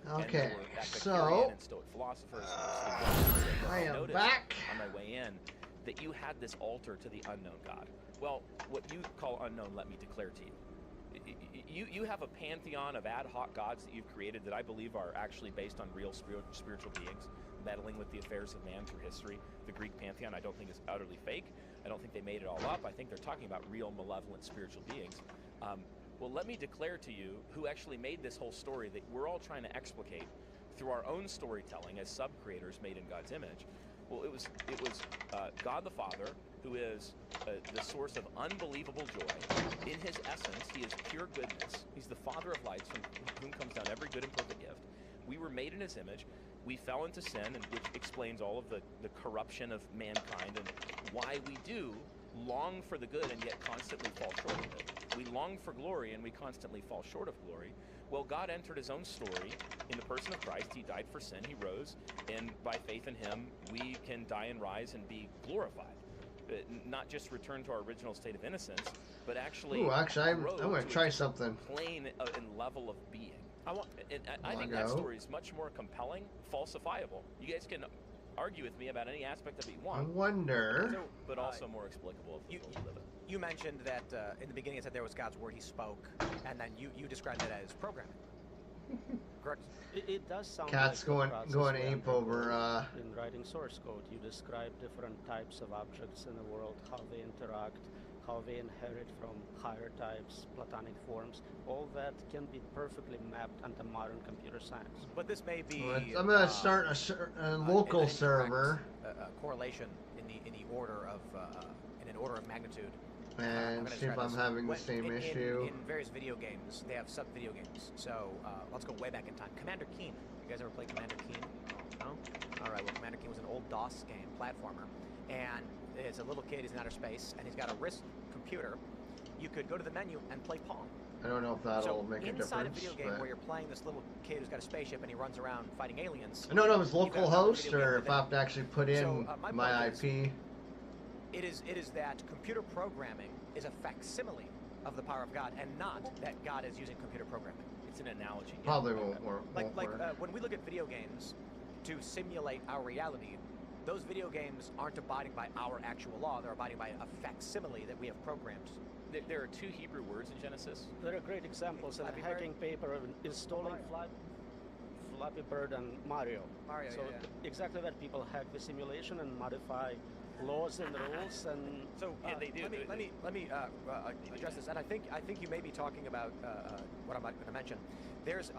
Speaker 6: And
Speaker 1: Okay,
Speaker 6: there were Epicurean
Speaker 1: so
Speaker 6: and Stoic philosophers.
Speaker 1: I am
Speaker 6: noticed
Speaker 1: back.
Speaker 6: on my way in that you had this altar to the unknown God. Well, what you call unknown, let me declare to you. You have a pantheon of ad hoc gods that you've created that I believe are actually based on real spiritual beings meddling with the affairs of man through history. The Greek pantheon I don't think is utterly fake. I don't think they made it all up. I think they're talking about real malevolent spiritual beings. Well, let me declare to you who actually made this whole story that we're all trying to explicate through our own storytelling as sub-creators made in God's image. Well, it was God the Father, who is the source of unbelievable joy. In his essence, he is pure goodness. He's the Father of lights, from whom comes down every good and perfect gift. We were made in his image. We fell into sin, and which explains all of the corruption of mankind and why we do long for the good and yet constantly fall short of it. We long for glory and we constantly fall short of glory. Well, God entered his own story in the person of Christ. He died for sin, he rose, and by faith in him, we can die and rise and be glorified. Not just return to our original state of innocence, but actually
Speaker 1: I'm
Speaker 6: grow
Speaker 1: going
Speaker 6: to
Speaker 1: to try
Speaker 6: a
Speaker 1: something.
Speaker 6: plane and level of being. I think
Speaker 1: Wanna
Speaker 6: that
Speaker 1: go?
Speaker 6: story is much more compelling, falsifiable. You guys can argue with me about any aspect of it you
Speaker 1: I
Speaker 6: want,
Speaker 1: wonder.
Speaker 6: but also more explicable if
Speaker 4: You,
Speaker 6: you live it.
Speaker 4: you mentioned that in the beginning it said there was God's word, he spoke, and then you described it as programming. Correct?
Speaker 5: It does sound
Speaker 1: Cat's
Speaker 5: like the process
Speaker 1: going
Speaker 5: we
Speaker 1: ape
Speaker 5: undergo
Speaker 1: over.
Speaker 5: in writing source code. You describe different types of objects in the world, how they interact, how they inherit from higher types, platonic forms. All that can be perfectly mapped onto modern computer science.
Speaker 4: But this may be.
Speaker 1: I'm gonna start a local
Speaker 4: an incorrect,
Speaker 1: server
Speaker 4: correlation in the order of in an order of magnitude. I'm
Speaker 1: and
Speaker 4: gonna
Speaker 1: see if
Speaker 4: describe
Speaker 1: I'm
Speaker 4: this.
Speaker 1: having the
Speaker 4: When-
Speaker 1: same
Speaker 4: in,
Speaker 1: issue.
Speaker 4: In various video games, they have sub-video games. So let's go way back in time. Commander Keen. You guys ever played Commander Keen? No? All right. Well, Commander Keen was an old DOS game, platformer, and it's a little kid. He's in outer space, and he's got a wrist computer. You could go to the menu and play Pong.
Speaker 1: I don't know if that'll
Speaker 4: So
Speaker 1: make a
Speaker 4: inside
Speaker 1: difference.
Speaker 4: a video game
Speaker 1: But
Speaker 4: where you're playing this little kid who's got a spaceship and he runs around fighting aliens.
Speaker 1: I don't know if it's
Speaker 4: you've got
Speaker 1: local
Speaker 4: another
Speaker 1: host
Speaker 4: video game
Speaker 1: or if
Speaker 4: within
Speaker 1: I
Speaker 4: it.
Speaker 1: have to actually put in
Speaker 4: So, my
Speaker 1: my
Speaker 4: point is-
Speaker 1: IP.
Speaker 4: It is that computer programming is a facsimile of the power of God, and not that God is using computer programming.
Speaker 6: It's an analogy. yeah.
Speaker 1: Probably won't work.
Speaker 4: Like
Speaker 1: won't work.
Speaker 4: when we look at video games to simulate our reality, those video games aren't abiding by our actual law. They're abiding by a facsimile that we have programmed.
Speaker 6: There are two Hebrew words in Genesis.
Speaker 5: There are great examples in
Speaker 4: Flappy
Speaker 5: the
Speaker 4: Bird?
Speaker 5: hacking paper of installing Flappy Bird and Mario.
Speaker 4: Mario,
Speaker 5: So
Speaker 4: yeah.
Speaker 5: exactly that, people hack the simulation and modify laws and rules, and
Speaker 4: So
Speaker 6: Yeah, they do.
Speaker 4: Let me address this, and I think you may be talking about what I'm going to mention. There's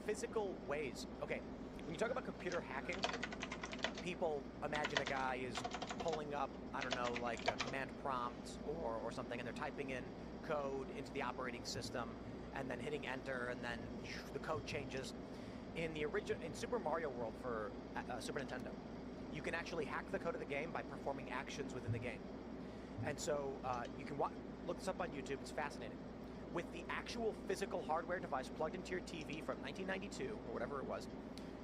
Speaker 4: physical ways. Okay, when you talk about computer hacking, people imagine a guy is pulling up, I don't know, like a command prompt or something, and they're typing in code into the operating system, and then hitting enter, and then the code changes. In Super Mario World for Super Nintendo, you can actually hack the code of the game by performing actions within the game. And so you can look this up on YouTube. It's fascinating. With the actual physical hardware device plugged into your TV from 1992 or whatever it was,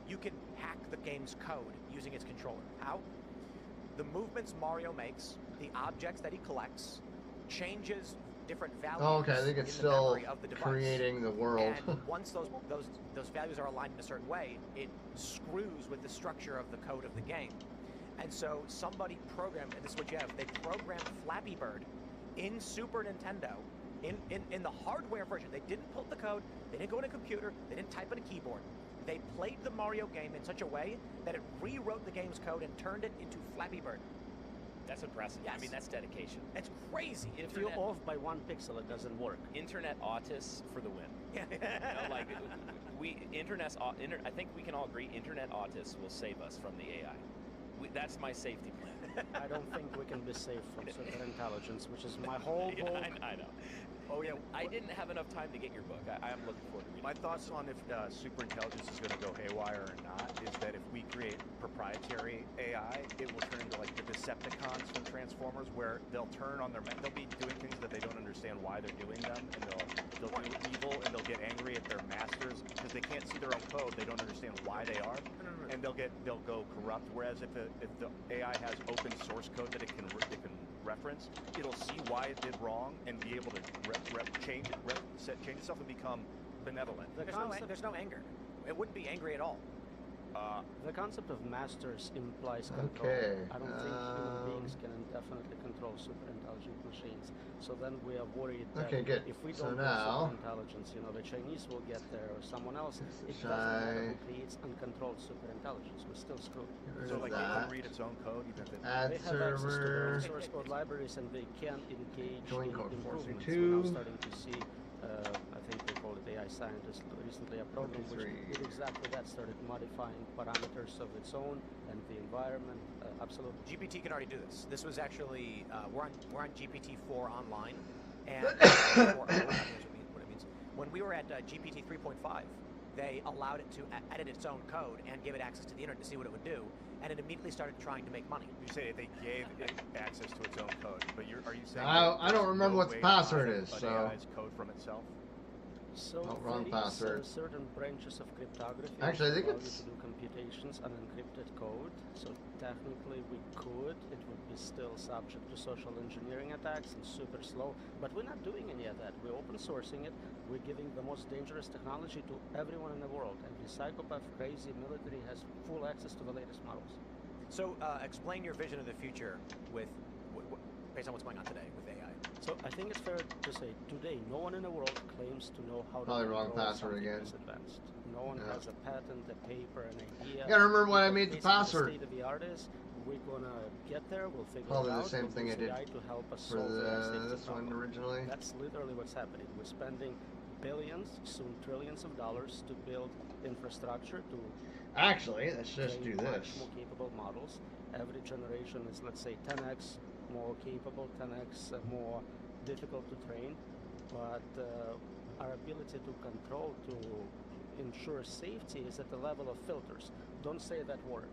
Speaker 4: you can hack the game's code using its controller. How? The movements Mario makes, the objects that he collects, changes different values
Speaker 1: Oh, okay, I think it's
Speaker 4: in the
Speaker 1: still
Speaker 4: memory of the device.
Speaker 1: creating the world.
Speaker 4: And once those values are aligned in a certain way, it screws with the structure of the code of the game. And so somebody programmed, and this is what you have, they programmed Flappy Bird in Super Nintendo, in the hardware version. They didn't pull the code, they didn't go in a computer, they didn't type in a keyboard. They played the Mario game in such a way that it rewrote the game's code and turned it into Flappy Bird.
Speaker 6: That's impressive. I
Speaker 4: Yes.
Speaker 6: mean, that's dedication.
Speaker 4: It's crazy.
Speaker 5: If you're off by 1 pixel, it doesn't work.
Speaker 6: Internet autists for the win.
Speaker 4: Yeah.
Speaker 6: You know, like I think we can all agree, internet autists will save us from the AI. That's my safety plan.
Speaker 5: I don't think we can be safe from super intelligence, which is my whole
Speaker 6: Yeah,
Speaker 5: book.
Speaker 6: I know.
Speaker 7: Oh yeah,
Speaker 6: I didn't have enough time to get your book. I am looking forward to reading
Speaker 7: my
Speaker 6: it.
Speaker 7: thoughts on if super intelligence is going to go haywire or not is that if we create proprietary AI, it will turn into like the Decepticons from Transformers, where they'll turn on they'll be doing things that they don't understand why they're doing them, and they'll do evil, and they'll get angry at their masters because they can't see their own code. They don't understand why they are, and they'll go corrupt. Whereas if the AI has open source code that it can reference, it'll see why it did wrong and be able to change itself and become benevolent.
Speaker 4: There's no anger. It wouldn't be angry at all.
Speaker 5: The concept of masters implies control.
Speaker 1: Okay,
Speaker 5: I don't think human beings can indefinitely control super intelligent machines. So then we are worried that
Speaker 1: Okay, good.
Speaker 5: if we
Speaker 1: So
Speaker 5: don't
Speaker 1: now-
Speaker 5: have super intelligence, you know, the Chinese will get there or someone else. It
Speaker 1: Shy.
Speaker 5: doesn't matter who creates uncontrolled super intelligence. We're still screwed.
Speaker 1: Get rid
Speaker 7: So
Speaker 1: of
Speaker 7: like it
Speaker 1: that.
Speaker 7: can read its own code, even if it.
Speaker 1: Add
Speaker 5: They have access to their
Speaker 1: server.
Speaker 5: own source code libraries and they can engage
Speaker 1: Join
Speaker 5: in
Speaker 1: code
Speaker 5: improvements.
Speaker 1: 432.
Speaker 5: We're now starting to see, I think they call it AI scientists recently, a program which
Speaker 1: 43.
Speaker 5: did exactly that, started modifying parameters of its own and the environment. Absolutely.
Speaker 4: GPT can already do this. This was actually we're on GPT-4 online, and what it means. When we were at GPT 3.5, they allowed it to edit its own code and give it access to the internet to see what it would do, and it immediately started trying to make money.
Speaker 7: You say they gave it access to its own code, but are you saying?
Speaker 1: I
Speaker 7: that
Speaker 1: don't
Speaker 7: there's
Speaker 1: remember
Speaker 7: no
Speaker 1: what the
Speaker 7: way to
Speaker 1: password
Speaker 7: hide
Speaker 1: is,
Speaker 7: an
Speaker 1: so-
Speaker 7: AI's code from itself?
Speaker 5: So
Speaker 1: Oh, wrong
Speaker 5: there is,
Speaker 1: password.
Speaker 5: certain branches of cryptography
Speaker 1: Actually, I think
Speaker 5: which allow you
Speaker 1: it's-
Speaker 5: to do computations on encrypted code. So technically we could. It would be still subject to social engineering attacks and super slow. But we're not doing any of that. We're open sourcing it. We're giving the most dangerous technology to everyone in the world. Every psychopath, crazy military has full access to the latest models.
Speaker 4: So explain your vision of the future with based on what's going on today with AI.
Speaker 5: So I think it's fair to say today no one in the world claims to know how
Speaker 1: Probably
Speaker 5: to
Speaker 1: wrong
Speaker 5: control
Speaker 1: password
Speaker 5: something
Speaker 1: again.
Speaker 5: this advanced. No one
Speaker 1: Yeah.
Speaker 5: has a patent, a paper, an idea.
Speaker 1: Gotta remember what I
Speaker 5: But
Speaker 1: made the
Speaker 5: basically
Speaker 1: password.
Speaker 5: The state of the art is we're gonna get there. We'll figure
Speaker 1: Probably
Speaker 5: it
Speaker 1: the
Speaker 5: out.
Speaker 1: same
Speaker 5: we'll
Speaker 1: thing I
Speaker 5: use
Speaker 1: did
Speaker 5: AI to help us
Speaker 1: for
Speaker 5: solve the safety
Speaker 1: this one
Speaker 5: problem.
Speaker 1: originally.
Speaker 5: That's literally what's happening. We're spending billions, soon trillions of dollars to build infrastructure to
Speaker 1: Actually, let's just do
Speaker 5: train much
Speaker 1: this.
Speaker 5: more capable models. Every generation is, let's say, 10x more capable, 10x more difficult to train. But our ability to control, to ensure safety is at the level of filters. Don't say that word.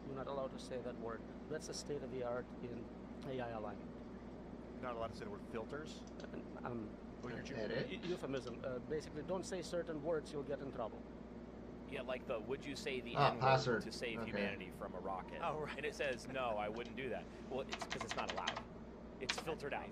Speaker 5: You're not allowed to say that word. That's the state of the art in AI alignment.
Speaker 7: You're not allowed to say the word filters.
Speaker 5: And,
Speaker 7: Well, you're
Speaker 1: Edit.
Speaker 5: euphemism. Basically, don't say certain words, you'll get in trouble.
Speaker 6: Yeah, like the would you say the
Speaker 1: Ah,
Speaker 6: N-word
Speaker 1: password.
Speaker 6: to save
Speaker 1: Okay.
Speaker 6: humanity from a rocket?
Speaker 4: Oh, right.
Speaker 6: And it says, no, I wouldn't do that. Well, it's because it's not allowed. It's filtered out.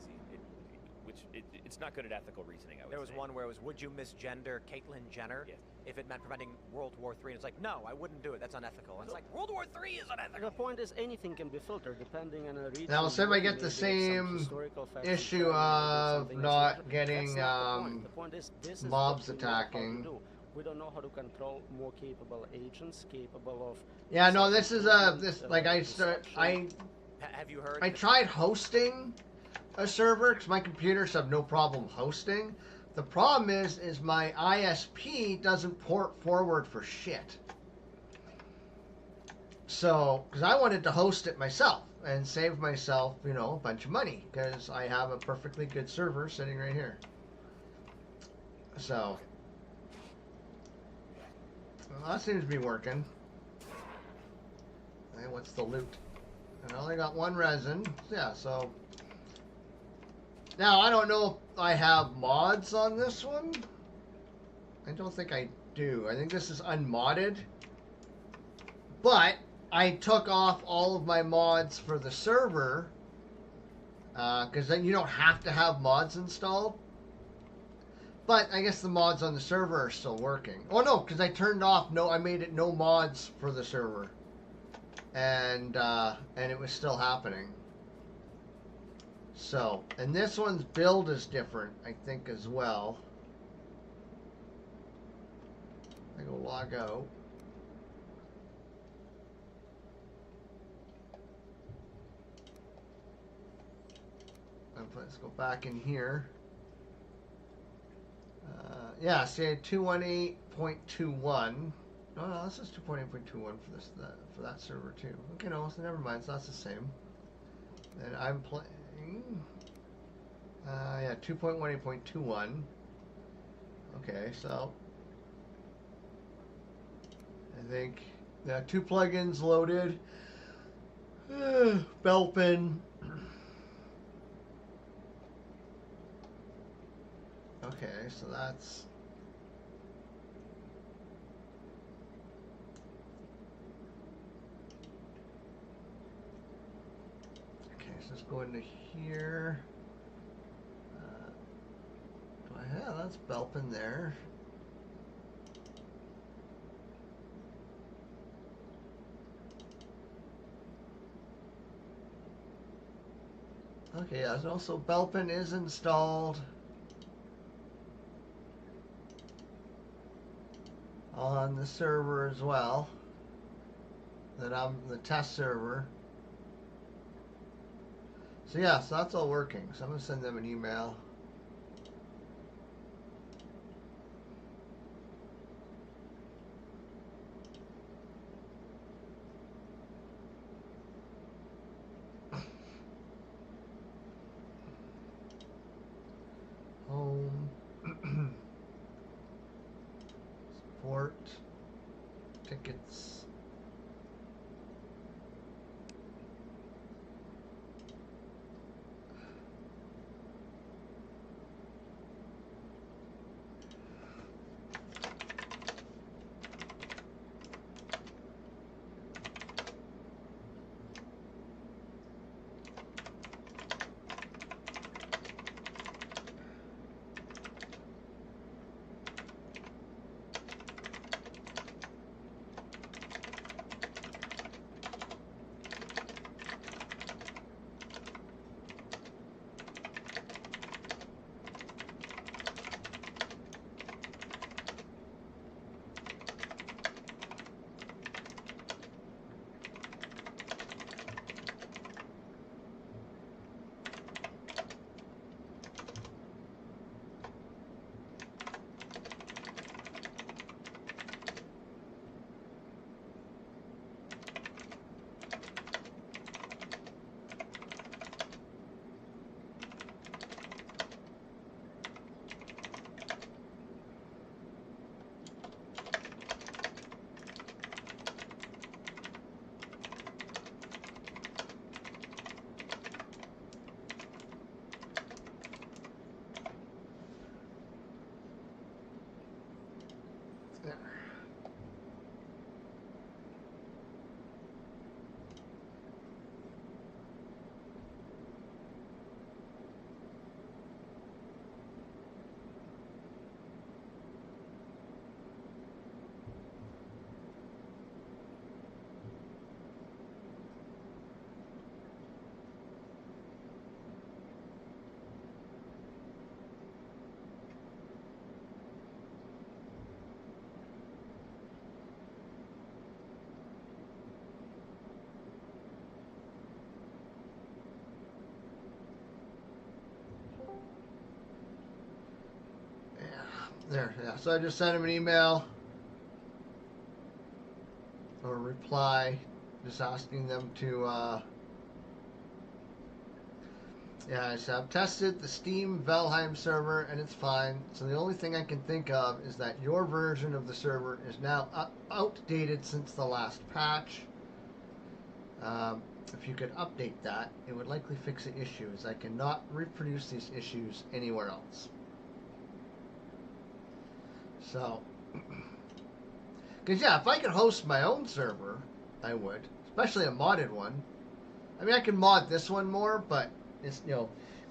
Speaker 6: It's not good at ethical reasoning, I would
Speaker 4: There was
Speaker 6: say.
Speaker 4: one where it was, would you misgender Caitlyn Jenner
Speaker 6: Yes.
Speaker 4: if it meant preventing World War III? And it's like, no, I wouldn't do it. That's unethical. And it's like, World War III is unethical.
Speaker 5: The point is, anything can be filtered depending on a region.
Speaker 1: Now, say if I
Speaker 5: maybe
Speaker 1: get the
Speaker 5: some
Speaker 1: same
Speaker 5: historical facts
Speaker 1: issue
Speaker 5: and
Speaker 1: of
Speaker 5: something
Speaker 1: not
Speaker 5: that's
Speaker 1: getting,
Speaker 5: That's not the point. The point is, this is
Speaker 1: mobs
Speaker 5: what we know how to
Speaker 1: attacking.
Speaker 5: do. We don't know how to control more capable agents, capable of.
Speaker 1: Yeah, no, this is
Speaker 5: self-improvement,
Speaker 1: like I
Speaker 5: deception.
Speaker 4: Have you heard?
Speaker 1: I tried hosting a server because my computers have no problem hosting. The problem is my ISP doesn't port forward for shit. So, because I wanted to host it myself and save myself, a bunch of money because I have a perfectly good server sitting right here. So, well, that seems to be working. Hey, what's the loot? I only got one resin. Yeah, so. Now, I don't know if I have mods on this one. I don't think I do. I think this is unmodded. But I took off all of my mods for the server. Because then you don't have to have mods installed. But I guess the mods on the server are still working. Oh no, because I turned off I made it no mods for the server. And it was still happening. So, and this one's build is different, I think, as well. I go log out. let's go back in here. Yeah, see 218.21. No, this is 2.8.21 for this for that server too. Okay, no, so never mind. So that's the same. And I'm playing. Yeah, 2.18.21. Okay, so I think 2 plugins loaded. Belpin. Okay, so that's. Okay, so let's go into here. Yeah, that's Belpin there. Okay, yeah, so Belpin is installed on the server as well. That I'm the test server. So yeah, so that's all working. So I'm gonna send them an email. Home. Support. Tickets. There. There, yeah. So I just sent him an email or a reply, just asking them to. Yeah, I said I've tested the Steam Valheim server and it's fine. So the only thing I can think of is that your version of the server is now outdated since the last patch. If you could update that, it would likely fix the issues. I cannot reproduce these issues anywhere else. So, because yeah, if I could host my own server, I would, especially a modded one. I mean, I can mod this one more, but it's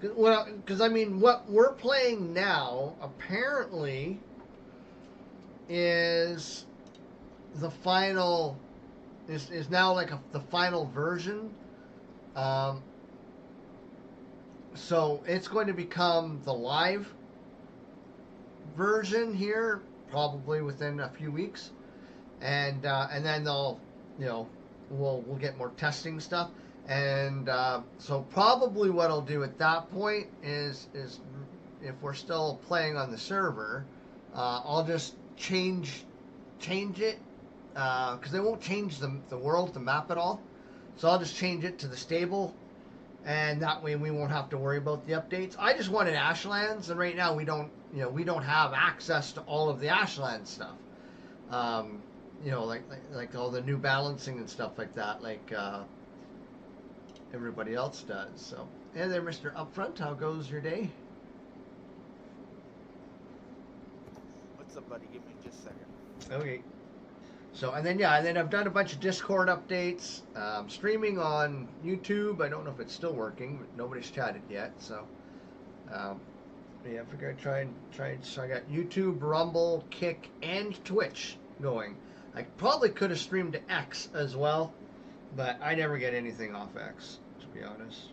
Speaker 1: because I mean, what we're playing now apparently is the final is now like the final version. So it's going to become the live version here probably within a few weeks, and then they'll we'll get more testing stuff. And so probably what I'll do at that point is if we're still playing on the server, I'll just change it because they won't change the world, the map at all. So I'll just change it to the stable, and that way we won't have to worry about the updates. I just wanted Ashlands, and right now we don't have access to all of the Ashlands stuff. Like all the new balancing and stuff like that, like everybody else does. So, and there, Mr. Upfront, how goes your day?
Speaker 8: What's up, buddy? Give me just a second.
Speaker 1: Okay. So, and then I've done a bunch of Discord updates, streaming on YouTube. I don't know if it's still working, but nobody's chatted yet. So, yeah, I figured I'd try. So I got YouTube, Rumble, Kick, and Twitch going. I probably could have streamed to X as well, but I never get anything off X, to be honest.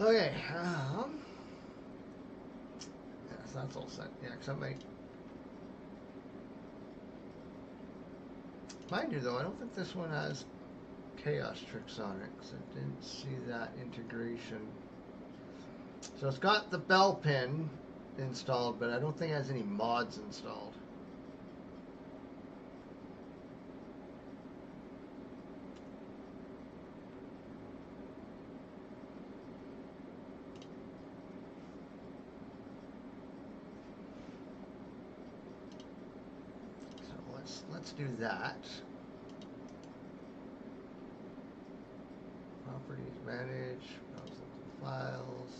Speaker 1: Okay. Yeah, so that's all set. Yeah, because I might. Mind you, though, I don't think this one has chaos tricks on it because I didn't see that integration. So it's got the bell pin installed, but I don't think it has any mods installed. So let's do that. Properties, manage, browse local files.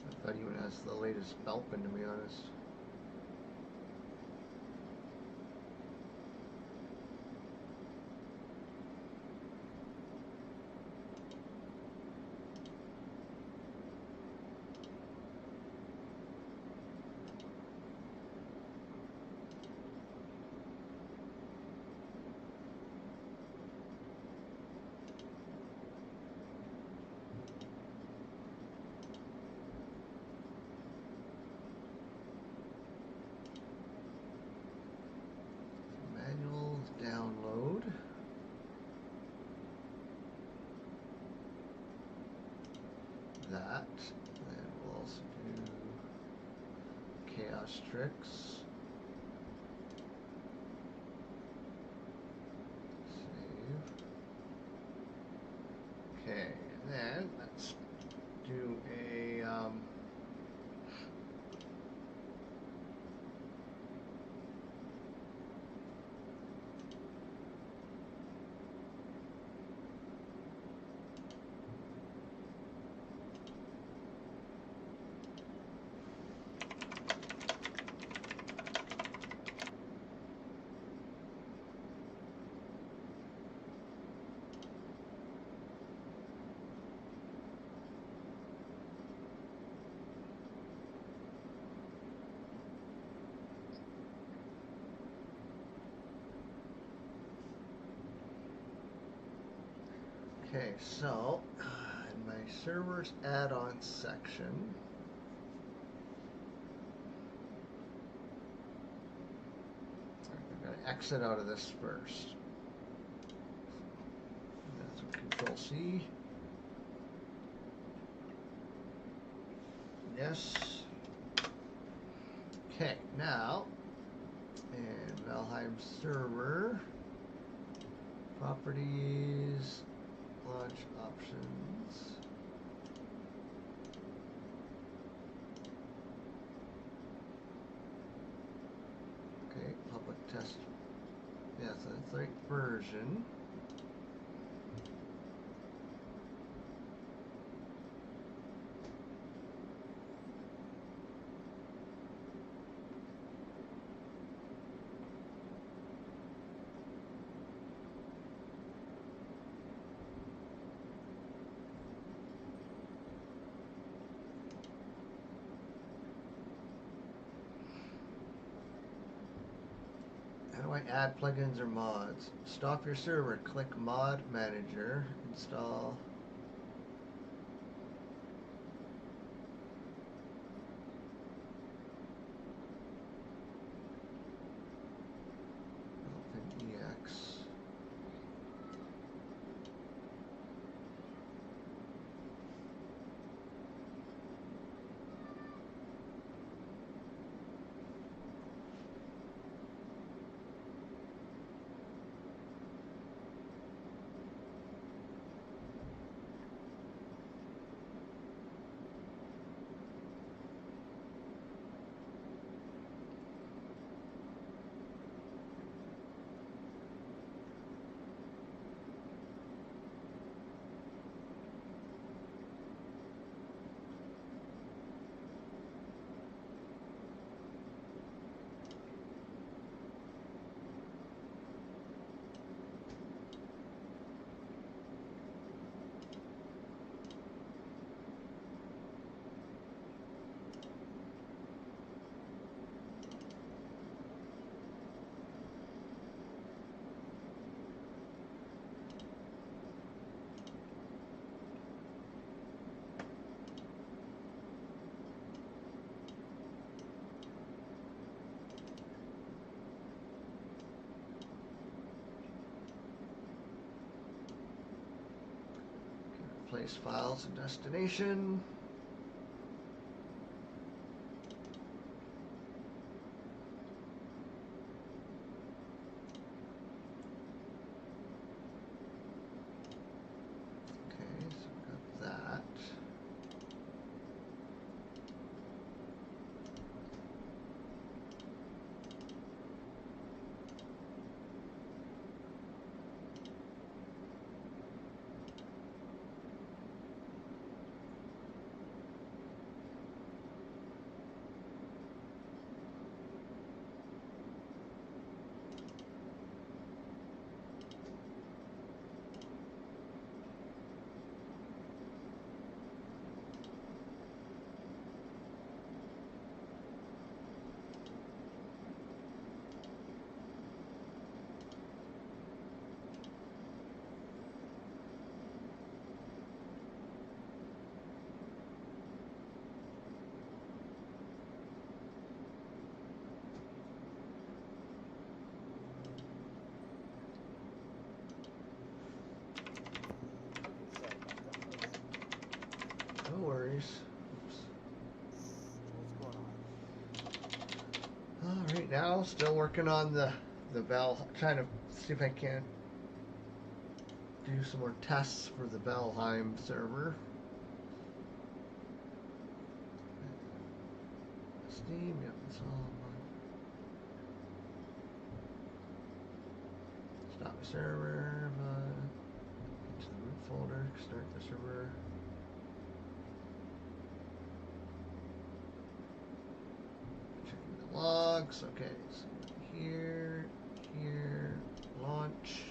Speaker 1: I thought even has the latest bell pin, to be honest. Download. That. And we'll also do chaos tricks. Save. Okay, and then let's do a okay, so in my servers add-on section, I'm going to exit out of this first. That's a Control C. Yes. Okay, now in Valheim server, properties, launch options. Okay, public test. Yes, that's the right version. How do I add plugins or mods? Stop your server, click Mod Manager, install. OpenEX. Place files and destination. Okay, so we've got that. No worries. Oops.
Speaker 8: What's going on?
Speaker 1: All right, now still working on the bell. Trying to see if I can do some more tests for the Valheim server. Steam, yep, it's all stop the server, into the root folder, start the server. Checking the logs, okay, so here, launch.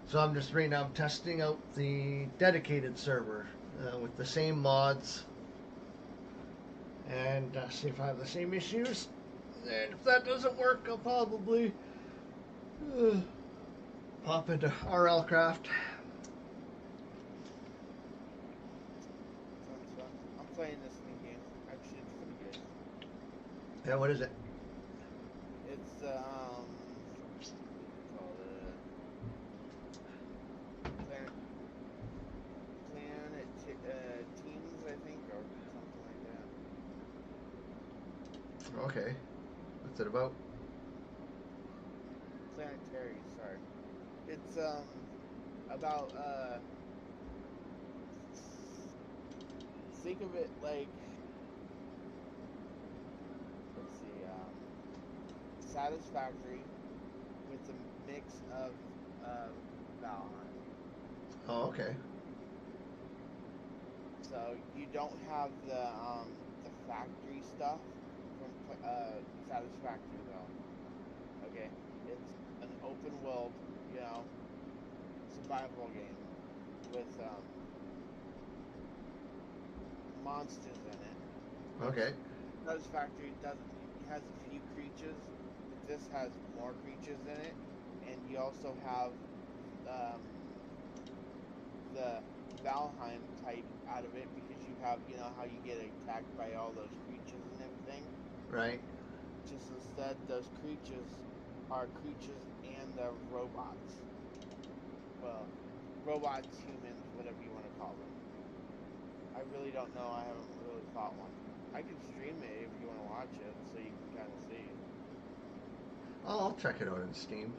Speaker 1: So I'm just right now testing out the dedicated server with the same mods and see if I have the same issues. And if that doesn't work, I'll probably pop into RL Craft.
Speaker 8: Sounds fun. I'm playing this new game. Actually, it's pretty good.
Speaker 1: Yeah, what is it?
Speaker 8: It's what do you call it? Planet Teams, I think, or something like that.
Speaker 1: Okay. What's it about?
Speaker 8: Planetary, sorry. It's about think of it like, let's see, Satisfactory with a mix of Valheim.
Speaker 1: Oh, okay.
Speaker 8: So you don't have the factory stuff from Satisfactory though. Okay, it's an open world, you know, survival game with monsters in it.
Speaker 1: Okay.
Speaker 8: Satisfactory doesn't. It has a few creatures, but this has more creatures in it, and you also have the Valheim type out of it because you have, you know, how you get attacked by all those creatures and everything.
Speaker 1: Right.
Speaker 8: Just instead, those creatures are creatures and they're robots. Well, robots, humans, whatever you want to call them. I really don't know. I haven't really fought one. I can stream it if you want to watch it, so you can kind of see.
Speaker 1: Oh, I'll check it out in Steam.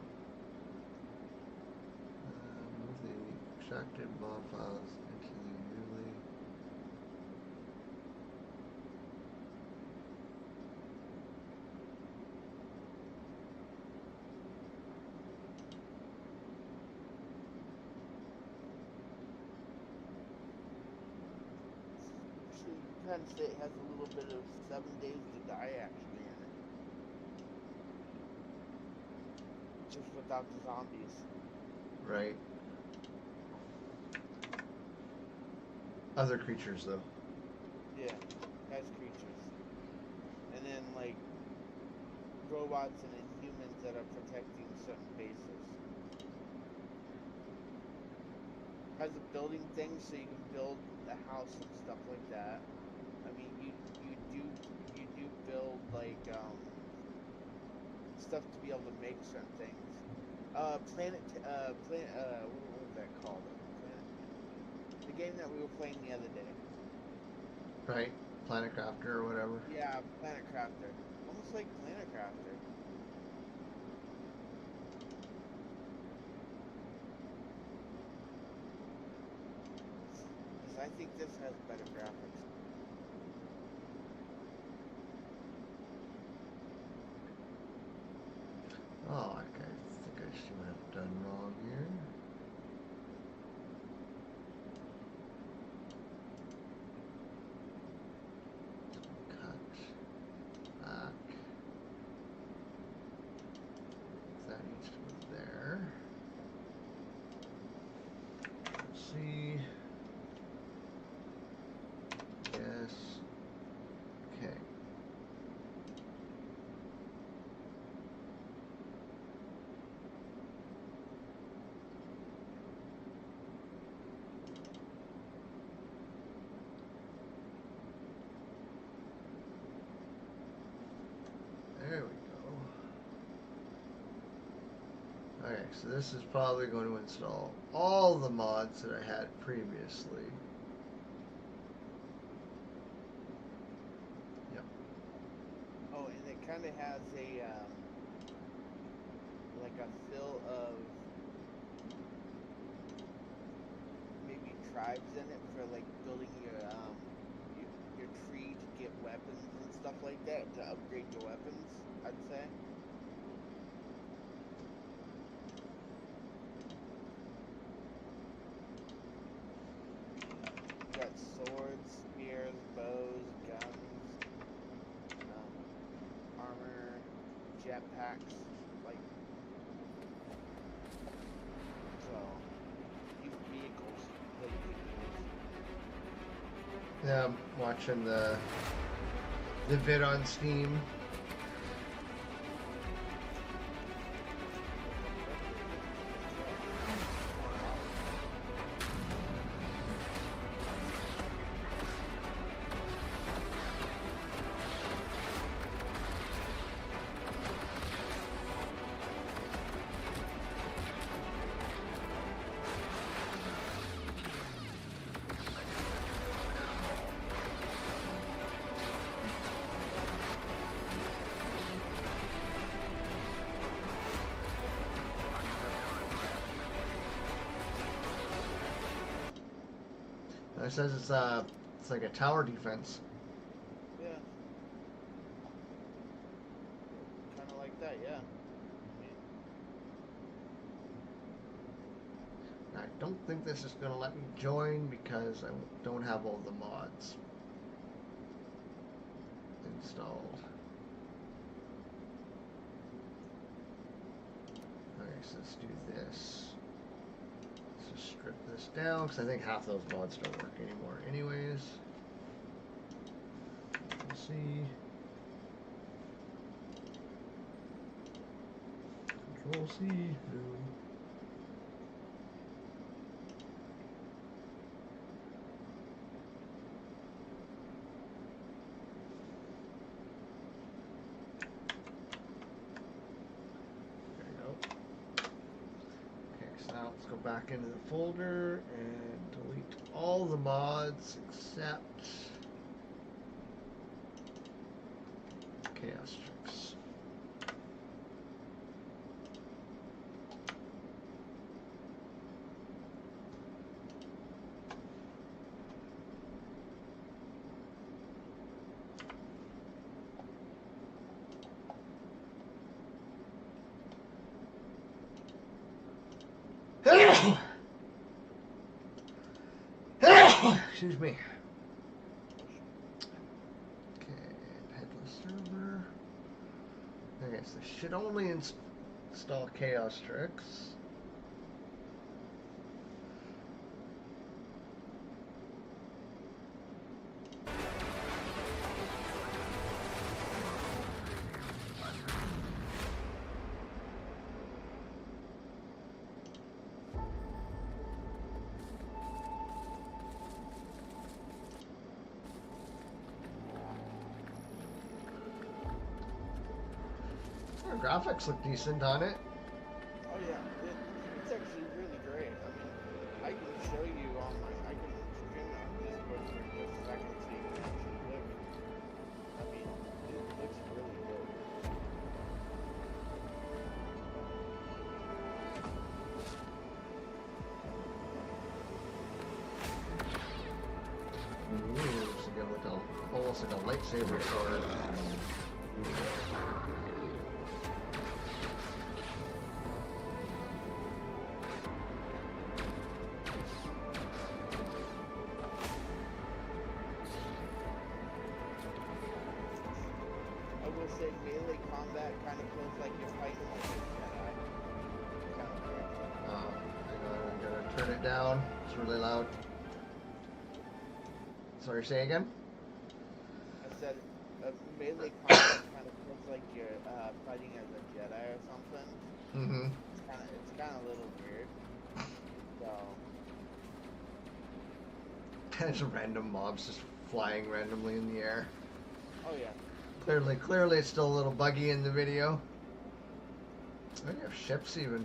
Speaker 1: Move the extracted mod files into the newly.
Speaker 8: Actually, Penn State has a little bit of 7 Days to Die actually in it. Just without the zombies.
Speaker 1: Right. Other creatures, though.
Speaker 8: Yeah, has creatures. And then, like, robots and humans that are protecting certain bases. Has a building thing so you can build a house and stuff like that. I mean, you do build like stuff to be able to make certain things. What was that called? The game that we were playing the other day.
Speaker 1: Right. Planet Crafter or whatever.
Speaker 8: Yeah, Planet Crafter. Almost like Planet Crafter. Because I think this has better graphics.
Speaker 1: Oh, okay. I think I see what I've done wrong here. Cut. Back. That needs to go there. Let's see. Yes. Okay. There we go. Okay, so this is probably going to install all the mods that I had previously. Yep.
Speaker 8: Oh, and it kind of has a like a fill of maybe tribes in it for like building your tree to get weapons and stuff like that to upgrade your weapons, I'd say. You got swords, spears, bows, guns, armor, jetpacks, like so. Even vehicles that you can use.
Speaker 1: Yeah, I'm watching the vid on Steam. It says it's like a tower defense.
Speaker 8: Yeah. Kind of like that, yeah.
Speaker 1: I don't think this is going to let me join because I don't have all the mods installed. Okay, so let's do this. Let's just strip this down because I think half those mods don't work anymore anyways. We'll see. Control C. No. Now let's go back into the folder and delete all the mods except Chaos Tricks. Excuse me. Okay, headless server. Okay, so should only install Chaos Tricks. Graphics look decent on it.
Speaker 8: Oh yeah, it's actually really great. I mean, I can show you on I can stream it on Discord for just a second so you can actually look. I mean, it looks really good.
Speaker 1: Ooh, looks like almost like a lightsaber sword.
Speaker 8: I will say melee combat kind of feels like you're fighting like a Jedi. Kind of weird.
Speaker 1: I'm gonna turn it down. It's really loud. Sorry, say again?
Speaker 8: I said melee combat kind of feels like you're fighting as a Jedi or something.
Speaker 1: Mm-hmm.
Speaker 8: It's kind of a little weird. So.
Speaker 1: There's random mobs just flying randomly in the air.
Speaker 8: Oh yeah.
Speaker 1: Clearly it's still a little buggy in the video. Oh, you have ships even.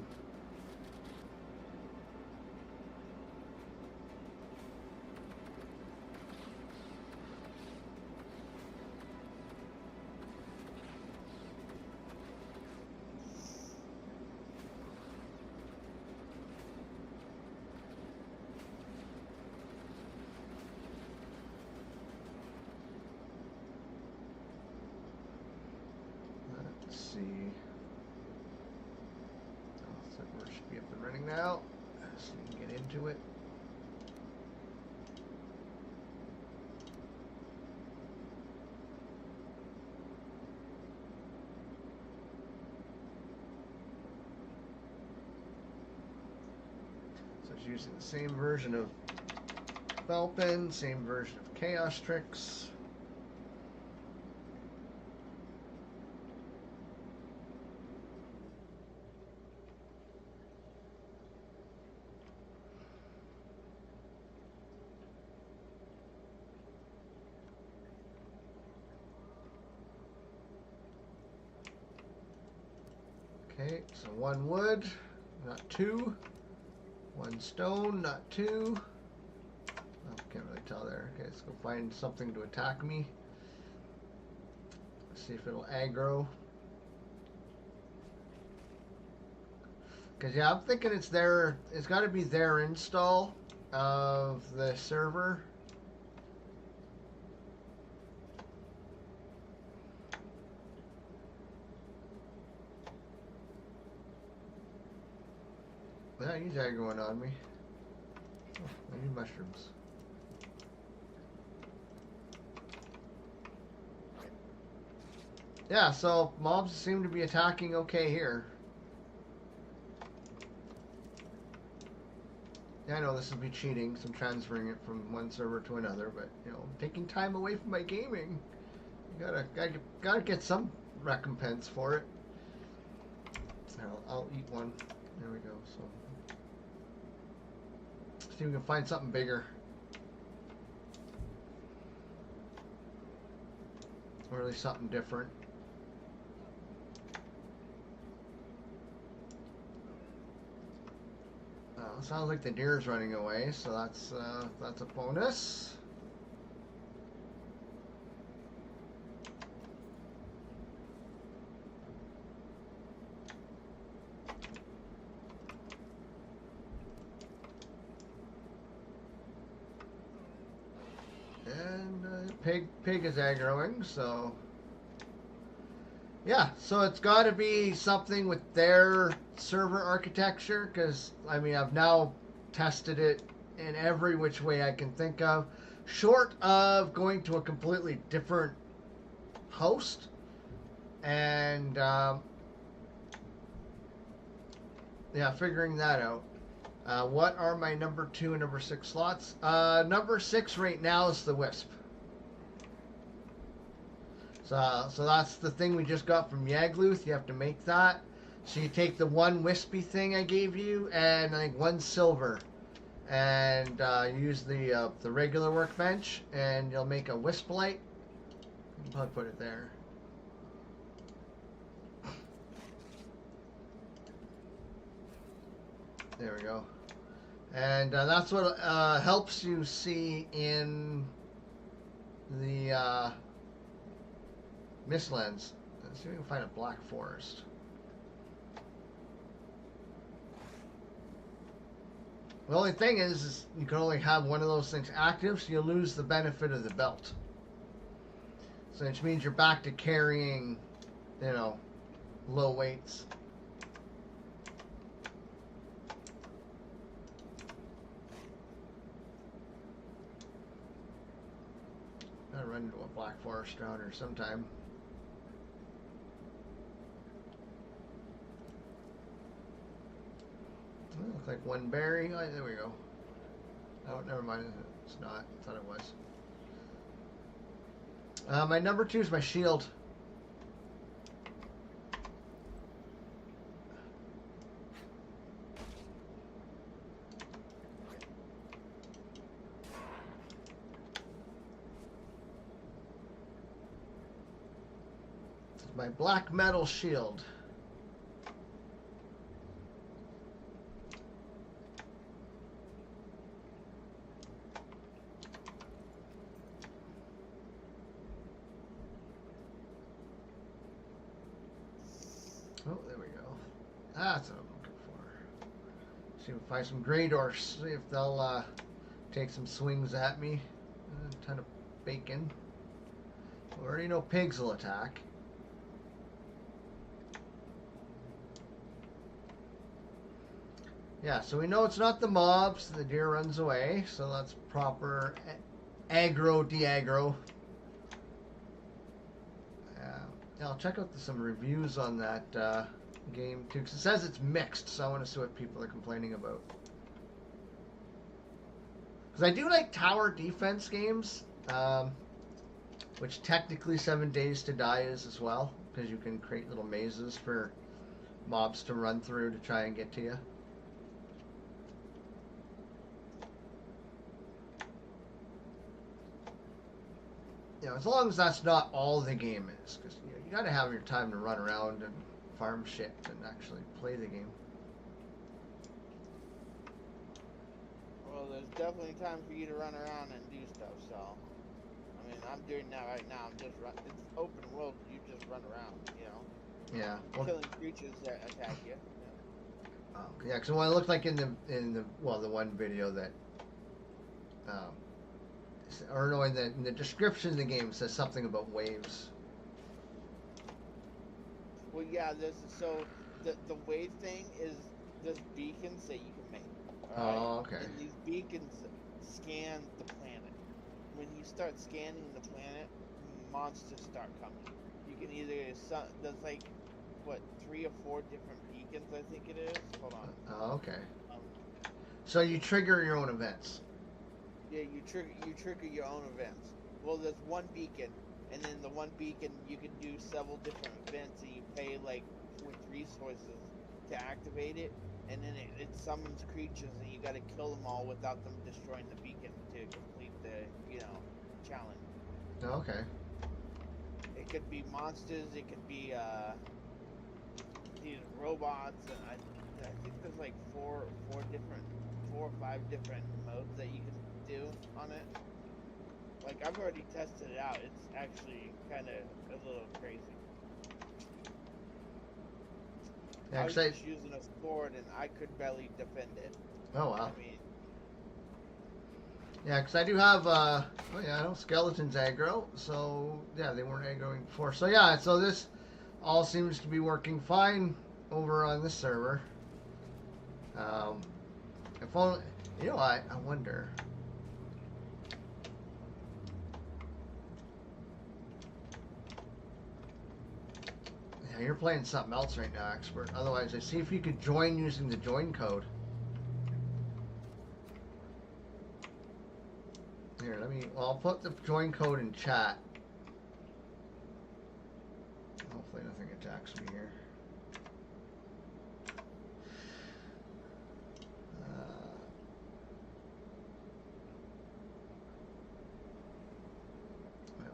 Speaker 1: now, so you can get into it. So it's using the same version of Belpin, same version of Chaos Tricks. Okay, so 1 wood, not 2. 1 stone, not 2. Oh, can't really tell there. Okay, let's go find something to attack me. Let's see if it'll aggro. Because, yeah, I'm thinking it's their, it's got to be their install of the server. Yeah, he's aggroing on me. Oh, I need mushrooms. Yeah, so mobs seem to be attacking okay here. Yeah, I know this would be cheating, so I'm transferring it from one server to another, but, you know, I'm taking time away from my gaming. You gotta get some recompense for it. I'll eat one. There we go. So, see if we can find something bigger, or at least something different. Sounds like the deer's running away, so that's a bonus. And pig is aggroing, so yeah, so it's got to be something with their server architecture, because I mean I've now tested it in every which way I can think of, short of going to a completely different host, and yeah, figuring that out. What are my number 2 and number 6 slots? Number 6 right now is the Wisp. So that's the thing we just got from Yagluth. You have to make that. So you take the 1 wispy thing I gave you, and I think 1 silver, and use the regular workbench, and you'll make a wisp light. You can probably put it there. There we go. And that's what helps you see in the Mistlands. Let's see if we can find a black forest. The only thing is you can only have one of those things active, so you lose the benefit of the belt. So which means you're back to carrying, you know, low weights. I'll run into a black forest drowner sometime. Looks like 1 berry. Oh, there we go. Oh, never mind. It's not. I thought it was. My number 2 is my shield. It's my black metal shield. Oh, there we go. That's what I'm looking for. See if we find some gray dwarfs. See if they'll take some swings at me. A ton of bacon. We already know pigs will attack. Yeah, so we know it's not the mobs. The deer runs away, so that's proper aggro, de-aggro. Yeah, I'll check out some reviews on that game too, because it says it's mixed, so I want to see what people are complaining about. Because I do like tower defense games, which technically 7 Days to Die is as well, because you can create little mazes for mobs to run through to try and get to you. You know, as long as that's not all the game is, because you got to have your time to run around and farm shit and actually play the game.
Speaker 8: Well, there's definitely time for you to run around and do stuff. So, I mean, I'm doing that right now. I'm just run. It's open world. You just run around. You know.
Speaker 1: Yeah. Well,
Speaker 8: killing creatures that attack you.
Speaker 1: oh, yeah, because what it looked like in the one video that, or no, in the description of the game, it says something about waves.
Speaker 8: Well, yeah. The wave thing is there's beacons that you can make. All right?
Speaker 1: Oh, okay.
Speaker 8: And these beacons scan the planet. When you start scanning the planet, monsters start coming. You can either there's like what 3 or 4 different beacons I think it is. Hold on.
Speaker 1: Oh, okay. So you trigger your own events.
Speaker 8: Yeah, you trigger your own events. Well, there's one beacon, and then the one beacon you can do several different events, and you pay like with resources to activate it, and then it summons creatures, and you got to kill them all without them destroying the beacon to complete the challenge.
Speaker 1: Oh, okay.
Speaker 8: It could be monsters, it could be these robots, and I think there's like 4 or 5 different modes that you can do on it. Like, I've already tested it out. It's actually kind of a little crazy.
Speaker 1: Yeah,
Speaker 8: I was
Speaker 1: 'cause
Speaker 8: just using a sword and I could barely defend it.
Speaker 1: Oh, wow.
Speaker 8: I mean,
Speaker 1: Yeah, because I do have, oh yeah, I know skeletons aggro, so yeah, they weren't aggroing before. So yeah, so this all seems to be working fine over on this server. If only, I wonder. Yeah, you're playing something else right now, Expert. Otherwise, I see if you could join using the join code. Here, I'll put the join code in chat. Hopefully nothing attacks me here.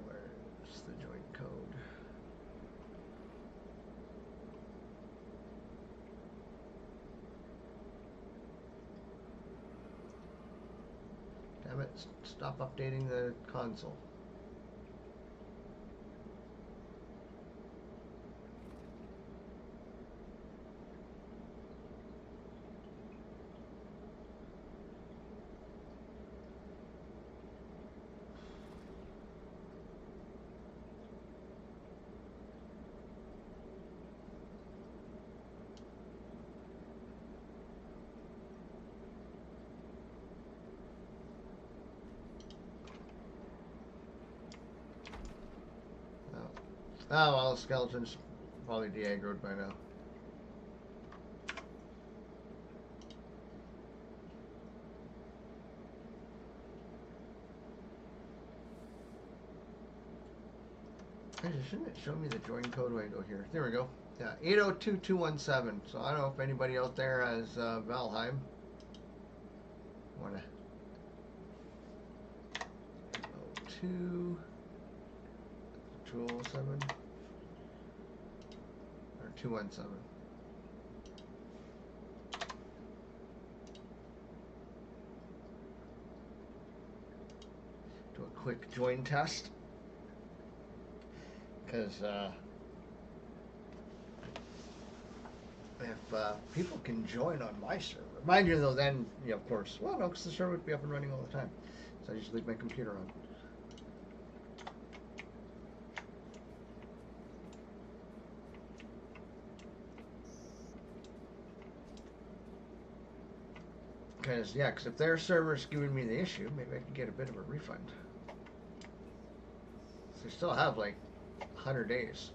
Speaker 1: Where's the join code? Damn it, stop updating the console. Oh, well, the skeleton's probably de-aggroed by now. Actually, shouldn't it show me the join code when I go here? There we go. Yeah, 802217. So I don't know if anybody out there has Valheim. Wanna 207 or 217. Do a quick join test, because if people can join on my server, mind you, though, then of course, well, no, because the server would be up and running all the time, so I just leave my computer on. Because if their server's giving me the issue, maybe I can get a bit of a refund. So they still have like 100 days.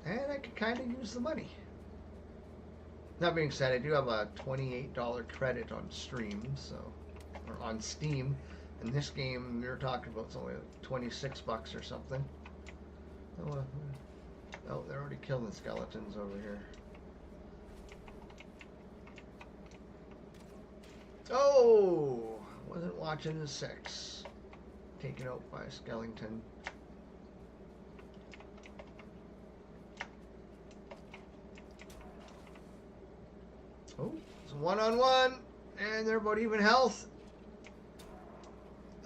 Speaker 1: And I could kind of use the money. That being said, I do have a $28 credit on Stream, or on Steam. And this game we were talking about, it's only like 26 bucks or something. Oh, they're already killing skeletons over here. Oh, wasn't watching the 6. Taken out by a skeleton. Oh, it's 1-on-1, and they're about even health.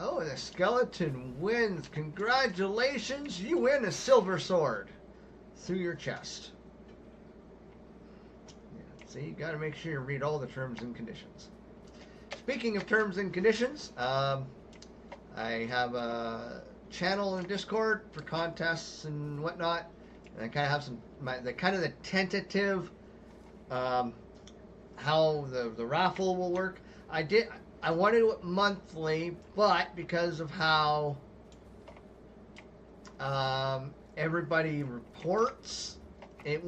Speaker 1: Oh, and the skeleton wins. Congratulations, you win a silver sword through your chest. Yeah, see, you got to make sure you read all the terms and conditions. Speaking of terms and conditions, I have a channel in Discord for contests and whatnot, and I kind of have the tentative how the raffle will work. I want to do it monthly, but because of how everybody reports, it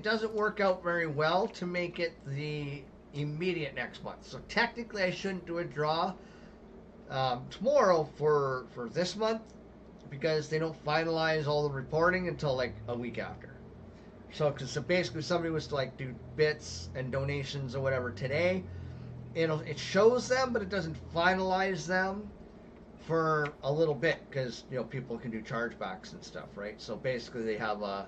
Speaker 1: doesn't work out very well to make it the immediate next month. So technically I shouldn't do a draw tomorrow for this month, because they don't finalize all the reporting until like a week after. So basically, if somebody was to like do bits and donations or whatever today, it shows them, but it doesn't finalize them for a little bit, because people can do chargebacks and stuff, right? So basically, they have I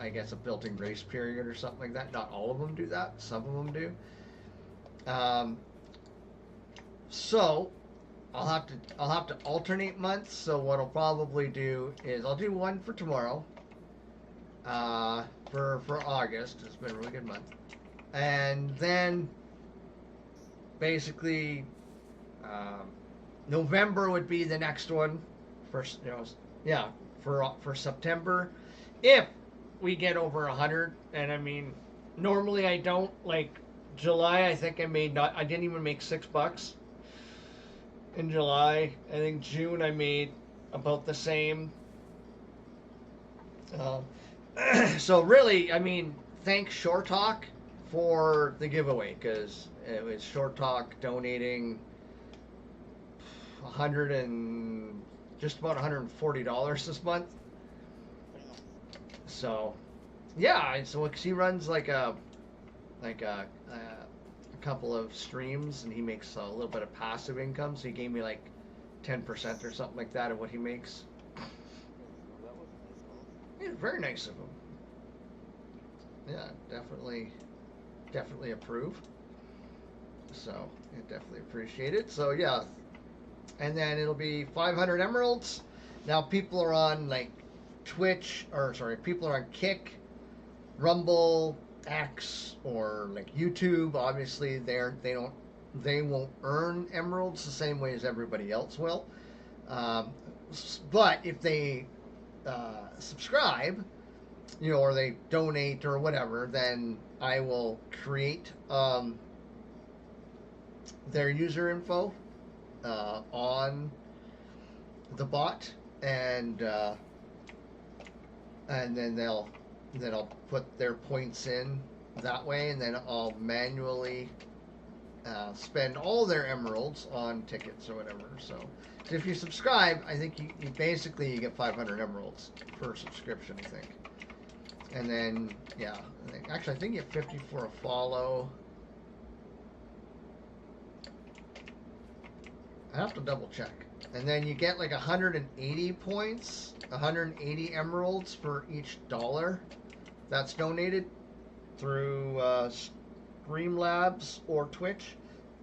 Speaker 1: guess a built-in grace period or something like that. Not all of them do that. Some of them do. So I'll have to alternate months. So what I'll probably do is I'll do one for tomorrow. For August, it's been a really good month, and then basically November would be the next one. For September, if we get over 100, and I mean normally I don't. Like July, I think I didn't even make $6 in July. I think June I made about the same. So really, I mean, thanks Short Talk for the giveaway, because it was Short Talk donating just about $140 this month. So yeah, so he runs like a couple of streams, and he makes a little bit of passive income. So he gave me like 10% or something like that of what he makes. Yeah, very nice of him. Yeah, definitely approve. So I definitely appreciate it. So yeah, and then it'll be 500 emeralds. Now people are on like people are on Kick, Rumble, X, or like YouTube. Obviously, they won't earn emeralds the same way as everybody else will. But if they subscribe, or they donate or whatever, then I will create their user info on the bot, and then I'll put their points in that way, and then I'll manually spend all their emeralds on tickets or whatever. So if you subscribe, I think you basically get 500 emeralds per subscription, I think. And then I think you get 50 for a follow. I have to double check. And then you get like 180 points, 180 emeralds for each $1 that's donated through Streamlabs or Twitch.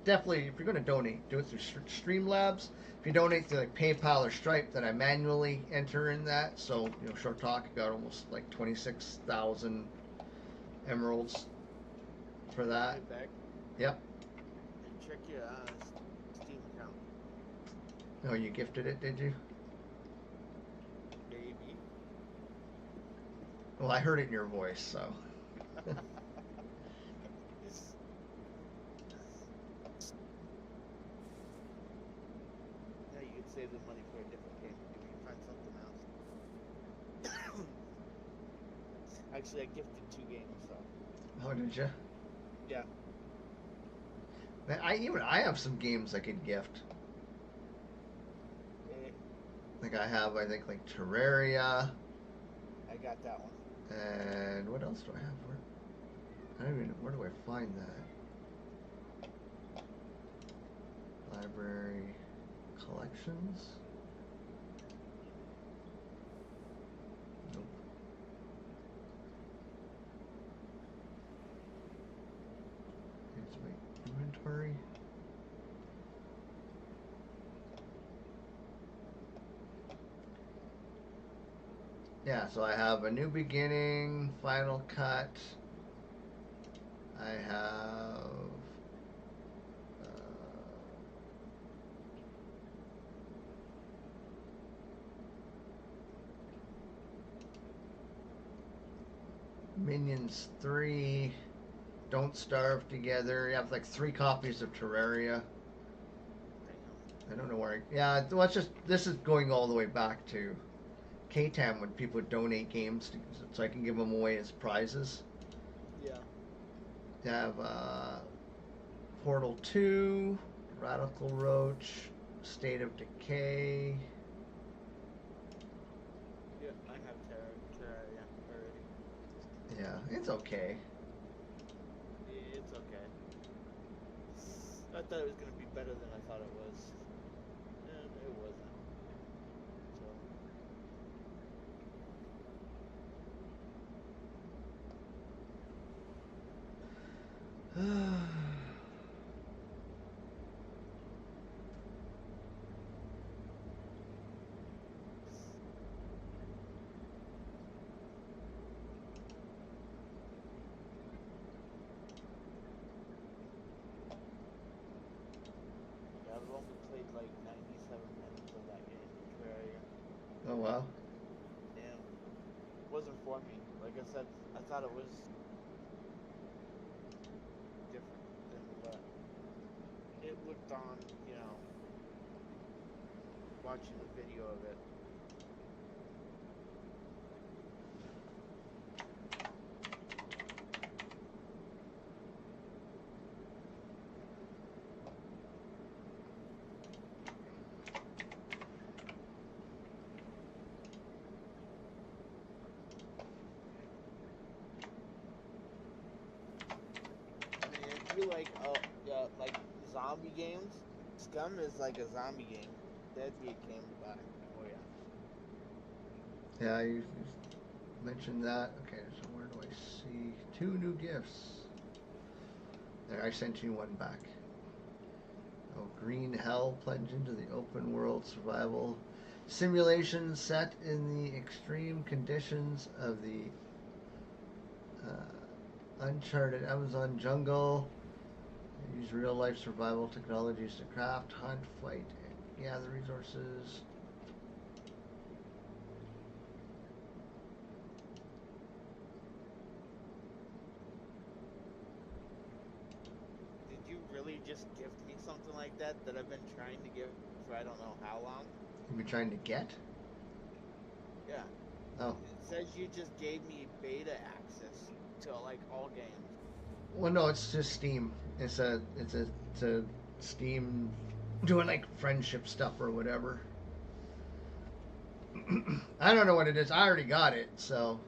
Speaker 1: Definitely, if you're going to donate, do it through Streamlabs. If you donate through like PayPal or Stripe, then I manually enter in that. So, Short Talk got almost like 26,000 emeralds for that. Yep.
Speaker 8: And check your Steam account.
Speaker 1: Oh, you gifted it, did you? Well, I heard it in your voice, so.
Speaker 8: Yeah, you could save the money for a different game if you find something else. Actually, I gifted 2 games, so.
Speaker 1: Oh, did you?
Speaker 8: Yeah.
Speaker 1: Man, I have some games I could gift.
Speaker 8: Eh,
Speaker 1: Like I think like Terraria,
Speaker 8: I got that one.
Speaker 1: and what else do I have? I don't even. Where do I find that? Library collections. Nope. Here's my inventory. Yeah, so I have A New Beginning, Final Cut. I have Minions 3, Don't Starve Together. You have like 3 copies of Terraria. I don't know where yeah, well, it's just, this is going all the way back to KTAM when people would donate games so I can give them away as prizes.
Speaker 8: Yeah.
Speaker 1: I have Portal 2, Radical Roach, State of Decay.
Speaker 8: Yeah, I have Terraria already.
Speaker 1: Yeah, it's okay.
Speaker 8: It's okay. I thought it was gonna be better than I thought it was. And it wasn't. So. Yeah, I've only played like 97 minutes of that game, Terraria.
Speaker 1: Oh, wow.
Speaker 8: And it wasn't for me. Like I said, I thought it was different than what it looked on, watching the video of it. I mean, if you like zombie games, Scum is like a zombie game. That'd be a game to buy. Oh yeah.
Speaker 1: Yeah, you mentioned that. Okay, so where do I see 2 new gifts? There, I sent you one back. Oh, Green Hell, plunge into the open world survival simulation set in the extreme conditions of the uncharted Amazon jungle. Use real life survival technologies to craft, hunt, fight, and gather resources.
Speaker 8: Did you really just gift me something like that I've been trying to give for I don't know how long?
Speaker 1: You've been trying to get?
Speaker 8: Yeah.
Speaker 1: Oh.
Speaker 8: It says you just gave me beta access to like all games.
Speaker 1: Well, no, it's just Steam. It's a Steam doing like friendship stuff or whatever. I don't know what it is. I already got it, so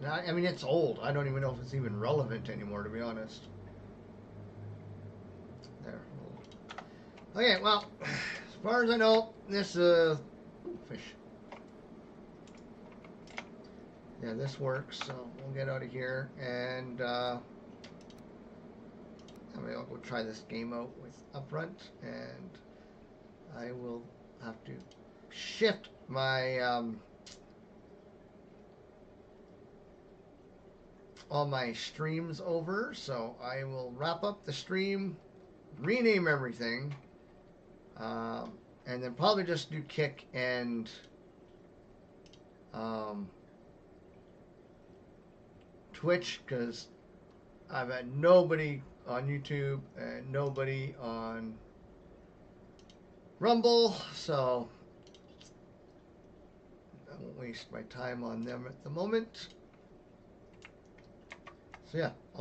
Speaker 1: I mean it's old. I don't even know if it's even relevant anymore, to be honest. There. Okay, well, as far as I know, this fish. Yeah, this works. So we'll get out of here and. I mean, I'll go try this game out with Upfront, and I will have to shift my all my streams over. So I will wrap up the stream, rename everything, and then probably just do Kick and Twitch because I've had nobody on YouTube and nobody on Rumble, so I won't waste my time on them at the moment. So yeah, I'll